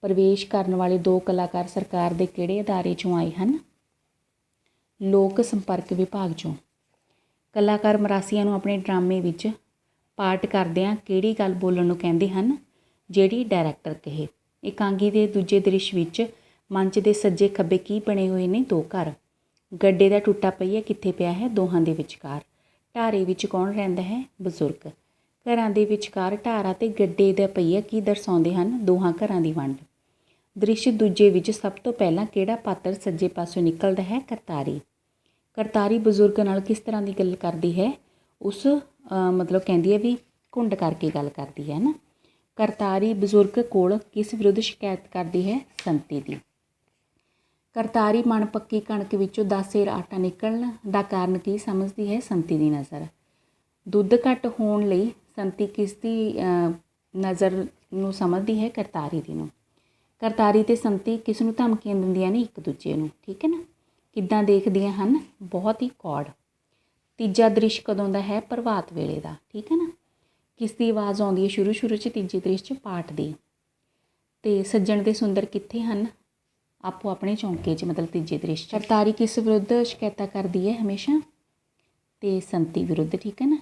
ਪ੍ਰਵੇਸ਼ ਕਰਨ ਵਾਲੇ 2 ਕਲਾਕਾਰ ਸਰਕਾਰ ਦੇ ਕਿਹੜੇ ਅਦਾਰੇ 'ਚੋਂ ਆਏ ਹਨ? ਲੋਕ ਸੰਪਰਕ ਵਿਭਾਗ 'ਚੋਂ। ਕਲਾਕਾਰ ਮਰਾਸੀਆਂ ਨੂੰ ਆਪਣੇ ਡਰਾਮੇ ਵਿੱਚ ਪਾਰਟ ਕਰਦਿਆਂ ਕਿਹੜੀ ਗੱਲ ਬੋਲਣ ਨੂੰ ਕਹਿੰਦੇ ਹਨ? ਜਿਹੜੀ ਡਾਇਰੈਕਟਰ ਕਹੇ। ਇਕਾਂਗੀ ਦੇ ਦੂਜੇ ਦ੍ਰਿਸ਼ ਵਿੱਚ ਮੰਚ ਦੇ ਸੱਜੇ ਖੱਬੇ ਕੀ ਬਣੇ ਹੋਏ ਨੇ? 2 ਘਰ। ਗੱਡੇ ਦਾ ਟੁੱਟਾ ਪਹੀਆ ਕਿੱਥੇ ਪਿਆ ਹੈ? ਦੋਹਾਂ ਦੇ ਵਿਚਕਾਰ। ਢਾਰੇ ਵਿੱਚ ਕੌਣ ਰਹਿੰਦਾ ਹੈ? ਬਜ਼ੁਰਗ। ਘਰਾਂ ਦੇ ਵਿਚਕਾਰ ਢਾਰਾ ਅਤੇ ਗੱਡੇ ਦਾ ਪਹੀਆ ਕੀ ਦਰਸਾਉਂਦੇ ਹਨ? ਦੋਹਾਂ ਘਰਾਂ ਦੀ ਵੰਡ। ਦ੍ਰਿਸ਼ ਦੂਜੇ ਵਿੱਚ ਸਭ ਤੋਂ ਪਹਿਲਾਂ ਕਿਹੜਾ ਪਾਤਰ ਸੱਜੇ ਪਾਸਿਓਂ ਨਿਕਲਦਾ ਹੈ? ਕਰਤਾਰੀ। ਕਰਤਾਰੀ ਬਜ਼ੁਰਗ ਨਾਲ ਕਿਸ ਤਰ੍ਹਾਂ ਦੀ ਗੱਲ ਕਰਦੀ ਹੈ? ਉਸ ਮਤਲਬ ਕਹਿੰਦੀ ਹੈ ਵੀ ਘੁੰਡ ਕਰਕੇ ਗੱਲ ਕਰਦੀ ਹੈ ਨਾ। ਕਰਤਾਰੀ ਬਜ਼ੁਰਗ ਕੋਲ ਕਿਸ ਵਿਰੁੱਧ ਸ਼ਿਕਾਇਤ ਕਰਦੀ ਹੈ? ਸੰਤੀ ਦੀ। ਕਰਤਾਰੀ ਮਣ ਪੱਕੀ ਕਣਕ ਵਿੱਚੋਂ 10 ਸੇਰ ਆਟਾ ਨਿਕਲਣ ਦਾ ਕਾਰਨ ਕੀ ਸਮਝਦੀ ਹੈ? ਸੰਤੀ ਦੀ ਨਜ਼ਰ। ਦੁੱਧ ਘੱਟ ਹੋਣ ਲਈ ਸੰਤੀ ਕਿਸ ਦੀ ਨਜ਼ਰ ਨੂੰ ਸਮਝਦੀ ਹੈ? ਕਰਤਾਰੀ ਦੀ ਨੂੰ। ਕਰਤਾਰੀ ਅਤੇ ਸੰਤੀ ਕਿਸ ਨੂੰ ਧਮਕੀਆਂ ਦਿੰਦੀਆਂ ਨੇ? ਇੱਕ ਦੂਜੇ ਨੂੰ, ਠੀਕ ਹੈ ਨਾ। ਕਿੱਦਾਂ ਦੇਖਦੀਆਂ ਹਨ? ਬਹੁਤ ਹੀ ਕੌੜ। ਤੀਜਾ ਦ੍ਰਿਸ਼ ਕਦੋਂ ਦਾ ਹੈ? ਪ੍ਰਭਾਤ ਵੇਲੇ ਦਾ, ਠੀਕ ਹੈ ਨਾ। ਕਿਸ ਦੀ ਆਵਾਜ਼ ਆਉਂਦੀ ਹੈ ਸ਼ੁਰੂ 'ਚ? ਤੀਜੇ ਦ੍ਰਿਸ਼ 'ਚ ਪਾਠ ਦੀ। ਅਤੇ ਸੱਜਣ ਦੇ ਸੁੰਦਰ ਕਿੱਥੇ ਹਨ? ਆਪੋ ਆਪਣੇ ਚੌਂਕੇ 'ਚ, ਮਤਲਬ ਤੀਜੇ ਦ੍ਰਿਸ਼ 'ਚ। ਕਰਤਾਰੀ ਕਿਸ ਵਿਰੁੱਧ ਸ਼ਿਕਾਇਤਾਂ ਕਰਦੀ ਹੈ ਹਮੇਸ਼ਾ? ਅਤੇ ਸੰਤੀ ਵਿਰੁੱਧ, ਠੀਕ ਹੈ ਨਾ।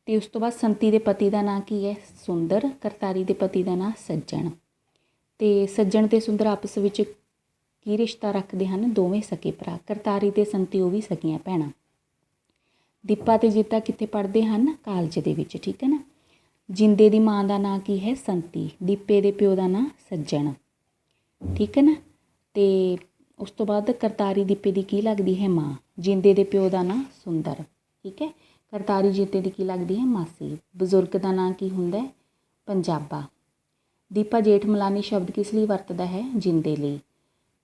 ਅਤੇ ਉਸ ਤੋਂ ਬਾਅਦ ਸੰਤੀ ਦੇ ਪਤੀ ਦਾ ਨਾਂ ਕੀ ਹੈ? ਸੁੰਦਰ। ਕਰਤਾਰੀ ਦੇ ਪਤੀ ਦਾ ਨਾਂ ਸੱਜਣ। ਅਤੇ ਸੱਜਣ ਅਤੇ ਸੁੰਦਰ ਆਪਸ ਵਿੱਚ ਕੀ ਰਿਸ਼ਤਾ ਰੱਖਦੇ ਹਨ? ਦੋਵੇਂ ਸਕੇ ਭਰਾ। ਕਰਤਾਰੀ ਅਤੇ ਸੰਤੀ ਉਹ ਵੀ ਸਕੀਆਂ ਭੈਣਾਂ। ਦੀਪਾ ਅਤੇ ਜੀਤਾ ਕਿੱਥੇ ਪੜ੍ਹਦੇ ਹਨ? ਕਾਲਜ ਦੇ ਵਿੱਚ, ਠੀਕ ਹੈ ਨਾ। ਜਿੰਦੇ ਦੀ ਮਾਂ ਦਾ ਨਾਂ ਕੀ ਹੈ? ਸੰਤੀ। ਦੀਪੇ ਦੇ ਪਿਓ ਦਾ ਨਾਂ ਸੱਜਣ, ਠੀਕ ਹੈ ਨਾ। ਅਤੇ ਉਸ ਤੋਂ ਬਾਅਦ ਕਰਤਾਰੀ ਦੀਪੇ ਦੀ ਕੀ ਲੱਗਦੀ ਹੈ? ਮਾਂ। ਜਿੰਦੇ ਦੇ ਪਿਓ ਦਾ ਨਾਂ ਸੁੰਦਰ, ਠੀਕ ਹੈ। ਕਰਤਾਰੀ ਜੀਤੇ ਦੀ ਕੀ ਲੱਗਦੀ ਹੈ? ਮਾਸੀ। ਬਜ਼ੁਰਗ ਦਾ ਨਾਂ ਕੀ ਹੁੰਦਾ ਹੈ? ਪੰਜਾਬਾ। ਦੀਪਾ ਜੇਠ ਮਲਾਨੀ ਸ਼ਬਦ ਕਿਸ ਲਈ ਵਰਤਦਾ ਹੈ? ਜਿੰਦੇ ਲਈ।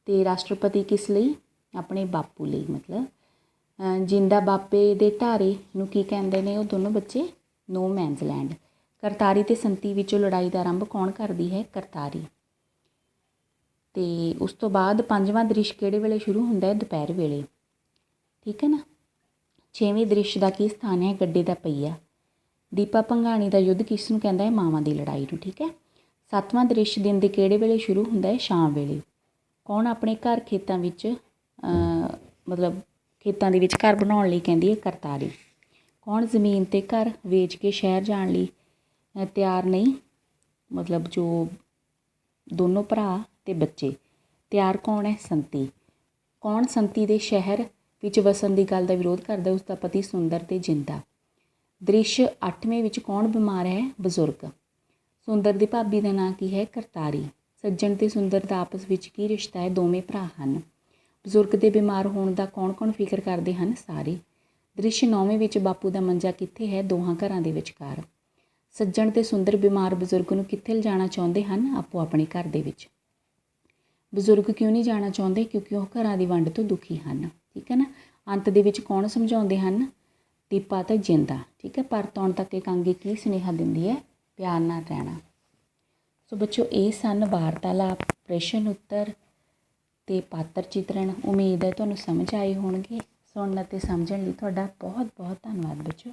ਅਤੇ ਰਾਸ਼ਟਰਪਤੀ ਕਿਸ ਲਈ? ਆਪਣੇ ਬਾਪੂ ਲਈ। ਮਤਲਬ ਜਿੰਦਾ ਬਾਪੇ ਦੇ ਢਾਰੇ ਨੂੰ ਕੀ ਕਹਿੰਦੇ ਨੇ ਉਹ ਦੋਨੋਂ ਬੱਚੇ? ਨੋ ਮੈਨਸ ਲੈਂਡ। ਕਰਤਾਰੀ ਅਤੇ ਸੰਤੀ ਵਿੱਚੋਂ ਲੜਾਈ ਦਾ ਆਰੰਭ ਕੌਣ ਕਰਦੀ ਹੈ? ਕਰਤਾਰੀ। ਅਤੇ ਉਸ ਤੋਂ ਬਾਅਦ ਪੰਜਵਾਂ ਦ੍ਰਿਸ਼ ਕਿਹੜੇ ਵੇਲੇ ਸ਼ੁਰੂ ਹੁੰਦਾ ਹੈ? ਦੁਪਹਿਰ ਵੇਲੇ, ਠੀਕ ਹੈ ਨਾ। ਛੇਵੇਂ ਦ੍ਰਿਸ਼ ਦਾ ਕੀ ਸਥਾਨ ਹੈ? ਗੱਡੇ ਦਾ ਪਹੀਆ। ਦੀਪਾ ਭੰਗਾਣੀ ਦਾ ਯੁੱਧ ਕਿਸ ਨੂੰ ਕਹਿੰਦਾ ਹੈ? ਮਾਵਾਂ ਦੀ ਲੜਾਈ ਨੂੰ, ਠੀਕ ਹੈ। ਸੱਤਵਾਂ ਦ੍ਰਿਸ਼ ਦਿਨ ਦੇ ਕਿਹੜੇ ਵੇਲੇ ਸ਼ੁਰੂ ਹੁੰਦਾ ਹੈ? ਸ਼ਾਮ ਵੇਲੇ। ਕੌਣ ਆਪਣੇ ਘਰ ਖੇਤਾਂ ਵਿੱਚ ਮਤਲਬ ਖੇਤਾਂ ਦੇ ਵਿੱਚ ਘਰ ਬਣਾਉਣ ਲਈ ਕਹਿੰਦੀ ਹੈ? ਕਰਤਾਰੀ। ਕੌਣ ਜ਼ਮੀਨ 'ਤੇ ਘਰ ਵੇਚ ਕੇ ਸ਼ਹਿਰ ਜਾਣ ਲਈ ਤਿਆਰ ਨਹੀਂ? ਮਤਲਬ ਜੋ ਦੋਨੋਂ ਭਰਾ ਅਤੇ ਬੱਚੇ। ਤਿਆਰ ਕੌਣ ਹੈ? ਸੰਤੀ। ਕੌਣ ਸੰਤੀ ਦੇ ਸ਼ਹਿਰ ਵਿੱਚ ਵਸਣ ਦੀ ਗੱਲ ਦਾ ਵਿਰੋਧ ਕਰਦਾ? ਉਸਦਾ ਪਤੀ ਸੁੰਦਰ ਅਤੇ ਜਿੰਦਾ। ਦ੍ਰਿਸ਼ 8ਵੇਂ ਵਿੱਚ ਕੌਣ ਬਿਮਾਰ ਹੈ? ਬਜ਼ੁਰਗ। ਸੁੰਦਰ ਦੀ ਭਾਬੀ ਦਾ ਨਾਂ ਕੀ ਹੈ? ਕਰਤਾਰੀ। ਸੱਜਣ ਅਤੇ ਸੁੰਦਰ ਦਾ ਆਪਸ ਵਿੱਚ ਕੀ ਰਿਸ਼ਤਾ ਹੈ? ਦੋਵੇਂ ਭਰਾ ਹਨ। ਬਜ਼ੁਰਗ ਦੇ ਬਿਮਾਰ ਹੋਣ ਦਾ ਕੌਣ ਕੌਣ ਫਿਕਰ ਕਰਦੇ ਹਨ? ਸਾਰੇ। ਦ੍ਰਿਸ਼ 9ਵੇਂ ਵਿੱਚ ਬਾਪੂ ਦਾ ਮੰਜਾ ਕਿੱਥੇ ਹੈ? ਦੋਹਾਂ ਘਰਾਂ ਦੇ ਵਿਚਕਾਰ। ਸੱਜਣ ਅਤੇ ਸੁੰਦਰ ਬਿਮਾਰ ਬਜ਼ੁਰਗ ਨੂੰ ਕਿੱਥੇ ਲਿਜਾਣਾ ਚਾਹੁੰਦੇ ਹਨ? ਆਪੋ ਆਪਣੇ ਘਰ ਦੇ ਵਿੱਚ। ਬਜ਼ੁਰਗ ਕਿਉਂ ਨਹੀਂ ਜਾਣਾ ਚਾਹੁੰਦੇ? ਕਿਉਂਕਿ ਉਹ ਘਰਾਂ ਦੀ ਵੰਡ ਤੋਂ ਦੁਖੀ ਹਨ, ਠੀਕ ਹੈ ਨਾ। ਅੰਤ ਦੇ ਵਿੱਚ ਕੌਣ ਸਮਝਾਉਂਦੇ ਹਨ? ਦੀਪਾ ਅਤੇ ਜਿੰਦਾ, ਠੀਕ ਹੈ। ਪਰਤ ਆਉਣ ਤੱਕ ਇਕਾਂਗੀ ਕੀ ਸੁਨੇਹਾ ਦਿੰਦੀ ਹੈ? ਪਿਆਰ ਨਾਲ ਰਹਿਣਾ। ਸੋ ਬੱਚਿਓ, ਇਹ ਸਨ ਵਾਰਤਾਲਾਪ, ਪ੍ਰਸ਼ਨ ਉੱਤਰ ਅਤੇ ਪਾਤਰ ਚਿਤਰਨ। ਉਮੀਦ ਹੈ ਤੁਹਾਨੂੰ ਸਮਝ ਆਏ ਹੋਣਗੇ। ਸੁਣਨ ਅਤੇ ਸਮਝਣ ਲਈ ਤੁਹਾਡਾ ਬਹੁਤ ਬਹੁਤ ਧੰਨਵਾਦ ਬੱਚਿਓ।